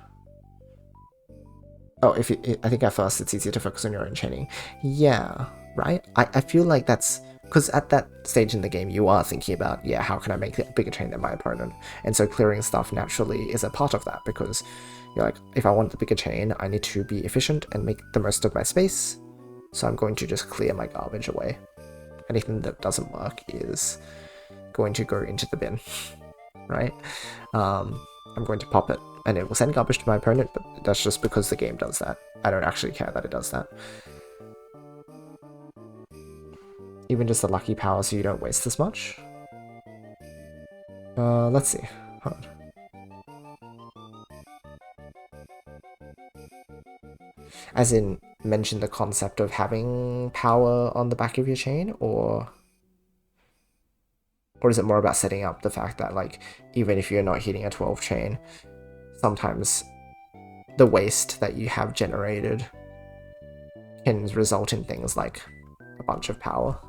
Oh, I think at first it's easier to focus on your own chaining. Yeah, right? I feel like that's... Because at that stage in the game, you are thinking about, yeah, how can I make a bigger chain than my opponent? And so clearing stuff naturally is a part of that, because you're like, if I want the bigger chain, I need to be efficient and make the most of my space. So I'm going to just clear my garbage away. Anything that doesn't work is going to go into the bin, right? I'm going to pop it, and it will send garbage to my opponent, but that's just because the game does that. I don't actually care that it does that. Even just a lucky power so you don't waste as much. Let's see. Hold on. As in, mention the concept of having power on the back of your chain, or is it more about setting up the fact that, like, even if you're not hitting a 12 chain, sometimes the waste that you have generated can result in things like a bunch of power.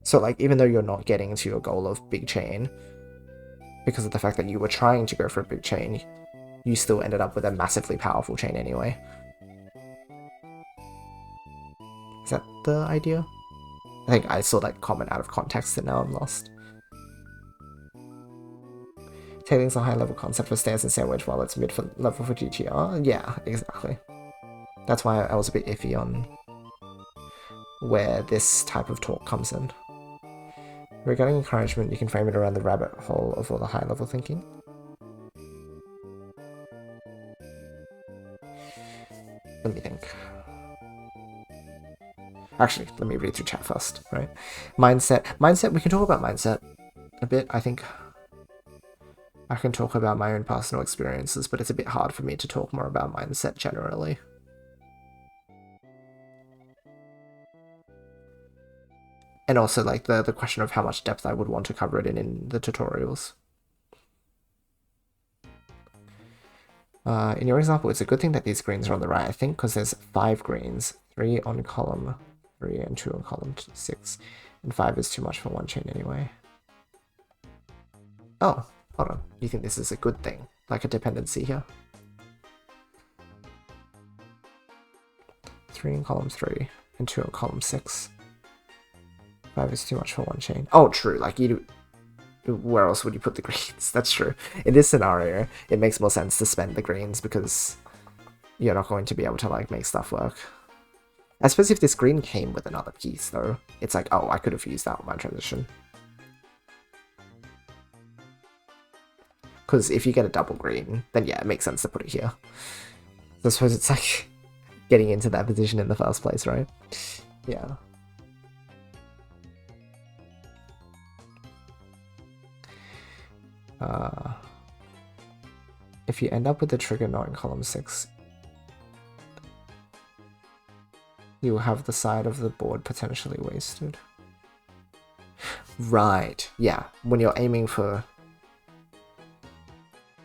So, like, even though you're not getting to your goal of big chain, because of the fact that you were trying to go for a big chain, you still ended up with a massively powerful chain anyway. Is that the idea? I think I saw that comment out of context and now I'm lost. Tailing's a high-level concept for stairs and sandwich while it's mid-level for GTR. Yeah, exactly. That's why I was a bit iffy on where this type of talk comes in. Regarding encouragement, you can frame it around the rabbit hole of all the high-level thinking. Let me think. Actually, let me read through chat first, right? Mindset, we can talk about mindset a bit. I think I can talk about my own personal experiences, but it's a bit hard for me to talk more about mindset generally. And also like the question of how much depth I would want to cover it in the tutorials. In your example, it's a good thing that these greens are on the right, I think, because there's 5 greens, 3 on column 3 and 2 on column 6, and 5 is too much for one chain anyway. Oh, hold on. You think this is a good thing, like a dependency here? 3 in column 3 and 2 in column 6. 5 is too much for one chain. Oh, true. Like where else would you put the greens? That's true. In this scenario, it makes more sense to spend the greens because you're not going to be able to like make stuff work. I suppose if this green came with another piece though, it's like, oh, I could have used that with my transition. Because if you get a double green, then yeah, it makes sense to put it here. So I suppose it's like getting into that position in the first place, right? Yeah. If you end up with the trigger not in column 6, you will have the side of the board potentially wasted. Right, yeah, when you're aiming for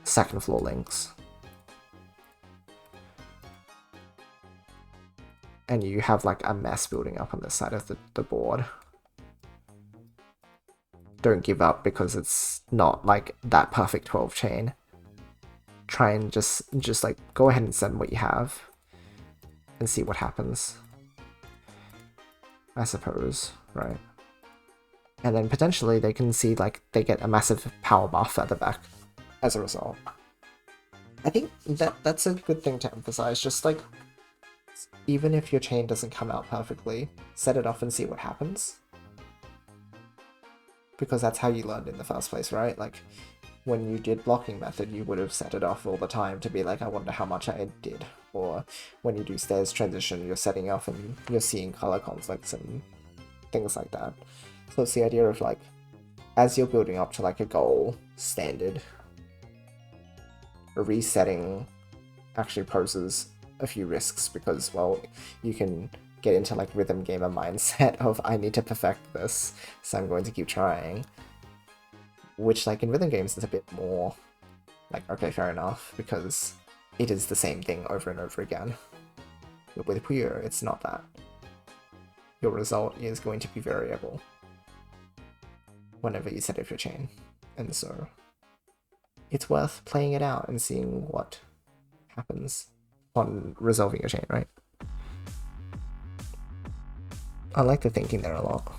second floor links. And you have like a mess building up on the side of the board. Don't give up because it's not like that perfect 12 chain. Try and just like go ahead and send what you have and see what happens, I suppose, right? And then potentially they can see like they get a massive power buff at the back as a result. I think that's a good thing to emphasize, just like even if your chain doesn't come out perfectly, set it off and see what happens. Because that's how you learned in the first place, right? Like, when you did blocking method, you would have set it off all the time to be like, I wonder how much I did. Or when you do stairs transition, you're setting off and you're seeing color conflicts and things like that. So it's the idea of like, as you're building up to like a goal standard, resetting actually poses a few risks because, well, you can get into like rhythm gamer mindset of I need to perfect this, so I'm going to keep trying. Which like in rhythm games is a bit more like, okay, fair enough, because it is the same thing over and over again. But with Puyo, it's not that. Your result is going to be variable whenever you set up your chain. And so it's worth playing it out and seeing what happens on resolving your chain, right? I like the thinking there a lot.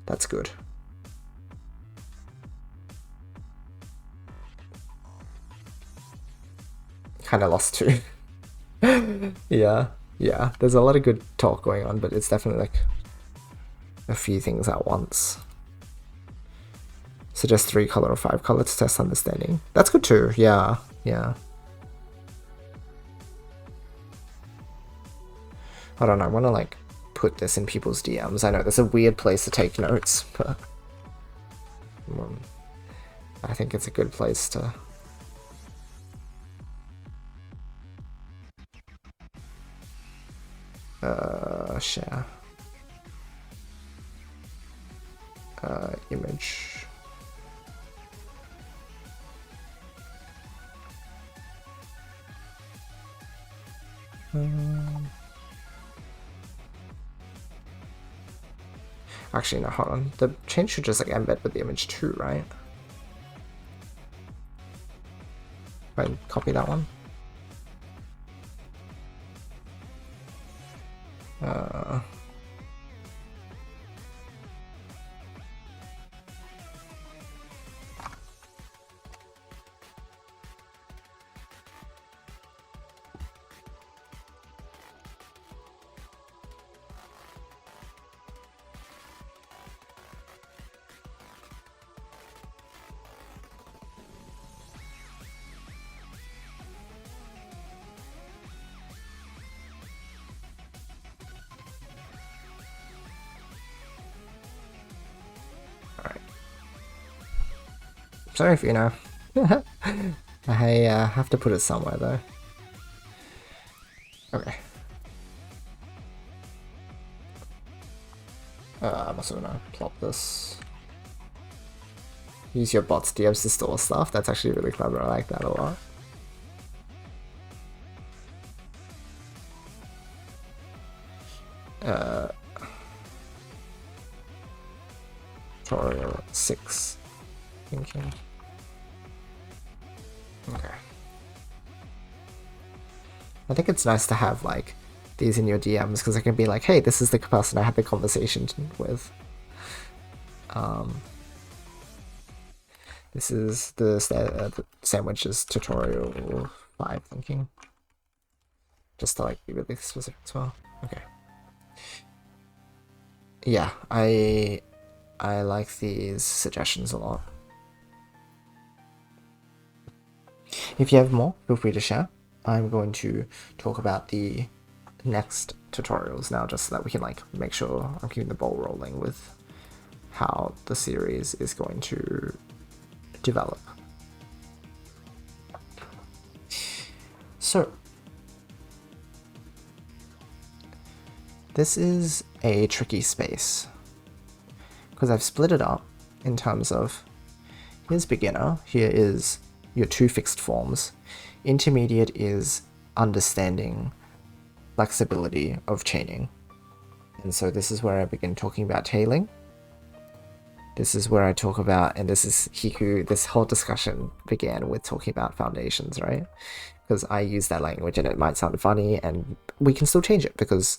That's good. Kinda lost too. Yeah, there's a lot of good talk going on, but it's definitely like a few things at once. Suggest 3 color or 5 color to test understanding. That's good too, yeah. I don't know, I want to like put this in people's DMs. I know there's a weird place to take notes, but I think it's a good place to share image. Actually, no, hold on. The chain should just like embed with the image too, right? Right, copy that one. Sorry if you know. I have to put it somewhere though. Okay. I'm also gonna plop this. Use your bot's DMs to store stuff. That's actually really clever. I like that a lot. Tutorial 6. Thinking. Okay. I think it's nice to have like these in your DMs because I can be like, hey, this is the person I had the conversation with. This is the sandwiches tutorial 5 thinking. Just to like be really specific as well. Okay. Yeah, I like these suggestions a lot. If you have more, feel free to share. I'm going to talk about the next tutorials now, just so that we can like make sure I'm keeping the ball rolling with how the series is going to develop. So this is a tricky space because I've split it up in terms of here's beginner, here is your 2 fixed forms. Intermediate is understanding flexibility of chaining. And so this is where I begin talking about tailing. This is where I talk about, and this is Hiku, this whole discussion began with talking about foundations, right? Because I use that language and it might sound funny and we can still change it because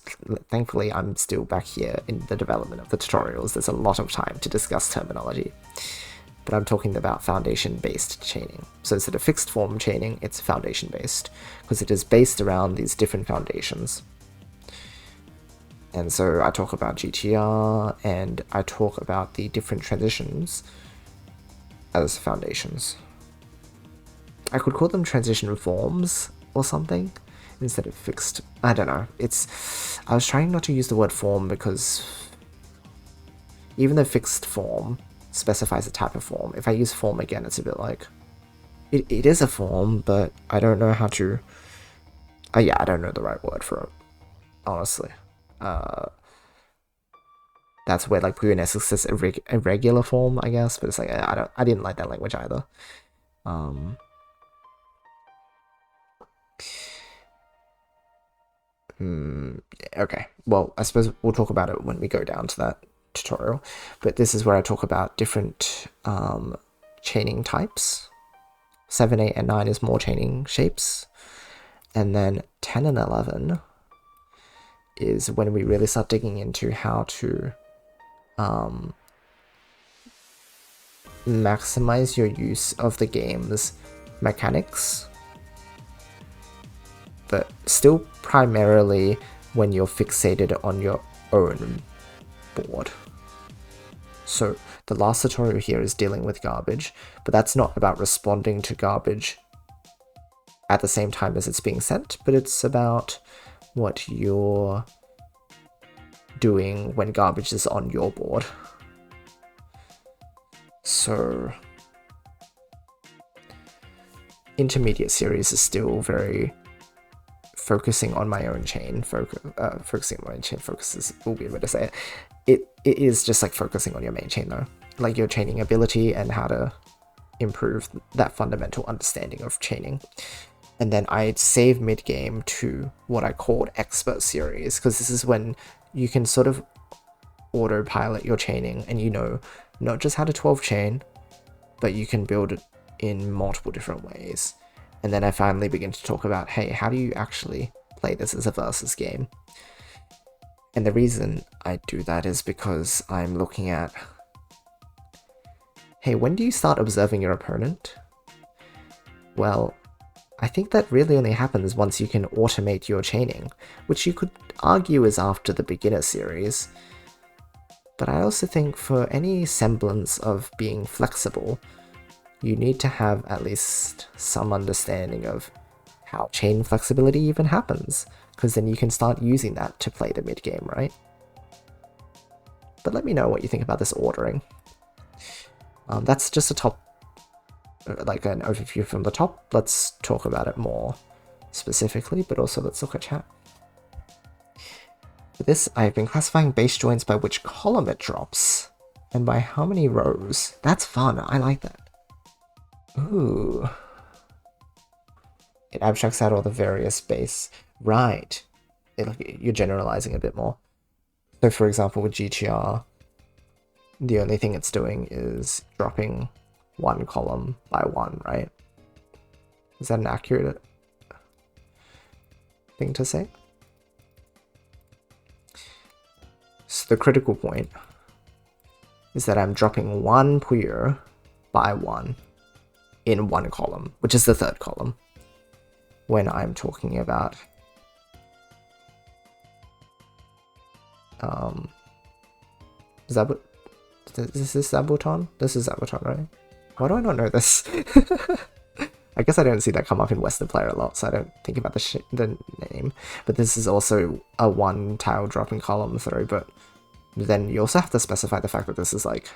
thankfully I'm still back here in the development of the tutorials. There's a lot of time to discuss terminology. But I'm talking about foundation-based chaining. So instead of fixed form chaining, it's foundation-based because it is based around these different foundations. And so I talk about GTR and I talk about the different transitions as foundations. I could call them transition forms or something instead of fixed. I don't know. I was trying not to use the word form because even though fixed form specifies a type of form, if I use form again, it's a bit like it is a form, but I don't know how to. Yeah, I don't know the right word for it, honestly. That's where like Puyo says irregular form, I guess, but it's like I didn't like that language either. Okay, well, I suppose we'll talk about it when we go down to that tutorial, but this is where I talk about different chaining types. 7, 8, and 9 is more chaining shapes, and then 10 and 11 is when we really start digging into how to maximize your use of the game's mechanics, but still primarily when you're fixated on your own board. So the last tutorial here is dealing with garbage, but that's not about responding to garbage at the same time as it's being sent, but it's about what you're doing when garbage is on your board. So intermediate series is still very focusing on my own chain. Focusing on my own chain focuses will be able to say it. It is just like focusing on your main chain though, like your chaining ability and how to improve that fundamental understanding of chaining. And then I'd save mid-game to what I called expert series, because this is when you can sort of autopilot your chaining and you know not just how to 12 chain, but you can build it in multiple different ways. And then I finally begin to talk about, hey, how do you actually play this as a versus game? And the reason I do that is because I'm looking at, hey, when do you start observing your opponent? Well, I think that really only happens once you can automate your chaining, which you could argue is after the beginner series. But I also think for any semblance of being flexible, you need to have at least some understanding of how chain flexibility even happens, because then you can start using that to play the mid-game, right? But let me know what you think about this ordering. That's just a top, like an overview from the top. Let's talk about it more specifically, but also let's look at chat. For this, I've been classifying base joints by which column it drops, and by how many rows. That's fun, I like that. Ooh. It abstracts out all the various base. Right. You're generalizing a bit more. So for example, with GTR, the only thing it's doing is dropping one column by one, right? Is that an accurate thing to say? So the critical point is that I'm dropping one Puyo by one in one column, which is the third column, when I'm talking about is this Zabuton? This is Zabuton, right? Why do I not know this? I guess I don't see that come up in Western player a lot, so I don't think about the name. But this is also a one tile dropping column through, but then you also have to specify the fact that this is like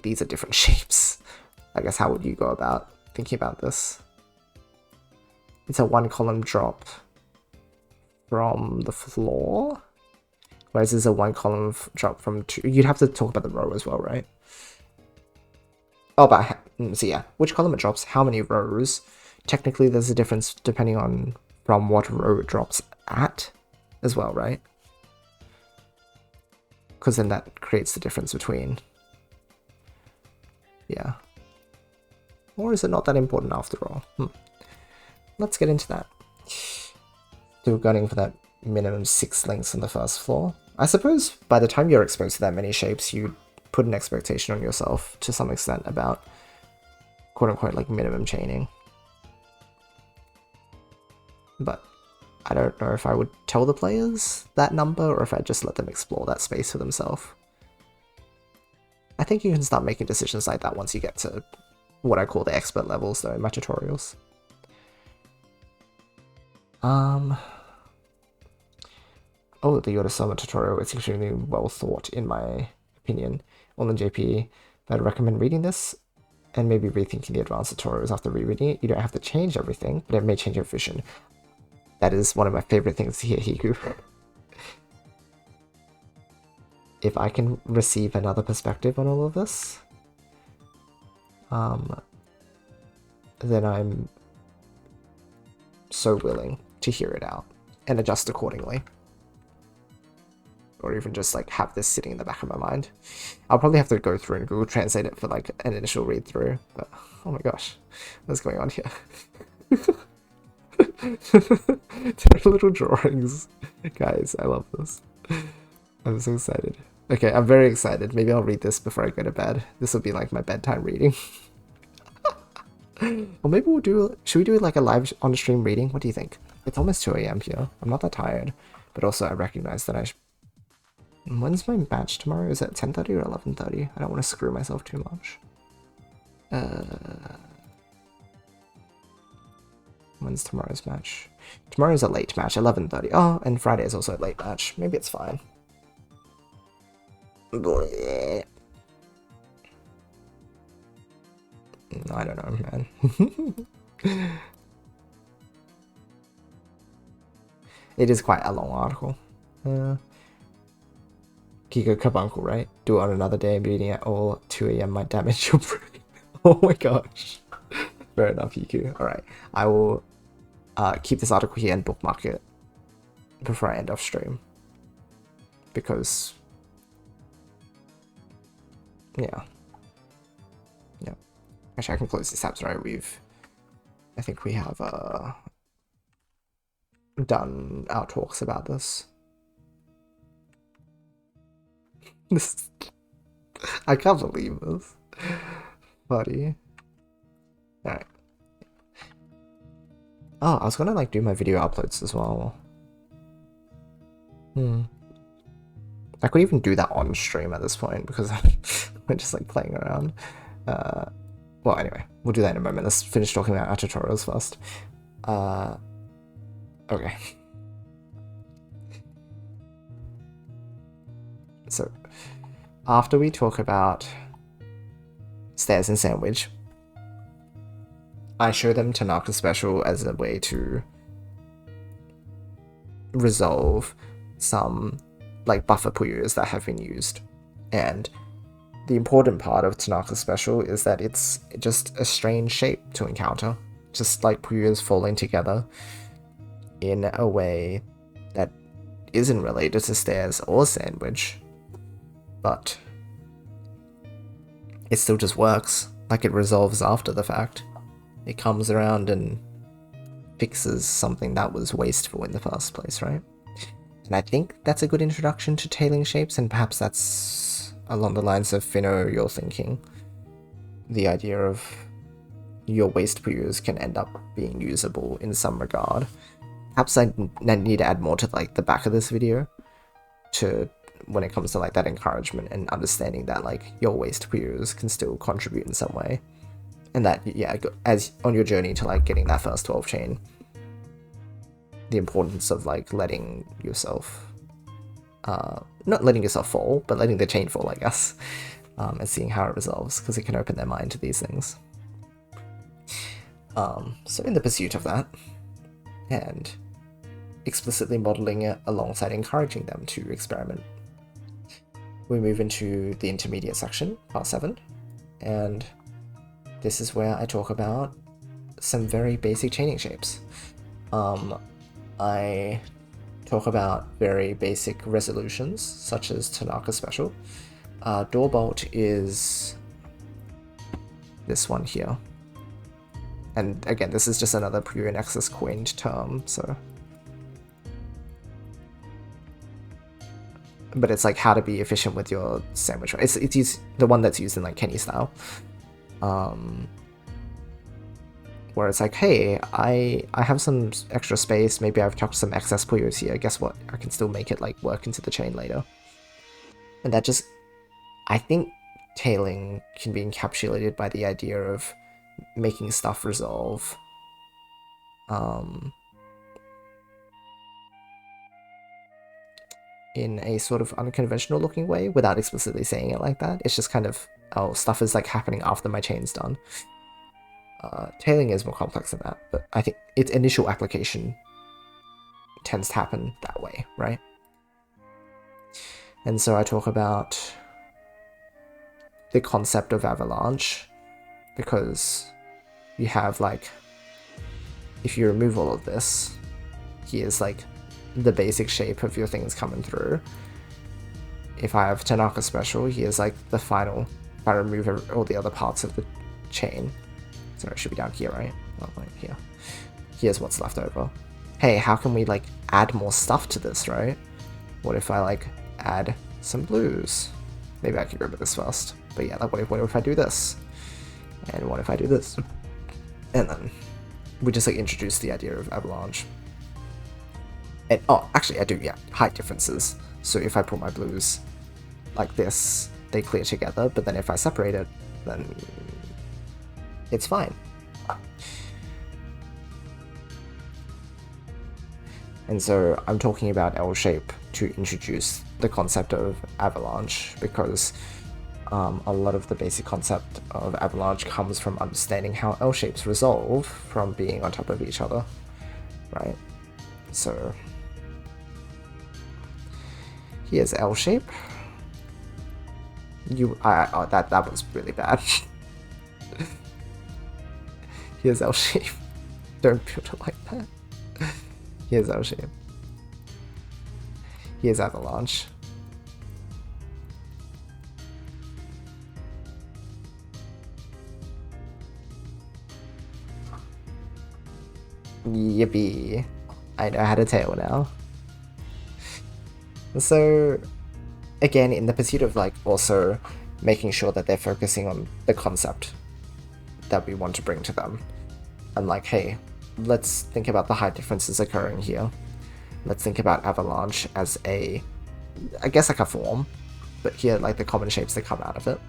these are different shapes. I guess how would you go about thinking about this? It's a one column drop from the floor, whereas this is a one column drop from two. You'd have to talk about the row as well, right? Oh, but so yeah, which column it drops, how many rows. Technically, there's a difference depending on from what row it drops at as well, right? Because then that creates the difference between. Yeah. Or is it not that important after all? Let's get into that. So we're gunning for that minimum 6 links on the first floor. I suppose by the time you're exposed to that many shapes, you put an expectation on yourself to some extent about quote-unquote like minimum chaining. But I don't know if I would tell the players that number or if I'd just let them explore that space for themselves. I think you can start making decisions like that once you get to what I call the expert levels though in my tutorials. Oh, the Yoda tutorial is extremely well thought in my opinion. On the JP, I'd recommend reading this and maybe rethinking the advanced tutorials after rereading it. You don't have to change everything, but it may change your vision. That is one of my favorite things to hear, Hiku. If I can receive another perspective on all of this, then I'm so willing to hear it out and adjust accordingly. Or even just like have this sitting in the back of my mind. I'll probably have to go through and Google Translate it for like an initial read through, but oh my gosh, what's going on here? There are little drawings. Guys, I love this. I'm so excited. Okay, I'm very excited. Maybe I'll read this before I go to bed. This will be like my bedtime reading. Or maybe we'll do, should we do like a live on stream reading? What do you think? It's almost 2 AM here. I'm not that tired, but also I recognize that I should. When's my match tomorrow? Is it 10:30 or 11:30? I don't want to screw myself too much. When's tomorrow's match? Tomorrow's a late match, 11:30. Oh, and Friday is also a late match. Maybe it's fine. I don't know, man. It is quite a long article. Kiko Kabuncle, right? Do it on another day, reading at all 2 AM might damage your brain. Oh my gosh. Fair enough, Kiku. Alright. I will keep this article here and bookmark it before I end off stream. Because yeah. Actually I can close these tabs, right? I think we have done our talks about this. I can't believe this. Buddy. Alright. Oh, I was gonna like do my video uploads as well. I could even do that on stream at this point because we're just like playing around. Well, anyway, we'll do that in a moment. Let's finish talking about our tutorials first. Okay. So, after we talk about stairs and sandwich, I show them Tanaka Special as a way to resolve some like buffer Puyos that have been used. And the important part of Tanaka Special is that it's just a strange shape to encounter, just like Puyos falling together in a way that isn't related to stairs or sandwich, but it still just works. Like, it resolves after the fact. It comes around and fixes something that was wasteful in the first place, right? And I think that's a good introduction to tailing shapes, and perhaps that's along the lines of Finno, you're thinking. The idea of your waste Puyos can end up being usable in some regard. Perhaps I need to add more to like the back of this video to when it comes to like that encouragement and understanding that like your waste Puyos can still contribute in some way. And that, yeah, as on your journey to like getting that first 12 chain, the importance of like letting yourself, not letting yourself fall, but letting the chain fall, I guess, and seeing how it resolves, because it can open their mind to these things. So in the pursuit of that, and explicitly modeling it alongside encouraging them to experiment, we move into the intermediate section, part 7, and this is where I talk about some very basic chaining shapes. I talk about very basic resolutions, such as Tanaka Special. Door bolt is this one here. And again, this is just another Puyo Nexus coined term, so... But it's like how to be efficient with your sandwich. It's the one that's used in like Kenny style. Where it's like, hey, I have some extra space, maybe I've tucked some excess Puyos here, guess what? I can still make it like work into the chain later. And that just, I think tailing can be encapsulated by the idea of making stuff resolve. In a sort of unconventional looking way without explicitly saying it like that. It's just kind of, oh, stuff is like happening after my chain's done. Tailing is more complex than that, but I think its initial application tends to happen that way, right? And so I talk about the concept of avalanche, because you have like, if you remove all of this, here's like the basic shape of your things coming through. If I have Tanaka Special, here's like the final, if I remove all the other parts of the chain. So it should be down here, right? Oh, right here. Here's what's left over. Hey, how can we like add more stuff to this, right? What if I like add some blues? Maybe I can remember this first. But yeah, like what if I do this? And what if I do this? And then we just like introduce the idea of avalanche. And oh, actually I do, yeah, height differences. So if I put my blues like this, they clear together, but then if I separate it, then it's fine. And so I'm talking about L shape to introduce the concept of avalanche, because a lot of the basic concept of avalanche comes from understanding how L shapes resolve from being on top of each other, right? So here's L shape. That was really bad. Here's L shape. Don't build it like that. Here's L shape. Here's avalanche. Yippee. I know how to tail now. So, again, in the pursuit of like also making sure that they're focusing on the concept that we want to bring to them. I'm like, hey, let's think about the height differences occurring here. Let's think about avalanche as a, I guess like a form, but here like the common shapes that come out of it.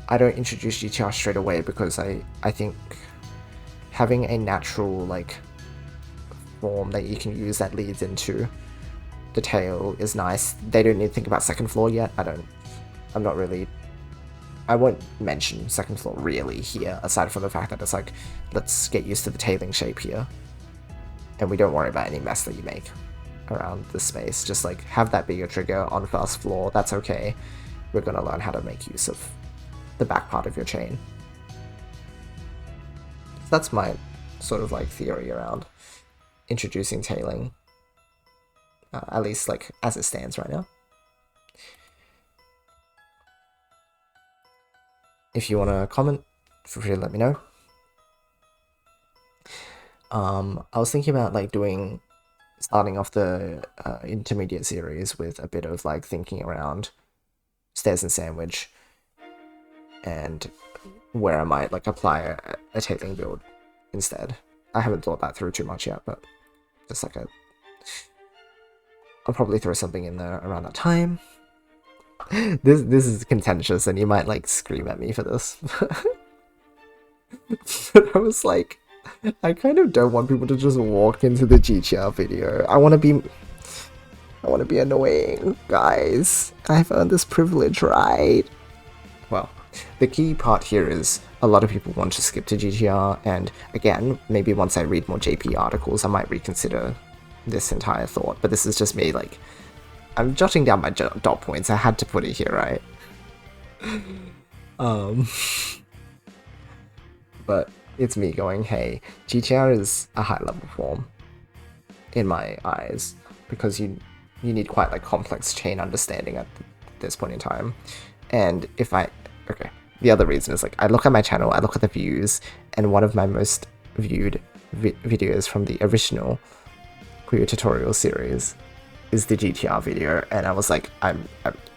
I don't introduce GTR straight away because I think having a natural like form that you can use that leads into the tail is nice. They don't need to think about second floor yet. I won't mention second floor really here, aside from the fact that it's like, let's get used to the tailing shape here. And we don't worry about any mess that you make. around the space. Just like have that bigger trigger on first floor. That's okay. We're gonna learn how to make use of the back part of your chain. So that's my sort of like theory around introducing tailing, at least like as it stands right now. If you want to comment, feel free to let me know. I was thinking about like starting off the intermediate series with a bit of like thinking around stairs and sandwich, and where I might like apply a tailing build instead. I haven't thought that through too much yet, but just like I'll probably throw something in there around that time. This is contentious, and you might like scream at me for this. But I was like, I kind of don't want people to just walk into the GTR video. I want to be annoying, guys. I've earned this privilege, right? Well, the key part here is a lot of people want to skip to GTR, and again, maybe once I read more JP articles, I might reconsider this entire thought. But this is just me, like, I'm jotting down my dot points. I had to put it here, right? But it's me going, hey, GTR is a high level form in my eyes, because you need quite like complex chain understanding at this point in time. And the other reason is like I look at my channel, I look at the views, and one of my most viewed videos from the original Puyo tutorial series is the GTR video, and I was like, I'm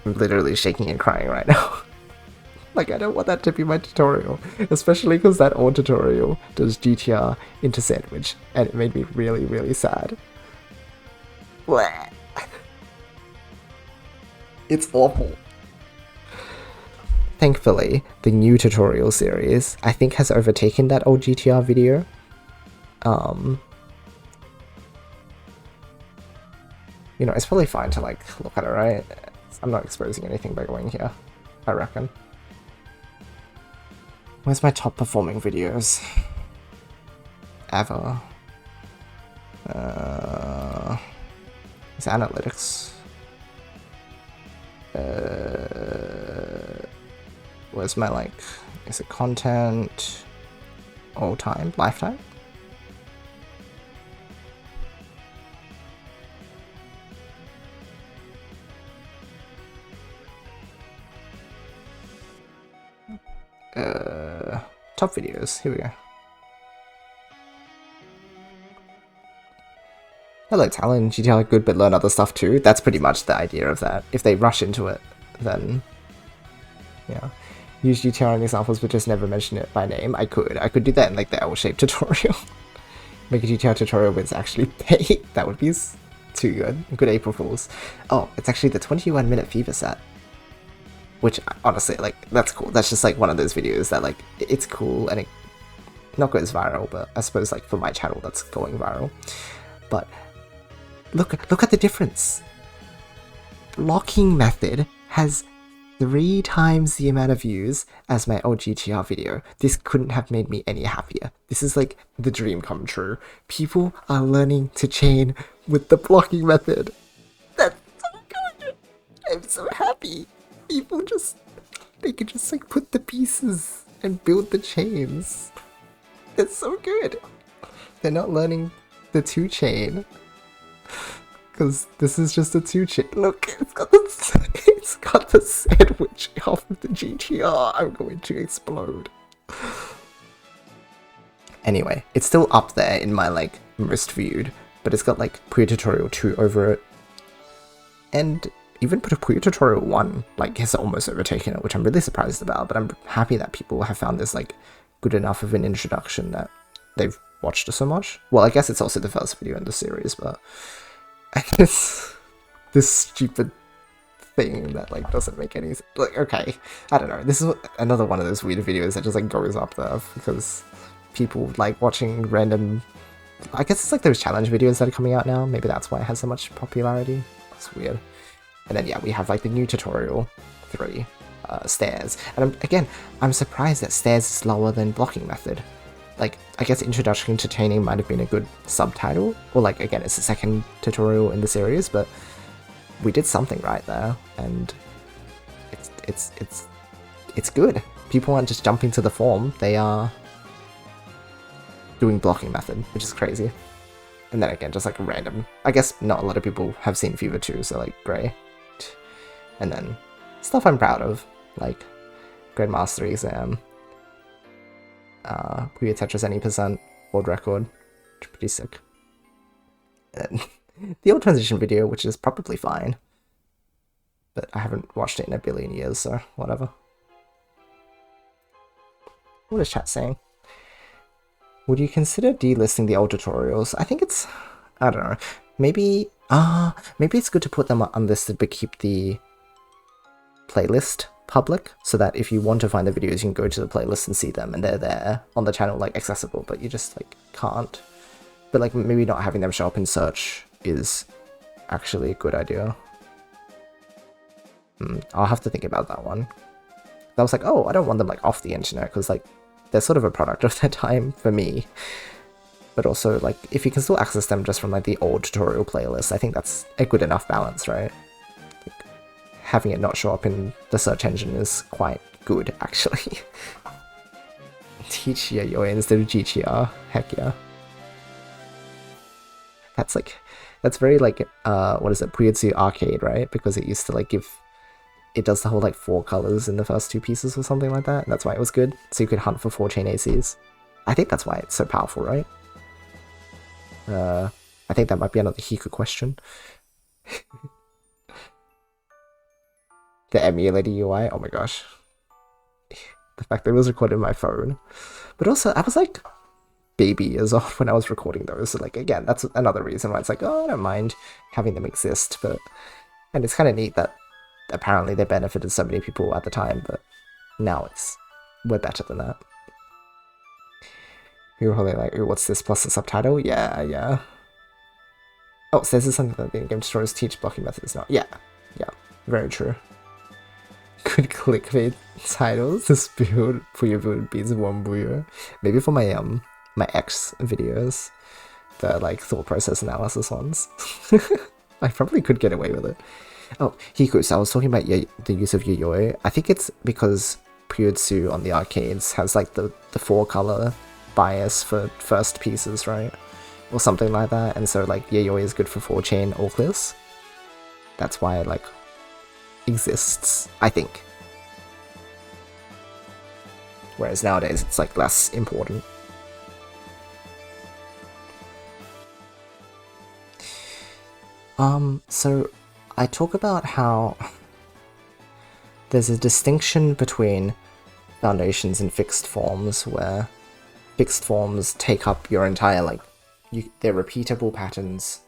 literally shaking and crying right now. Like, I don't want that to be my tutorial, especially because that old tutorial does GTR into sandwich, and it made me really, really sad. Blech. It's awful. Thankfully, the new tutorial series, I think, has overtaken that old GTR video. You know, it's probably fine to, like, look at it, right? I'm not exposing anything by going here, I reckon. Where's my top performing videos? Ever. It's analytics. Where's my, like, is it content? All time? Lifetime? Top videos, here we go. Hello Talon, GTR good but learn other stuff too. That's pretty much the idea of that. If they rush into it, then yeah. Use GTR in examples but just never mention it by name. I could do that in like the L-shaped tutorial. Make a GTR tutorial but it's actually paid. That would be too good. Good April Fools. Oh, it's actually the 21-minute Fever set. Which, honestly, like, that's cool. That's just, like, one of those videos that, like, it's cool, and it not goes viral, but I suppose, like, for my channel, that's going viral. But, look at the difference. Blocking method has 3 times the amount of views as my old GTR video. This couldn't have made me any happier. This is, like, the dream come true. People are learning to chain with the blocking method. That's so good! I'm so happy. People they can just like put the pieces and build the chains. It's so good. They're not learning the 2-chain, because this is just a 2-chain. Look, it's got the sandwich off of the GTR. I'm going to explode. Anyway, it's still up there in my like most viewed, but it's got like Puyo Tutorial 2 over it, and even Puyo Tutorial 1 like has almost overtaken it, which I'm really surprised about, but I'm happy that people have found this like good enough of an introduction that they've watched it so much. Well, I guess it's also the first video in the series, but I guess this stupid thing that like doesn't make any sense. Like, okay, I don't know. This is another one of those weird videos that just like goes up there because people like watching random. I guess it's like those challenge videos that are coming out now. Maybe that's why it has so much popularity. It's weird. And then yeah, we have like the new tutorial 3, stairs. And again, I'm surprised that stairs is slower than blocking method. like, I guess Introduction to Chaining might have been a good subtitle, or like, again, it's the second tutorial in the series, but we did something right there, and it's good. People aren't just jumping to the form, they are doing blocking method, which is crazy. And then again, just like a random, I guess not a lot of people have seen Fever 2, so like great. And then stuff I'm proud of, like Grandmaster exam, Puyo Tetris any percent, world record, which is pretty sick. And then the old transition video, which is probably fine, but I haven't watched it in a billion years, so whatever. What is chat saying? Would you consider delisting the old tutorials? I think it's, I don't know, maybe it's good to put them unlisted but keep the playlist public, so that if you want to find the videos, you can go to the playlist and see them, and they're there on the channel, like accessible, but you just like can't. But like maybe not having them show up in search is actually a good idea. I'll have to think about that one. I was like, oh, I don't want them like off the internet, because like they're sort of a product of their time for me. But also, like, if you can still access them just from like the old tutorial playlist, I think that's a good enough balance, right? Like, having it not show up in the search engine is quite good, actually. Teach YoshiAU instead of GTR, heck yeah. That's like, that's very like, what is it, Puyo Arcade, right? Because it used to like give, it does the whole like 4 colors in the first 2 pieces or something like that. And that's why it was good. So you could hunt for 4 chain ACs. I think that's why it's so powerful, right? I think that might be another Hiku question. The emulator UI, oh my gosh. The fact that it was recorded on my phone. But also, I was like baby years old when I was recording those. So like, again, that's another reason why it's like, oh, I don't mind having them exist. But, and it's kind of neat that apparently they benefited so many people at the time, but now we're better than that. We were probably like, ooh, what's this plus the subtitle? Yeah. Oh, so this is something that the game tutorials teach blocking methods now. Yeah, very true. Good clickbait titles. This build Puyo Puyo beats one Puyo. Maybe for my my X videos, the like thought process analysis ones. I probably could get away with it. Oh, Hiku, so I was talking about the use of Yayoi. I think it's because Puyo on the arcades has like the 4-color bias for first pieces, right? Or something like that, and so like Yayoi is good for 4-chain all clears. That's why it like exists, I think. Whereas nowadays it's like less important. So I talk about how there's a distinction between foundations and fixed forms, where fixed forms take up your entire, like, they're repeatable patterns.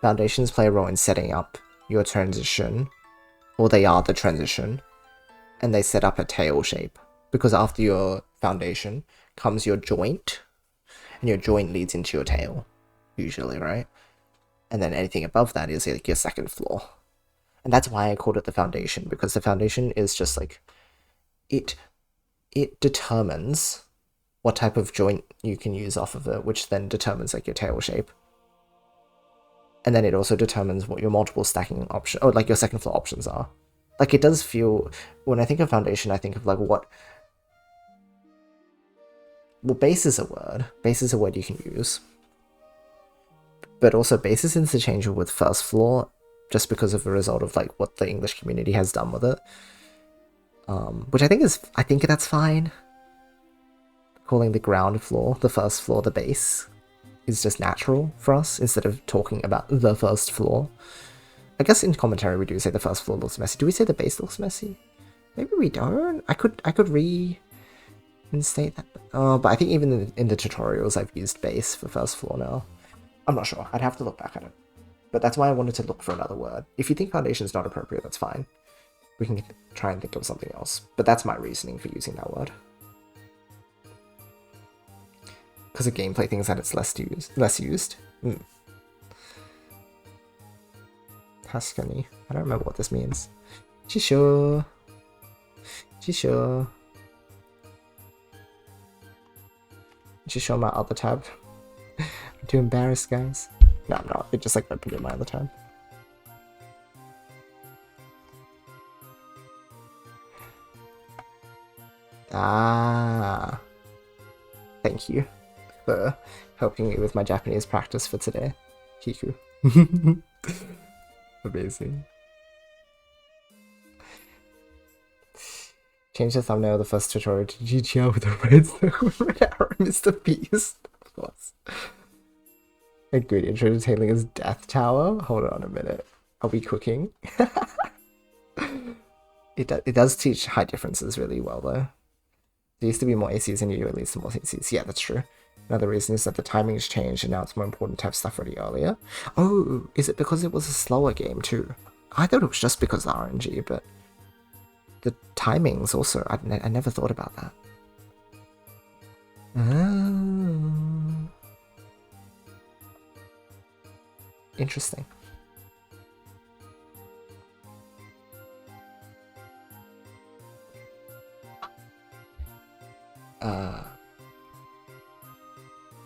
Foundations play a role in setting up your transition, or they are the transition, and they set up a tail shape, because after your foundation comes your joint, and your joint leads into your tail, usually, right? And then anything above that is like your second floor. And that's why I called it the foundation, because the foundation is just like, it determines what type of joint you can use off of it, which then determines like your tail shape. And then it also determines what your multiple stacking option, or like your second floor options are. Like, it does feel, when I think of foundation, I think of like well, base is a word. Base is a word you can use. But also base is interchangeable with first floor, just because of a result of like what the English community has done with it. Which I think that's fine. Calling the ground floor the first floor, the base, is just natural for us, instead of talking about the first floor. I guess in commentary we do say the first floor looks messy. Do we say the base looks messy? Maybe we don't. I could reinstate that. But I think even in the tutorials I've used base for first floor now. I'm not sure. I'd have to look back at it. But that's why I wanted to look for another word. If you think foundation is not appropriate, that's fine. We can try and think of something else. But that's my reasoning for using that word. Because of gameplay things that it's less used. Tuscany. I don't remember what this means. Chisho. actually show my other tab. I'm too embarrassed, guys. No, I'm not. It just like opened in my other tab. Ah. Thank you for helping me with my Japanese practice for today, Kiku. Amazing. Change the thumbnail of the first tutorial to GTR with a red circle, red arrow, Mr. Beast. Of course. A good intro to tailing is Death Tower. Hold on a minute. Are we cooking? It does teach height differences really well though. There used to be more ACs and you do at least more ACs. Yeah, that's true. Another reason is that the timing's changed and now it's more important to have stuff ready earlier. Oh, is it because it was a slower game too? I thought it was just because of the RNG, but the timings also, I never thought about that. Interesting.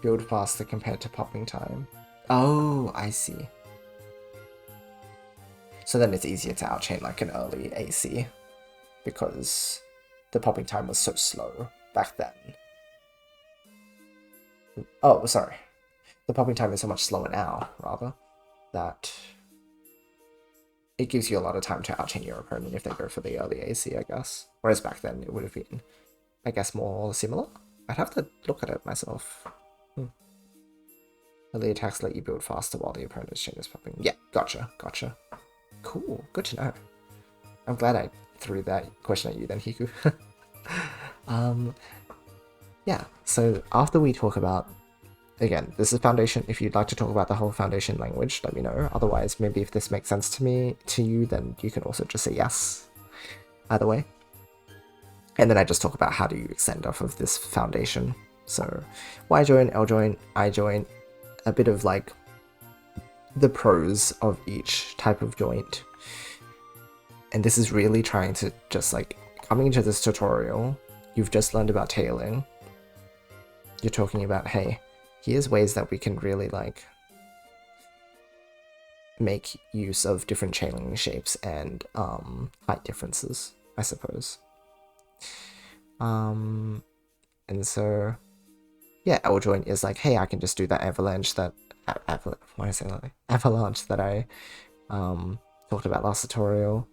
Build faster compared to popping time. Oh, I see. So then it's easier to outchain like an early AC because the popping time was so slow back then. Oh, sorry. The popping time is so much slower now, rather, that it gives you a lot of time to outchain your opponent if they go for the early AC, I guess. Whereas back then it would have been, I guess, more similar. I'd have to look at it myself. Early attacks let you build faster while the opponent's chain is popping. Yeah, gotcha. Cool, good to know. I'm glad I threw that question at you then, Hiku. Yeah, so after we talk about, again, this is Foundation. If you'd like to talk about the whole Foundation language, let me know. Otherwise, maybe if this makes sense to you, then you can also just say yes. Either way. And then I just talk about how do you extend off of this Foundation. So, Y join, L join, I join, a bit of like the pros of each type of joint. And this is really trying to just like, coming into this tutorial, you've just learned about tailing. You're talking about, hey, here's ways that we can really like make use of different chaining shapes and height differences, I suppose. And so yeah, L joint is like, hey, I can just do that avalanche that avalanche that I talked about last tutorial.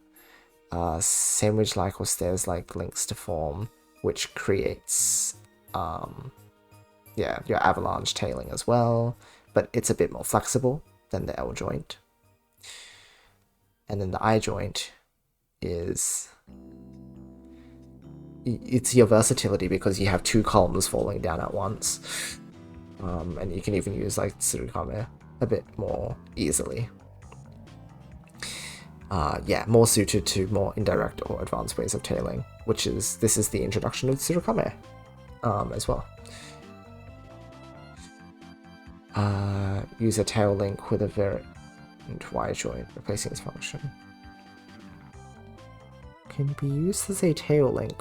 Sandwich like or stairs like links to form, which creates yeah, your avalanche tailing as well, but it's a bit more flexible than the L joint. And then the I joint is, it's your versatility because you have two columns falling down at once, and you can even use like Tsurukame a bit more easily. Yeah, more suited to more indirect or advanced ways of tailing, which is, this is the introduction of Tsurukame as well. Use a tail link with a variant Y joint, replacing its function. Can be used as a tail link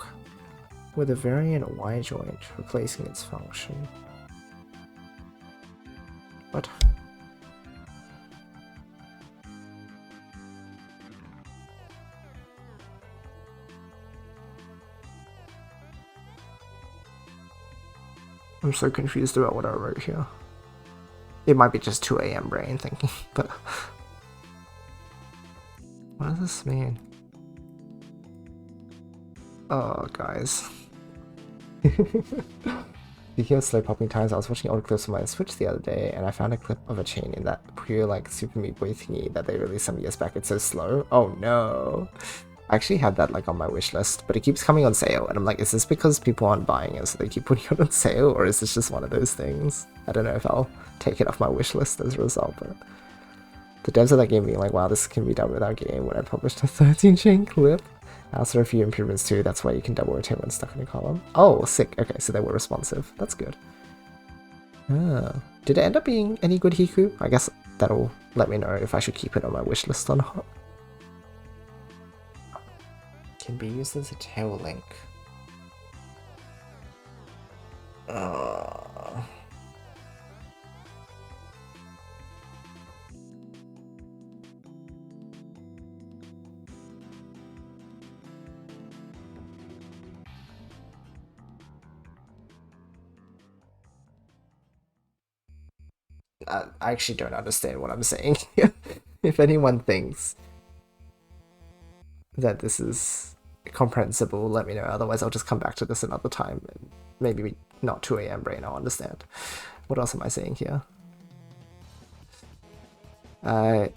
with a variant Y joint, replacing its function. What? I'm so confused about what I wrote here. It might be just 2 AM brain thinking, but what does this mean? Oh, guys. Speaking of slow popping times, I was watching old clips on my Switch the other day, and I found a clip of a chain in that Puyo like Super Meat Boy thingy that they released some years back. It's so slow. Oh no. I actually had that like on my wish list, but it keeps coming on sale, and I'm like, is this because people aren't buying it so they keep putting it on sale, or is this just one of those things? I don't know if I'll take it off my wish list as a result, but the devs of that game being like, wow, this can be done without game, when I published a 13-chain clip. I also have a few improvements too, that's why you can double rotate when stuck in a column. Oh, sick. Okay, so they were responsive. That's good. Did it end up being any good, Hiku? I guess that'll let me know if I should keep it on my wish list or not. Can be used as a tail link. Uh, I actually don't understand what I'm saying here. If anyone thinks that this is comprehensible, let me know. Otherwise, I'll just come back to this another time. And maybe not 2 a.m. brain, I'll understand. What else am I saying here?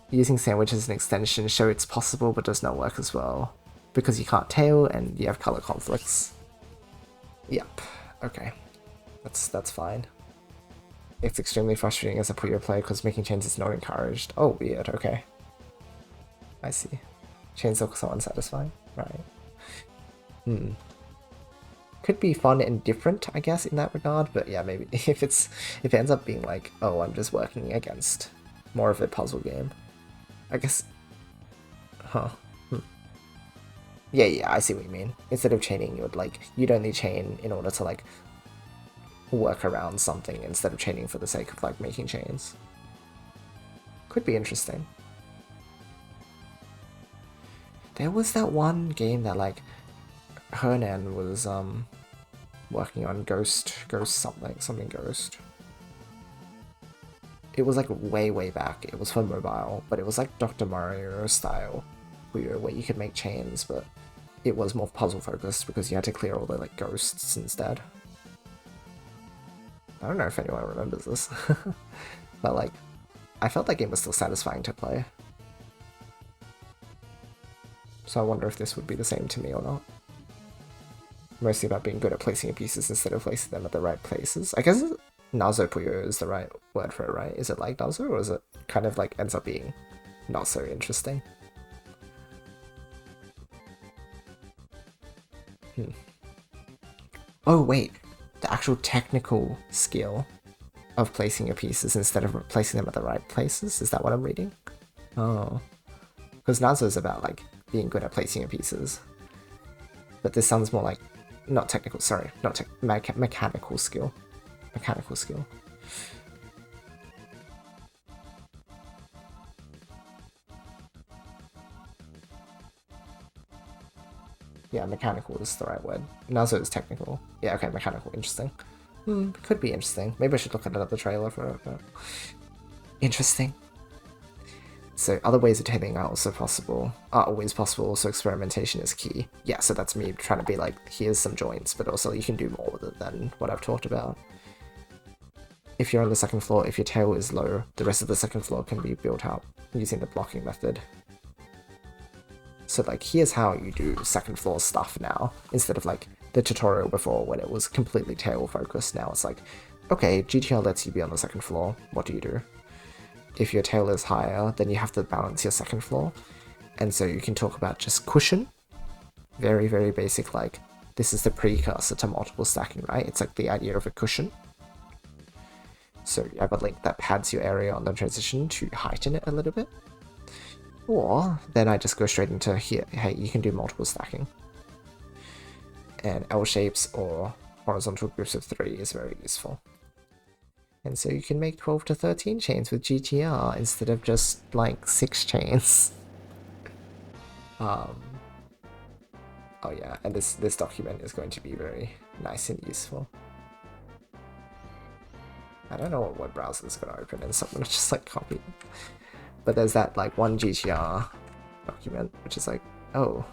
Using sandwich as an extension show it's possible but does not work as well. Because you can't tail and you have color conflicts. Yep. Okay. That's fine. It's extremely frustrating as a Puyo player because making chains is not encouraged. Oh, weird. Okay. I see. Chains look so unsatisfying. Right. Could be fun and different, I guess, in that regard, but yeah, maybe if it ends up being like, oh, I'm just working against more of a puzzle game. I guess. Huh. Yeah, I see what you mean. Instead of chaining, you'd only chain in order to like work around something instead of chaining for the sake of like making chains. Could be interesting. There was that one game that like Hernan was working on ghost something ghost. It was like way back. It was for mobile, but it was like Dr. Mario style where you could make chains, but it was more puzzle focused because you had to clear all the like ghosts instead. I don't know if anyone remembers this, but like I felt that game was still satisfying to play. So I wonder if this would be the same to me or not. Mostly about being good at placing your pieces instead of placing them at the right places. I guess Nazo Puyo is the right word for it, right? Is it like Nazo, or is it kind of like ends up being not so interesting? Oh wait, the actual technical skill of placing your pieces instead of placing them at the right places? Is that what I'm reading? Oh. Because Nazo is about like being good at placing your pieces. But this sounds more like, not technical, sorry, not mechanical skill. Mechanical skill. Yeah, mechanical is the right word. Nazo is technical. Yeah, okay, mechanical, interesting. Could be interesting. Maybe I should look at another trailer for it, but... Interesting. So other ways of tailing are also possible, are always possible, so experimentation is key. Yeah, so that's me trying to be like, here's some joints, but also you can do more with it than what I've talked about. If you're on the second floor, if your tail is low, the rest of the second floor can be built up using the blocking method. So like, here's how you do second floor stuff now, instead of like the tutorial before when it was completely tail focused. Now it's like, okay, GTR lets you be on the second floor, what do you do? If your tail is higher, then you have to balance your second floor. And so you can talk about just cushion. Very basic, like, this is the precursor to multiple stacking, right? It's like the idea of a cushion. So you have a link that pads your area on the transition to heighten it a little bit. Or then I just go straight into here, hey, you can do multiple stacking. And L shapes or horizontal groups of 3 is very useful. And so you can make 12 to 13 chains with GTR instead of just like 6 chains. Oh yeah, and this document is going to be very nice and useful. I don't know what web browser is going to open, and someone just like copy it. But there's that like one GTR document, which is like, oh.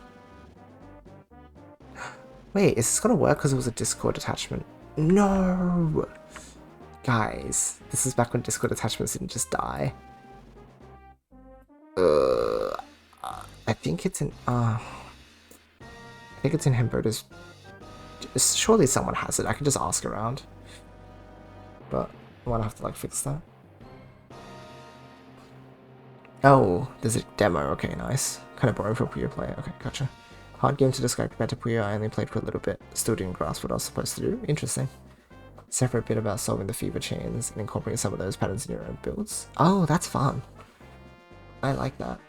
Wait, is this going to work because it was a Discord attachment? No! Guys, this is back when Discord attachments didn't just die. I think it's in Hemboda's. Surely someone has it. I can just ask around. But I wanna have to like fix that. Oh, there's a demo. Okay, nice. Kind of boring for a Puyo player. Okay, gotcha. Hard game to describe compared to Puyo. I only played for a little bit. Still didn't grasp what I was supposed to do. Interesting. Separate bit about solving the fever chains and incorporating some of those patterns in your own builds. Oh, that's fun. I like that.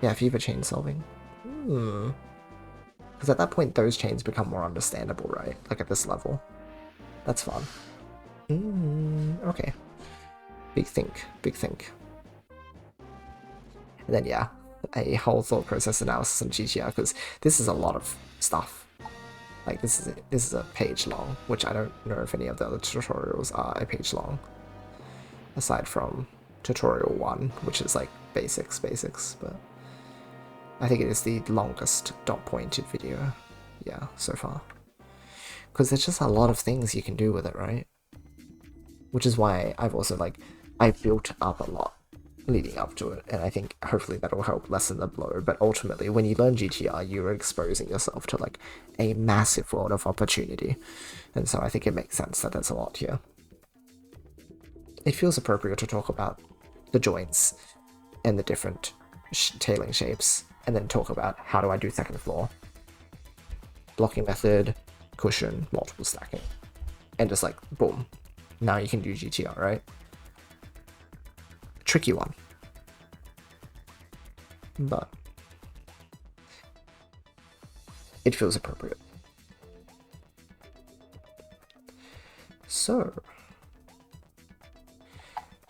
Yeah, fever chain solving. Because at that point, those chains become more understandable, right? Like at this level. That's fun. Okay. Big think, big think. And then yeah, a whole thought process analysis on GTR, because this is a lot of stuff. Like this is a page long, which I don't know if any of the other tutorials are a page long, aside from tutorial 1, which is like basics, but I think it is the longest dot pointed video, yeah, so far. Because there's just a lot of things you can do with it, right? Which is why I've also I built up a lot leading up to it, and I think hopefully that'll help lessen the blow. But ultimately, when you learn GTR, you're exposing yourself to a massive world of opportunity, and so I think it makes sense that there's a lot here. It feels appropriate to talk about the joints and the different tailing shapes, and then talk about how do I do second floor, blocking method, cushion, multiple stacking, and just boom, now you can do GTR, right? Tricky one, but it feels appropriate. So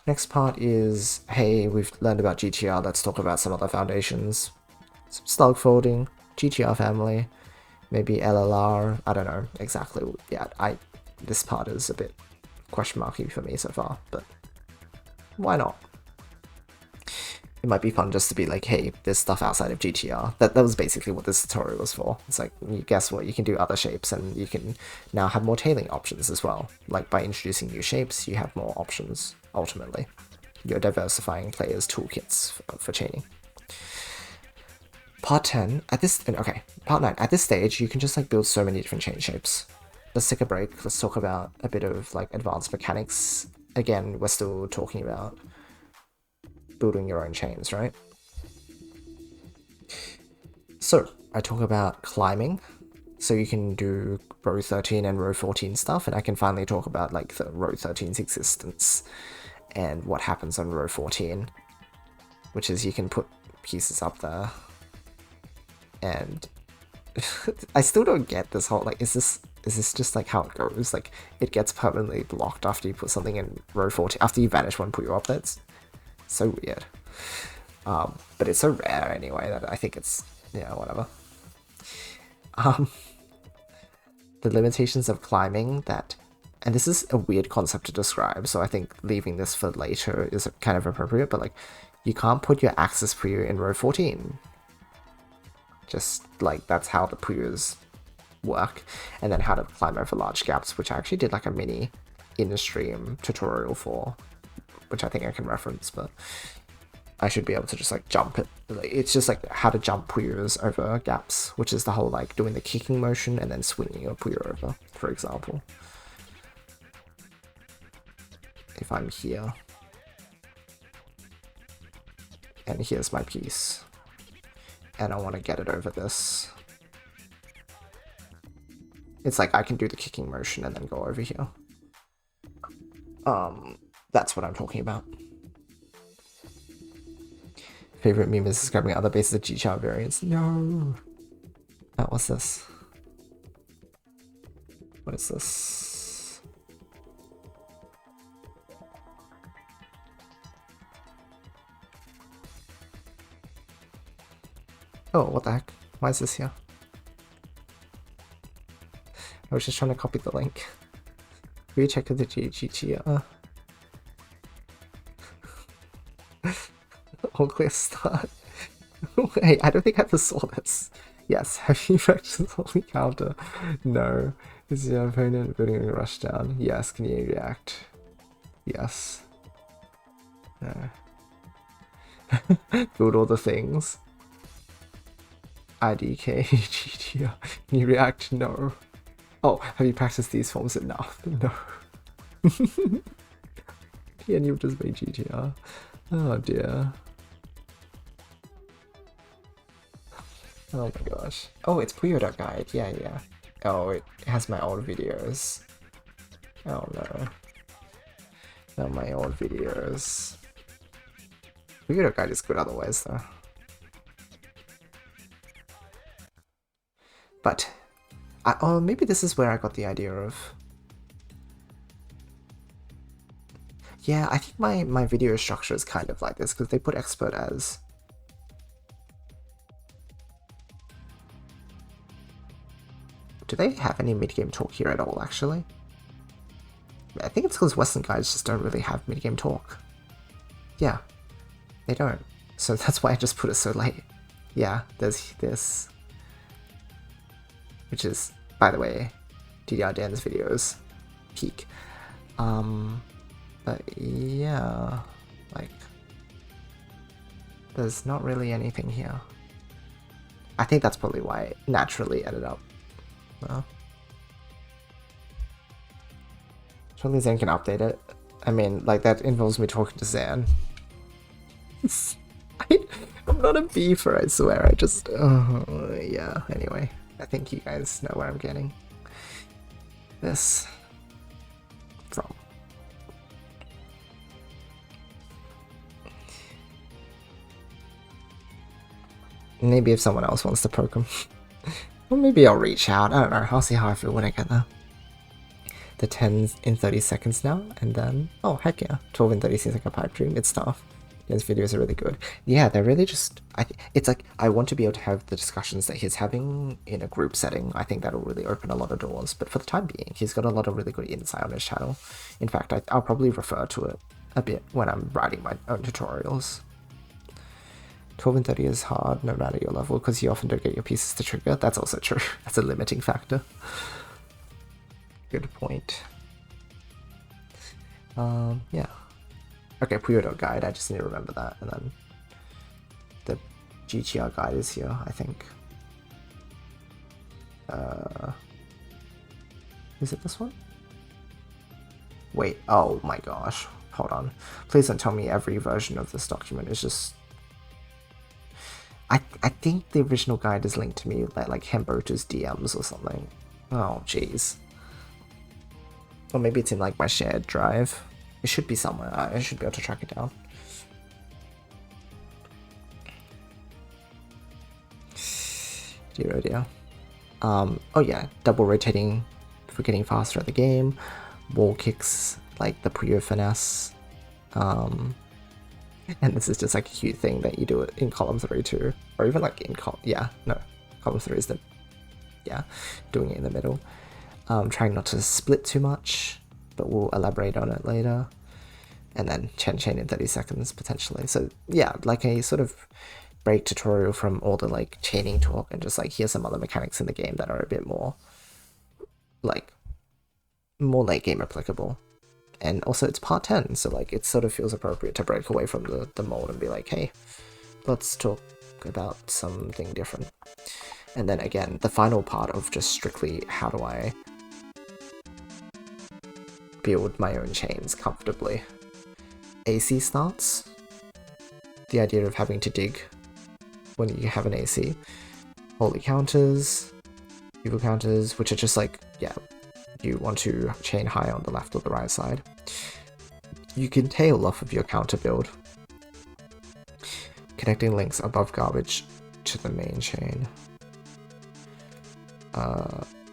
next part is, hey, we've learned about GTR, let's talk about some other foundations. Some slug folding, GTR family, maybe LLR, I don't know exactly yet. This part is a bit question marky for me so far, but why not? It might be fun just to be hey, there's stuff outside of GTR. That was basically what this tutorial was for. It's you guess what, you can do other shapes, and you can now have more tailing options as well. By introducing new shapes, you have more options, ultimately. You're diversifying players' toolkits for chaining. Part 10, part 9, at this stage, you can just build so many different chain shapes. Let's take a break, let's talk about a bit of advanced mechanics. Again, we're still talking about building your own chains, right? So, I talk about climbing, so you can do row 13 and row 14 stuff, and I can finally talk about the row 13's existence and what happens on row 14, which is you can put pieces up there. And I still don't get this whole is this just how it goes? It gets permanently blocked after you put something in row 14, after you vanish one, put you up there. It's so weird. But it's so rare anyway that I think it's, yeah, whatever. The limitations of climbing and this is a weird concept to describe, so I think leaving this for later is kind of appropriate, but you can't put your axis Puyo in row 14. Just that's how the Puyos work, and then how to climb over large gaps, which I actually did a mini in-stream tutorial for, which I think I can reference, but I should be able to just jump it. It's just how to jump Puyos over gaps, which is the whole doing the kicking motion and then swinging your Puyo over, for example. If I'm here, and here's my piece, and I want to get it over this, it's I can do the kicking motion and then go over here. That's what I'm talking about. Favorite meme is describing other bases of GTR variants. No! What's this? What is this? Oh, what the heck? Why is this here? I was just trying to copy the link. Recheck the GTR. All clear start. Hey, I don't think I ever saw this. Yes, have you practiced holy counter? No. Is your opponent building a rush down? Yes, can you react? Yes. No. Build all the things. IDK, GTR. Can you react? No. Oh, have you practiced these forms enough? No. Yeah, you've just made GTR. Oh dear. Oh my gosh. Oh, it's Puyo Guide. Yeah, yeah. Oh, it has my old videos. Oh no. Not my old videos. Puyo Guide is good otherwise though. But, oh, maybe this is where I got the idea of Yeah, I think my video structure is kind of like this because they put expert as. Do they have any mid-game talk here at all, actually? I think it's because Western guys just don't really have mid-game talk. Yeah, they don't. So that's why I just put it so late. Yeah, there's this. Which is, by the way, DDR Dan's videos. Peak. But yeah, like, there's not really anything here. I think that's probably why it naturally ended up. Well, surely Zan can update it. I mean, like, that involves me talking to Zan. I'm not a beefer, I swear. I just, yeah. Anyway, I think you guys know where I'm getting this from. Maybe if someone else wants to poke him. Or maybe I'll reach out. I don't know. I'll see how I feel when I get there. The 10's in 30 seconds now, and then, oh, heck yeah. 12 in 30 seems like a pipe dream. It's tough. His videos are really good. Yeah, they're really just... it's like, I want to be able to have the discussions that he's having in a group setting. I think that'll really open a lot of doors. But for the time being, he's got a lot of really good insight on his channel. In fact, I'll probably refer to it a bit when I'm writing my own tutorials. 12 and 30 is hard no matter your level because you often don't get your pieces to trigger. That's also true. That's a limiting factor. Good point. Yeah. Okay, Puyo guide, I just need to remember that. And then the GTR guide is here, I think. Is it this one? Wait, oh my gosh. Hold on. Please don't tell me every version of this document is just... I think the original guide is linked to me by like Hembota's DMs or something. Oh, jeez. Or maybe it's in like my shared drive. It should be somewhere. I should be able to track it down. Dear oh dear. Oh yeah, double rotating for getting faster at the game. Wall kicks like the Puyo finesse. And this is just like a cute thing that you do it in column 3 too. Or even like in column 3 is the, yeah, doing it in the middle. Trying not to split too much, but we'll elaborate on it later. And then chain in 30 seconds potentially. So yeah, like a sort of break tutorial from all the like chaining talk and just like here's some other mechanics in the game that are a bit more like more late game applicable. And also it's part 10, so like it sort of feels appropriate to break away from the mold and be like, hey, let's talk about something different. And then again, the final part of just strictly how do I build my own chains comfortably. AC starts. The idea of having to dig when you have an AC. Holy counters, evil counters, which are just like, yeah, you want to chain high on the left or the right side. You can tail off of your counter build. Connecting links above garbage to the main chain.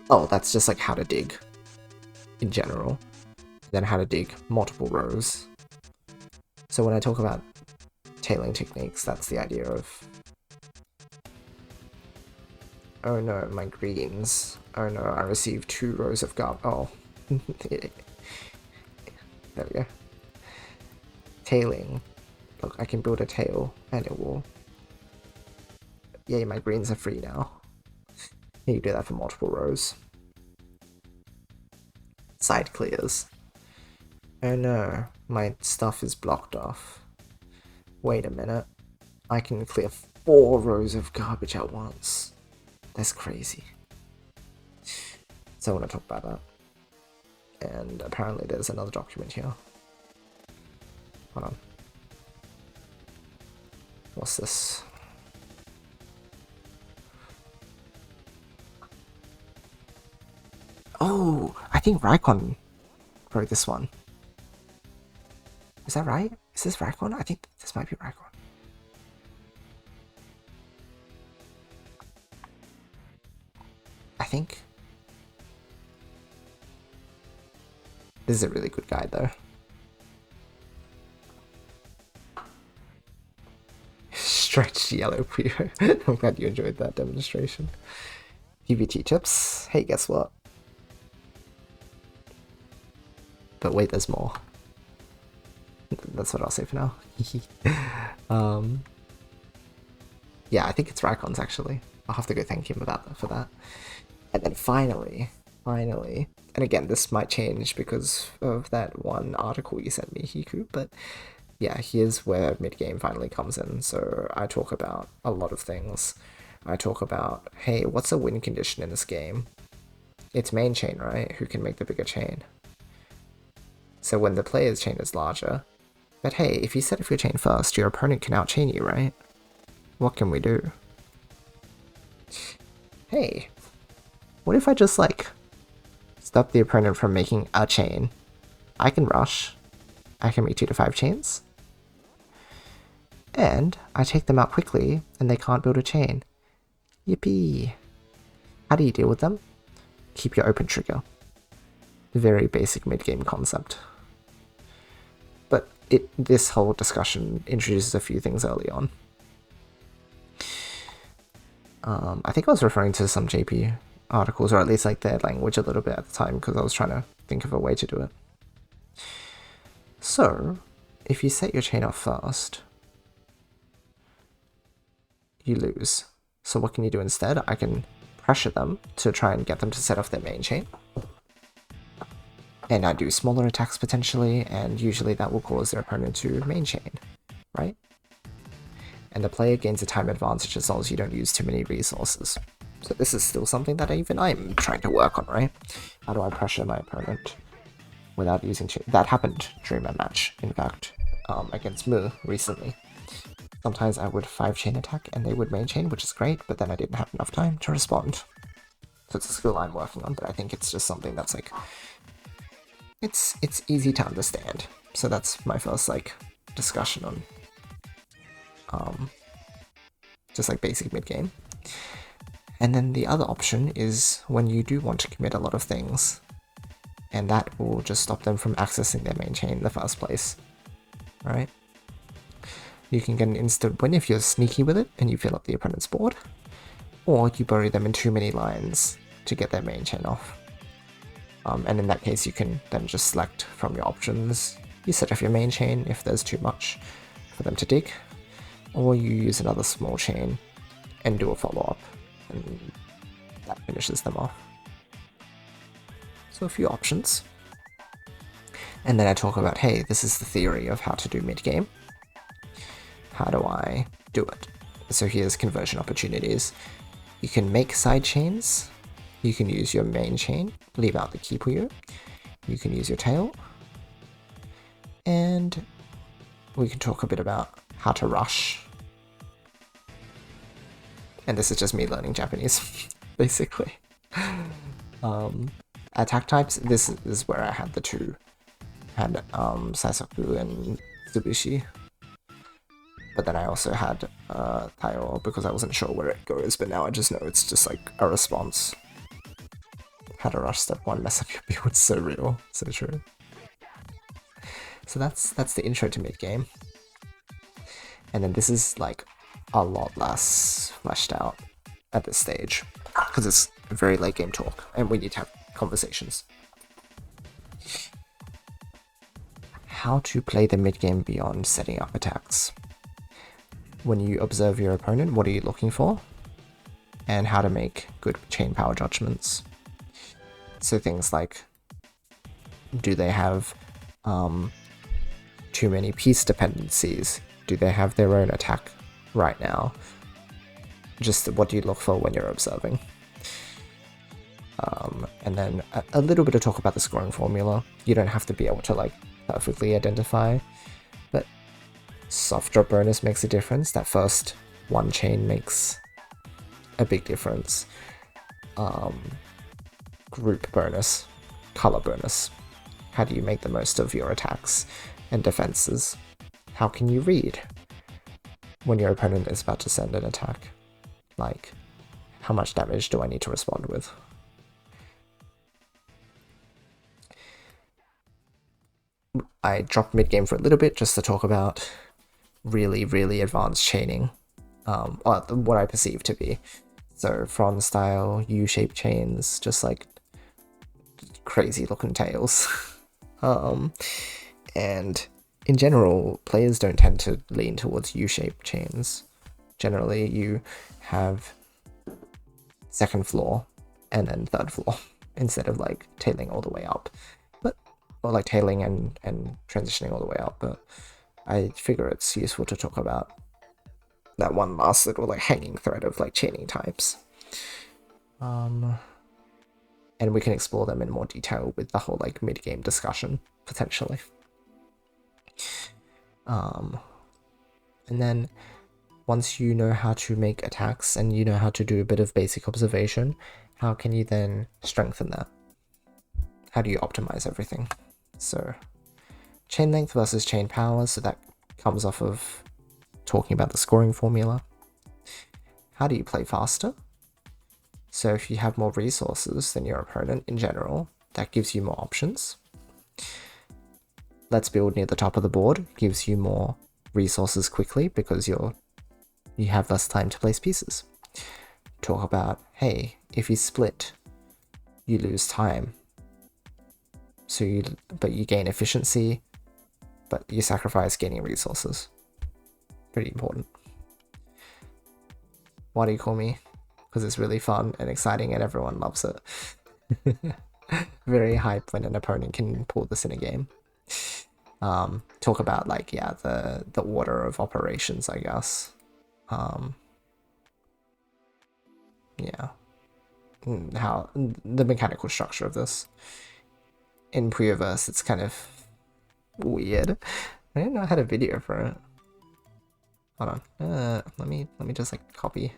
Oh, that's just like how to dig in general. Then how to dig multiple rows. So when I talk about tailing techniques, that's the idea of... Oh no, my greens. Oh no, I received 2 rows of garbage. Oh. There we go. Tailing. Look, I can build a tail and it will... Yay, my greens are free now. You do that for multiple rows. Side clears. Oh no, my stuff is blocked off. Wait a minute. I can clear 4 rows of garbage at once. That's crazy. So I want to talk about that. And apparently there's another document here. Hold on. What's this? Oh, I think Raikon wrote this one. Is that right? Is this Raikon? I think this might be Raikon. I think. This is a really good guide though. stretched yellow Puyo. I'm glad you enjoyed that demonstration. PVT tips. Hey, guess what? But wait, there's more. That's what I'll say for now. Yeah, I think it's Raikkon's actually. I'll have to go thank him for that. And then finally, and again, this might change because of that one article you sent me, Hiku, but yeah, here's where mid-game finally comes in. So I talk about a lot of things. I talk about, hey, what's a win condition in this game? It's main chain, right? Who can make the bigger chain? So when the player's chain is larger, but hey, if you set up your chain first, your opponent can outchain you, right? What can we do? Hey, what if I just like stop the opponent from making a chain? I can rush. I can make 2 to 5 chains. And I take them out quickly and they can't build a chain. Yippee! How do you deal with them? Keep your open trigger. Very basic mid-game concept. But this whole discussion introduces a few things early on. I think I was referring to some JP articles, or at least like their language a little bit at the time, because I was trying to think of a way to do it. So, if you set your chain off first, you lose. So what can you do instead? I can pressure them to try and get them to set off their main chain. And I do smaller attacks potentially, and usually that will cause their opponent to main chain, right? And the player gains a time advantage as long as you don't use too many resources. So this is still something that even I'm trying to work on, right? How do I pressure my opponent without using too... That happened during my match, in fact, against Mu recently. Sometimes I would 5-chain attack and they would main chain, which is great, but then I didn't have enough time to respond. So it's a skill I'm working on, but I think it's just something that's like... It's easy to understand. So that's my first like discussion on just like basic mid-game. And then the other option is when you do want to commit a lot of things, and that will just stop them from accessing their main chain in the first place, right? You can get an instant win if you're sneaky with it and you fill up the opponent's board, or you bury them in too many lines to get their main chain off. And in that case, you can then just select from your options. You set off your main chain if there's too much for them to dig, or you use another small chain and do a follow-up, and that finishes them off. So a few options. And then I talk about, hey, this is the theory of how to do mid-game. How do I do it? So here's conversion opportunities. You can make side chains. You can use your main chain, leave out the key Puyo. You can use your tail. And we can talk a bit about how to rush. And this is just me learning Japanese, basically. Attack types, this is where I had the two. I had Saisoku and Tsubushi. But then I also had Taio because I wasn't sure where it goes, but now I just know it's just like a response. How to rush step 1, mess up your build, so real, so true. So that's the intro to mid-game. And then this is like a lot less fleshed out at this stage, because it's very late game talk, and we need to have conversations. How to play the mid-game beyond setting up attacks. When you observe your opponent, what are you looking for? And how to make good chain power judgments. So things like, do they have too many piece dependencies? Do they have their own attack right now? Just what do you look for when you're observing? And then a little bit of talk about the scoring formula. You don't have to be able to like perfectly identify, but soft drop bonus makes a difference. That first one chain makes a big difference. Group bonus, color bonus. How do you make the most of your attacks and defenses? How can you read when your opponent is about to send an attack? Like, how much damage do I need to respond with? I dropped mid-game for a little bit just to talk about really, really advanced chaining or what I perceive to be. So frond style, U-shaped chains, just like crazy looking tails. And in general, players don't tend to lean towards U-shaped chains. Generally, you have second floor and then third floor instead of like tailing all the way up, or like tailing and transitioning all the way up. But I figure it's useful to talk about that one last little like hanging thread of like chaining types. And we can explore them in more detail with the whole like mid-game discussion potentially. And then once you know how to make attacks and you know how to do a bit of basic observation, how can you then strengthen that? How do you optimize everything? So chain length versus chain power, so that comes off of talking about the scoring formula. How do you play faster? So if you have more resources than your opponent in general, that gives you more options. Let's build near the top of the board gives you more resources quickly because you have less time to place pieces. Talk about, hey, if you split, you lose time. But you gain efficiency, but you sacrifice gaining resources. Pretty important. Why do you call me? Because it's really fun and exciting and everyone loves it. Very hype when an opponent can pull this in a game. Talk about like, yeah, the order of operations, I guess. Yeah. How the mechanical structure of this. In Puyoverse, it's kind of weird. I didn't know I had a video for it. Hold on. Let me just like copy.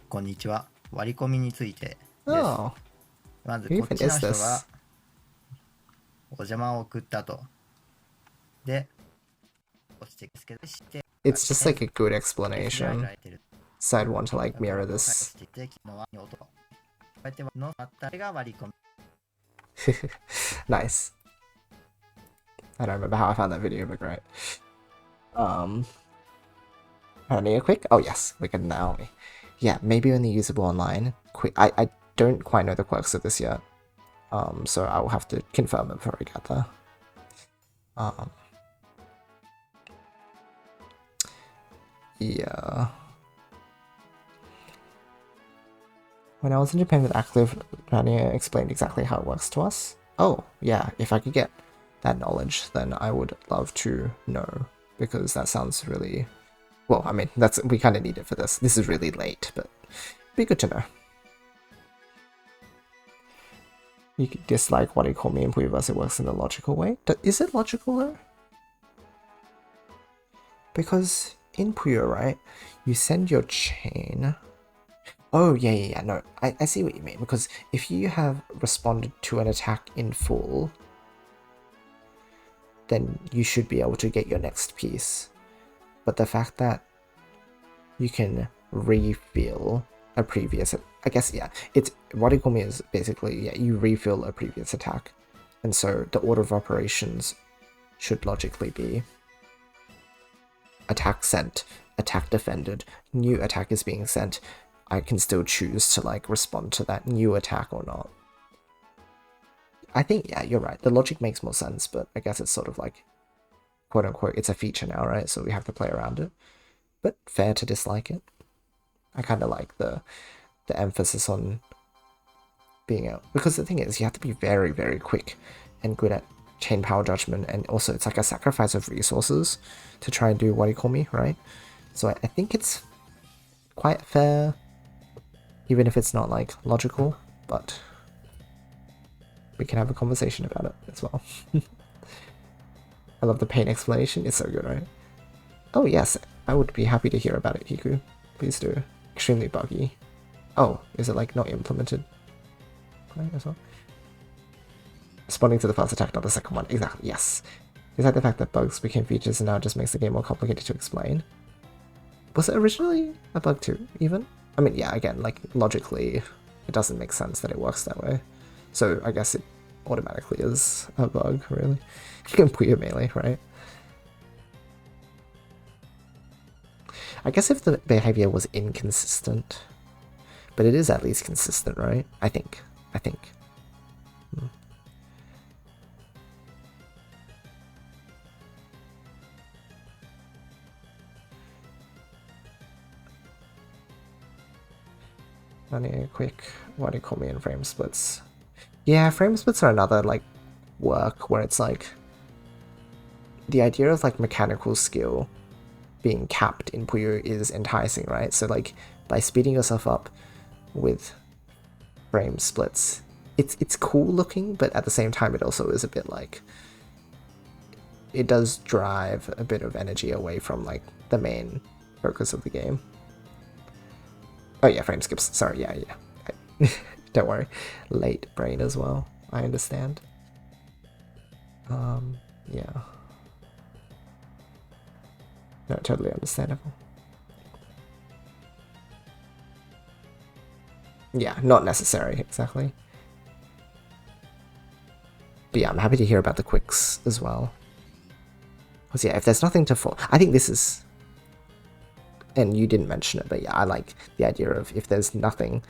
Konnichiwa. 割り込みについてです。Oh, まず who こっ even ちの is 人 this? がお邪魔を送ったと。で、押してですけど、して It's just like a good explanation. られてる。 So I'd want to like こ mirror れを this. してきて、の輪に音。こうやってのあったれが割り込み。 Nice. I don't remember how I found that video, but great. Only a quick? Oh yes, we can now. Yeah, maybe only usable online. Quick. I don't quite know the quirks of this yet. So I will have to confirm it before I get there. Yeah. When I was in Japan with Acliff, Rania explained exactly how it works to us. Oh, yeah, if I could get that knowledge, then I would love to know, because that sounds really... Well, I mean, we kind of need it for this. This is really late, but it'd be good to know. You could dislike what you call me in Puyoverse, it works in a logical way. Is it logical though? Because in Puyo, right, you send your chain... Oh, yeah, no, I see what you mean, because if you have responded to an attack in full, then you should be able to get your next piece. But the fact that you can refill a previous... I guess, yeah, it's... What you call me is basically, yeah, you refill a previous attack. And so the order of operations should logically be attack sent, attack defended, new attack is being sent. I can still choose to like respond to that new attack or not. I think, yeah, you're right. The logic makes more sense, but I guess it's sort of like, quote unquote, it's a feature now, right? So we have to play around it. But fair to dislike it. I kind of like the emphasis on being out, because the thing is, you have to be very, very quick and good at chain power judgment, and also it's like a sacrifice of resources to try and do what you call me, right? So I think it's quite fair, even if it's not like logical, but we can have a conversation about it as well. I love the pain explanation, it's so good, right? Oh yes, I would be happy to hear about it, Hiku. Please do. Extremely buggy. Oh, is it like not implemented as well? Responding to the first attack, not the second one. Exactly, yes. Is that the fact that bugs became features and now it just makes the game more complicated to explain? Was it originally a bug too, even? I mean, yeah, again, like, logically, it doesn't make sense that it works that way. So I guess automatically is a bug, really. You can Puyo melee, right? I guess if the behavior was inconsistent, but it is at least consistent, right? I think. Running a quick, what do you call me in frame splits? Yeah, frame splits are another like work where it's like the idea of like mechanical skill being capped in Puyo is enticing, right? So like by speeding yourself up with frame splits, it's cool looking, but at the same time it also is a bit like it does drive a bit of energy away from like the main focus of the game. Oh yeah, frame skips. Sorry, yeah. Don't worry. Late brain as well. I understand. Yeah. No, totally understandable. Yeah, not necessary, exactly. But yeah, I'm happy to hear about the quicks as well. Because yeah, if there's nothing to fall... I think this is... And you didn't mention it, but yeah, I like the idea of if there's nothing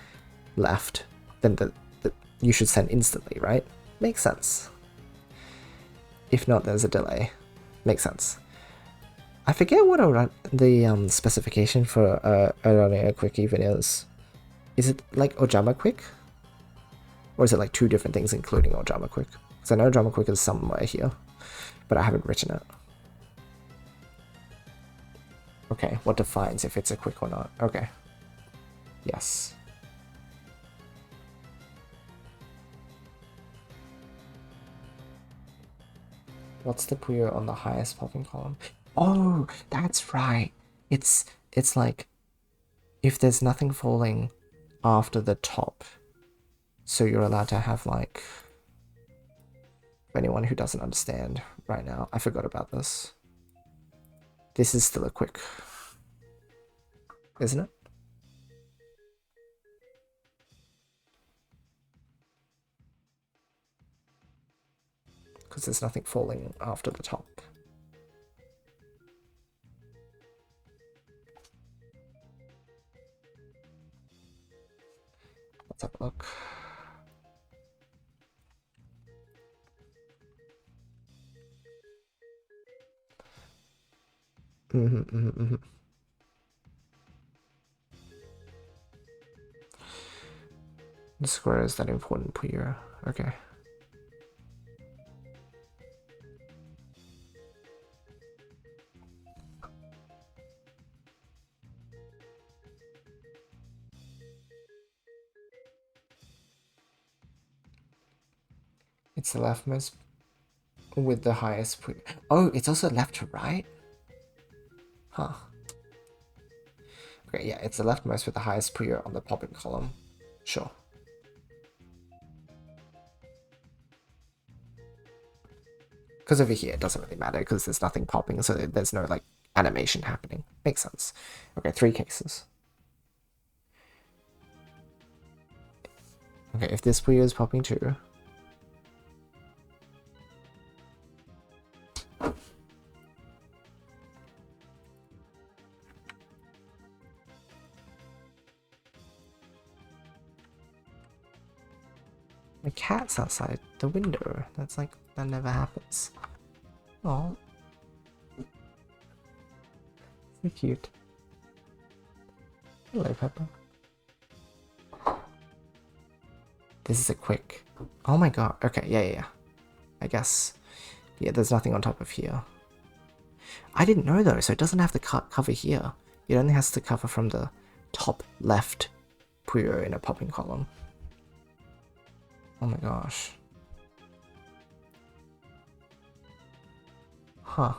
left, then you should send instantly, right? Makes sense. If not, there's a delay. Makes sense. I forget what the specification for running a quick even is. Is it like Ojama quick? Or is it like two different things including Ojama quick? Because I know Ojama quick is somewhere here, but I haven't written it. Okay, what defines if it's a quick or not? Okay. Yes. What's the Puyo on the highest popping column? Oh, that's right. It's like if there's nothing falling after the top, so you're allowed to have like, for anyone who doesn't understand right now, I forgot about this. This is still a quick, isn't it? Because there's nothing falling after the top. Let's have a look. The square is that important, Puyo. Okay. It's the leftmost with the highest Puyo. Oh, it's also left to right? Huh. Okay, yeah, it's the leftmost with the highest Puyo on the popping column. Sure. Because over here it doesn't really matter because there's nothing popping, so there's no like animation happening. Makes sense. Okay, 3 cases. Okay, if this Puyo is popping too. My cat's outside the window. That's like, that never happens. Oh. So cute. Hello, Peppa. This is a quick. Oh my god. Okay, yeah. I guess. Yeah, there's nothing on top of here. I didn't know though, so it doesn't have to cover here. It only has to cover from the top left Puyo in a popping column. Oh my gosh. Huh.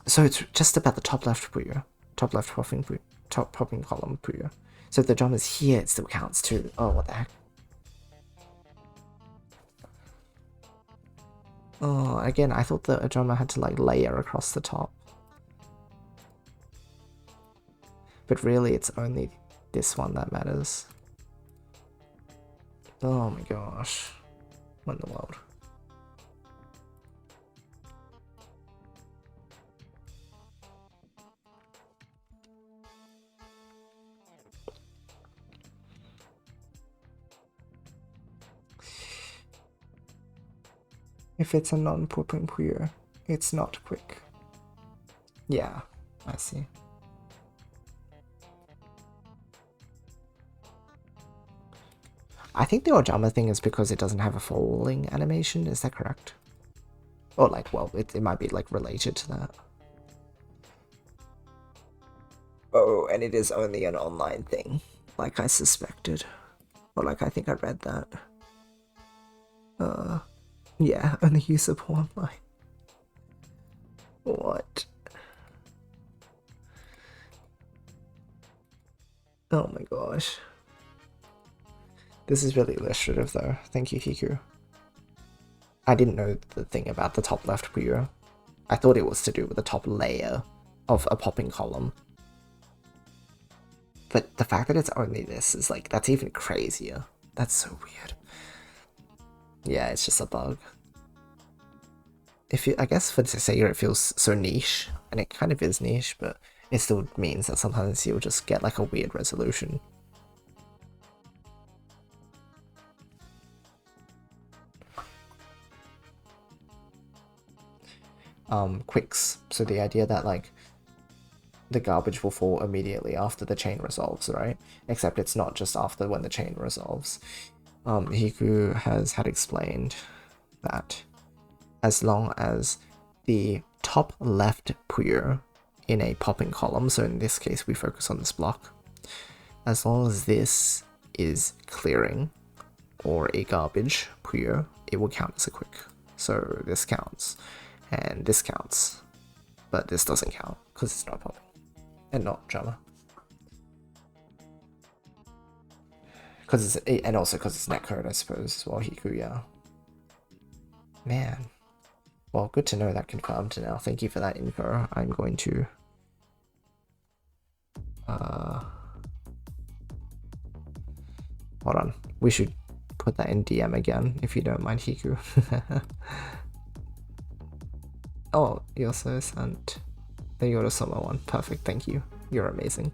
So it's just about the top left Puyo. Top left popping Puyo. Top popping column Puyo. So if the drum is here, it still counts too. Oh, what the heck? Oh, again, I thought the drummer had to like layer across the top. But really, it's only this one that matters. Oh my gosh. What in the world? If it's a non-popping Puyo, it's not quick. Yeah, I see. I think the Ojama thing is because it doesn't have a falling animation, is that correct? Or like, well, it might be like related to that. Oh, and it is only an online thing, like I suspected. Or like I think I read that. Yeah, only usable online. What? Oh my gosh. This is really illustrative though. Thank you, Hiku. I didn't know the thing about the top left Puyo. I thought it was to do with the top layer of a popping column. But the fact that it's only this is like, that's even crazier. That's so weird. Yeah, it's just a bug. I guess for Sega it feels so niche, and it kind of is niche, but it still means that sometimes you'll just get like a weird resolution. Quicks. So the idea that like the garbage will fall immediately after the chain resolves, right? Except it's not just after when the chain resolves. Hiku has had explained that as long as the top left Puyo in a popping column, so in this case we focus on this block, as long as this is clearing or a garbage Puyo, it will count as a quick. So this counts, and this counts, but this doesn't count because it's not popping and not drama. And also because it's netcode, I suppose, as well, Hiku, yeah. Man. Well, good to know that confirmed now. Thank you for that info. I'm going to... Hold on. We should put that in DM again, if you don't mind, Hiku. Oh, you also sent the Yorosoma one. Perfect, thank you. You're amazing.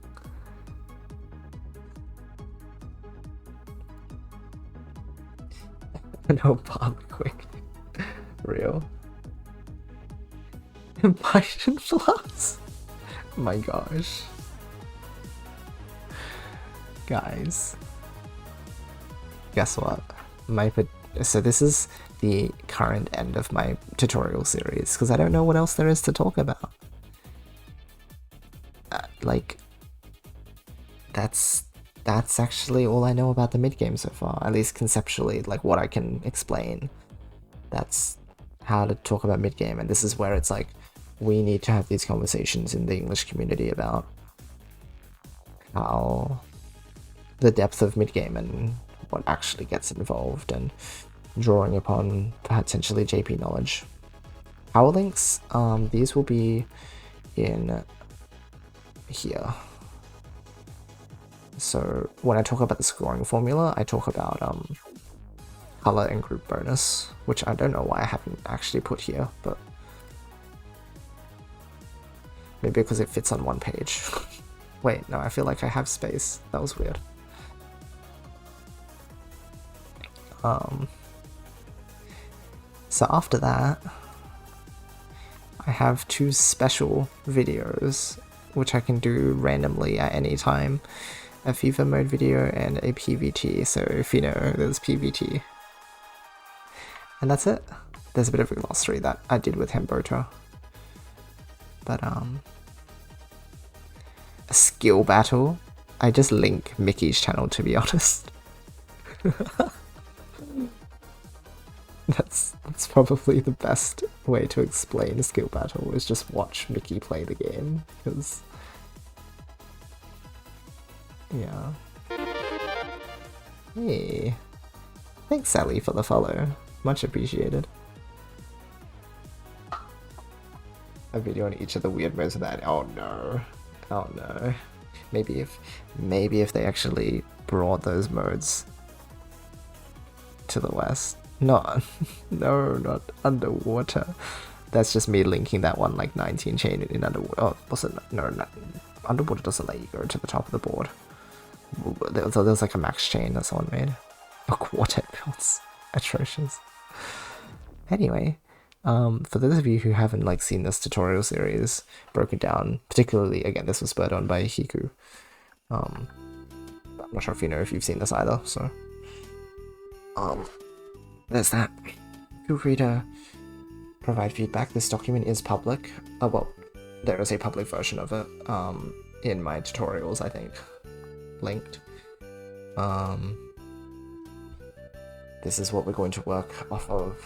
No bomb quick. Real. Impatient plus. My gosh. Guys. Guess what? So this is the current end of my tutorial series, because I don't know what else there is to talk about. Like, that's actually all I know about the mid-game so far, at least conceptually, like what I can explain. That's how to talk about mid-game, and this is where it's like, we need to have these conversations in the English community about how the depth of mid-game and what actually gets involved, and drawing upon potentially JP knowledge. Power links, these will be in here. So when I talk about the scoring formula, I talk about color and group bonus, which I don't know why I haven't actually put here, but maybe because it fits on one page. Wait, no, I feel like I have space. That was weird. So after that, I have 2 special videos which I can do randomly at any time. A FIFA mode video and a PVT, so if you know, there's PVT. And that's it. There's a bit of a glossary that I did with Hemboto. But a skill battle? I just link Mickey's channel, to be honest. That's probably the best way to explain a skill battle, is just watch Mickey play the game, because... yeah. Hey. Thanks, Sally, for the follow. Much appreciated. a video on each of the weird modes of that. Oh no. Oh no. Maybe if they actually brought those modes to the West. No, no, not underwater. That's just me linking that one like 19 chain in underwater. Oh, wasn't no, underwater doesn't let you go to the top of the board. There's like a max chain that someone made. A quartet builds. Atrocious. Anyway, for those of you who haven't like seen this tutorial series broken down, particularly again this was spurred on by Hiku. I'm not sure if you've seen this either, so there's that. Feel free to provide feedback. This document is public. Well, there is a public version of it in my tutorials, I think, linked. This is what we're going to work off of.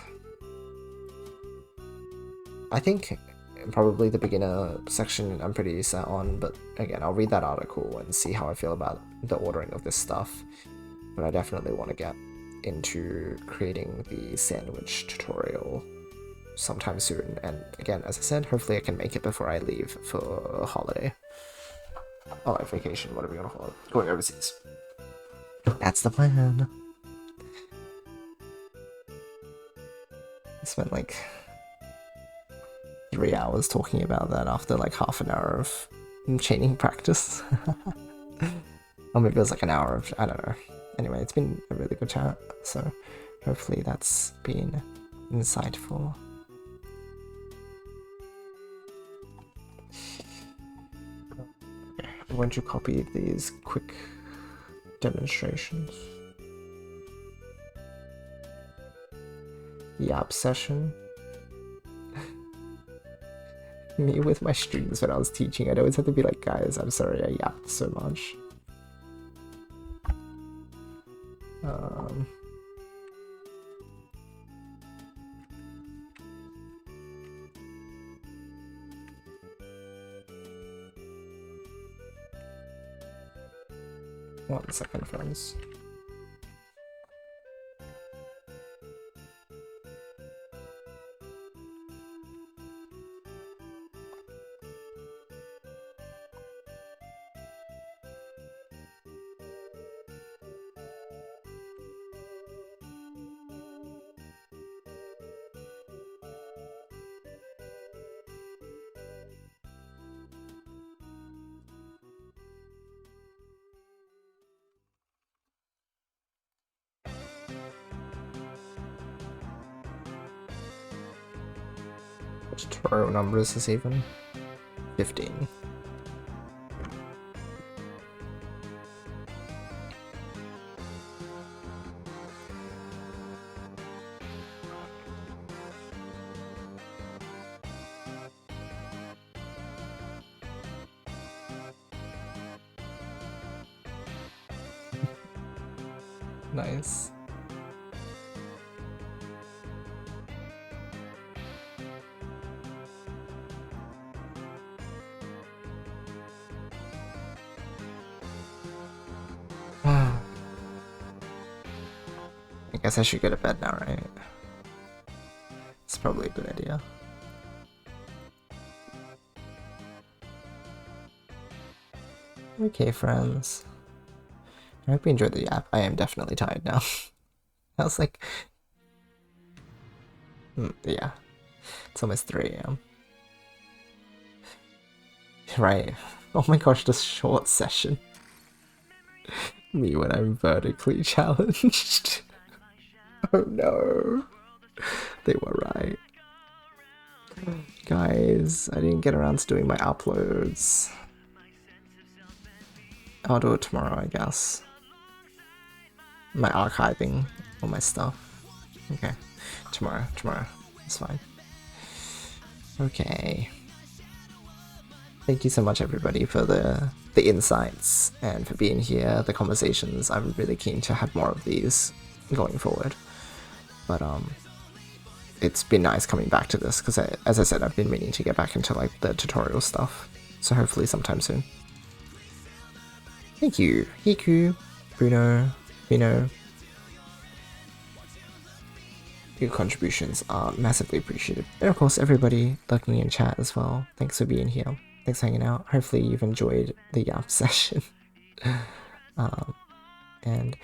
I think probably the beginner section I'm pretty set on, but again, I'll read that article and see how I feel about the ordering of this stuff. But I definitely want to get into creating the sandwich tutorial sometime soon. And again, as I said, hopefully I can make it before I leave for a holiday. Oh, like vacation, whatever you want to call it. Going overseas. That's the plan. I spent like 3 hours talking about that after like half an hour of chaining practice. Or maybe it was like an hour of, I don't know. Anyway, it's been a really good chat, so hopefully that's been insightful. I'm going to copy these quick demonstrations. Yap session. Me with my students when I was teaching, I'd always have to be like, guys, I'm sorry I yapped so much. One second, friends. Tutorial number is this even? 15. Nice. I guess I should go to bed now, right? It's probably a good idea. Okay, friends. I hope you enjoyed the app. I am definitely tired now. I was like... yeah. It's almost 3 AM. Right. Oh my gosh, this short session. Me when I'm vertically challenged. Oh no. They were right. Guys, I didn't get around to doing my uploads. I'll do it tomorrow, I guess. My archiving all my stuff. Okay. Tomorrow. It's fine. Okay. Thank you so much everybody for the insights and for being here, the conversations. I'm really keen to have more of these going forward. But it's been nice coming back to this because as I said, I've been meaning to get back into like the tutorial stuff. So hopefully sometime soon. Thank you, Hiku, Bruno, Vino, your contributions are massively appreciated. And of course, everybody lurking in chat as well. Thanks for being here. Thanks for hanging out. Hopefully you've enjoyed the YAP session. And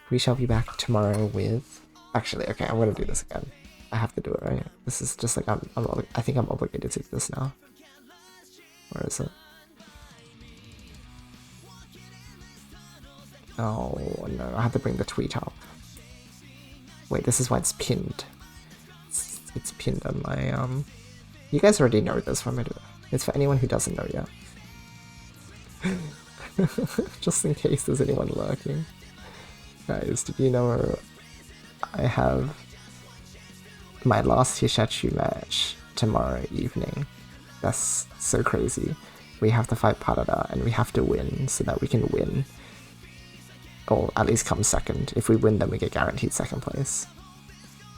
we shall be back tomorrow with... Actually, okay, I'm gonna do this again. I have to do it, right? This is just like, I think I'm obligated to do this now. Where is it? Oh no, I have to bring the tweet up. Wait, this is why it's pinned. It's pinned on my, You guys already know this, what am I doing? It's for anyone who doesn't know yet. Just in case there's anyone lurking. Guys, did you know I have my last Hishachu match tomorrow evening? That's so crazy. We have to fight Parada and we have to win so that we can win. Or at least come second. If we win, then we get guaranteed second place.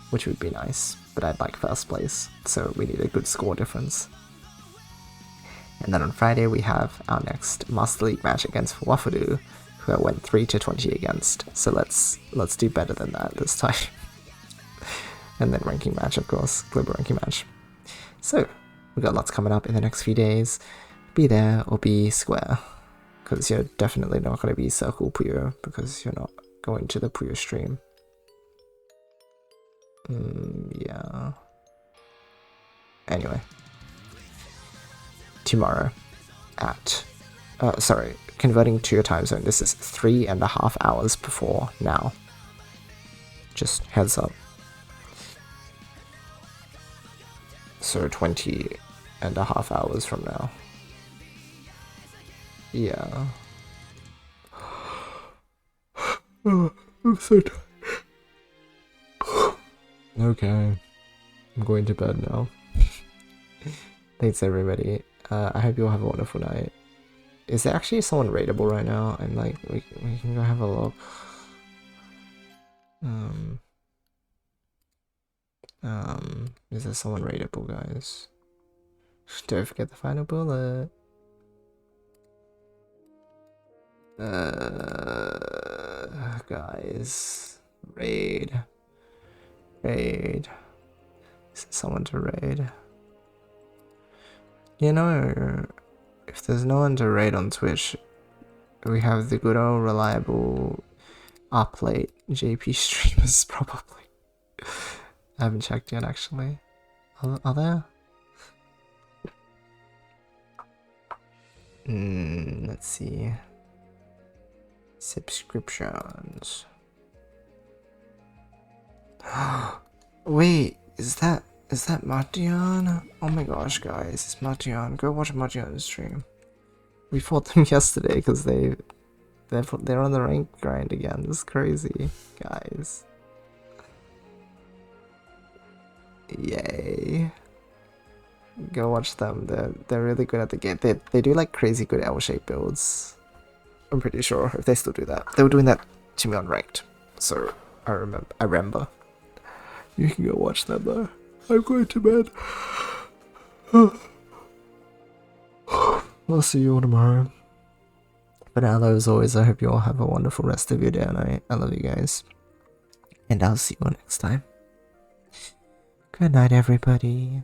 Which would be nice, but I'd like first place, so we need a good score difference. And then on Friday we have our next Master League match against Wafuru, who I went 3-20 against, so let's do better than that this time. And then ranking match, of course, global ranking match. So, we've got lots coming up in the next few days. Be there or be square, because you're definitely not going to be Circle Puyo, because you're not going to the Puyo stream. Yeah. Anyway. Tomorrow at... sorry, converting to your time zone, this is 3.5 hours before now. Just heads up. So 20.5 hours from now. Yeah. I'm so tired. Okay. I'm going to bed now. Thanks everybody. I hope you all have a wonderful night. Is there actually someone raidable right now? I'm like, we can go have a look. Is there someone raidable, guys? Don't forget the final bullet. Guys, raid. Is someone to raid? You know, if there's no one to raid on Twitch, we have the good old reliable up late JP streamers probably. I haven't checked yet actually. Are there? Let's see. Subscriptions. Wait, is that Matian? Oh my gosh, guys, it's Matian. Go watch Matian's stream. We fought them yesterday because they're on the rank grind again. This is crazy, guys. Yay! Go watch them. They're really good at the game. They do like crazy good L-shaped builds. I'm pretty sure if they still do that. They were doing that to me on ranked, so I remember. You can go watch them though. I'm going to bed. I'll see you all tomorrow. But now, though, as always, I hope you all have a wonderful rest of your day and night. I love you guys. And I'll see you all next time. Good night, everybody.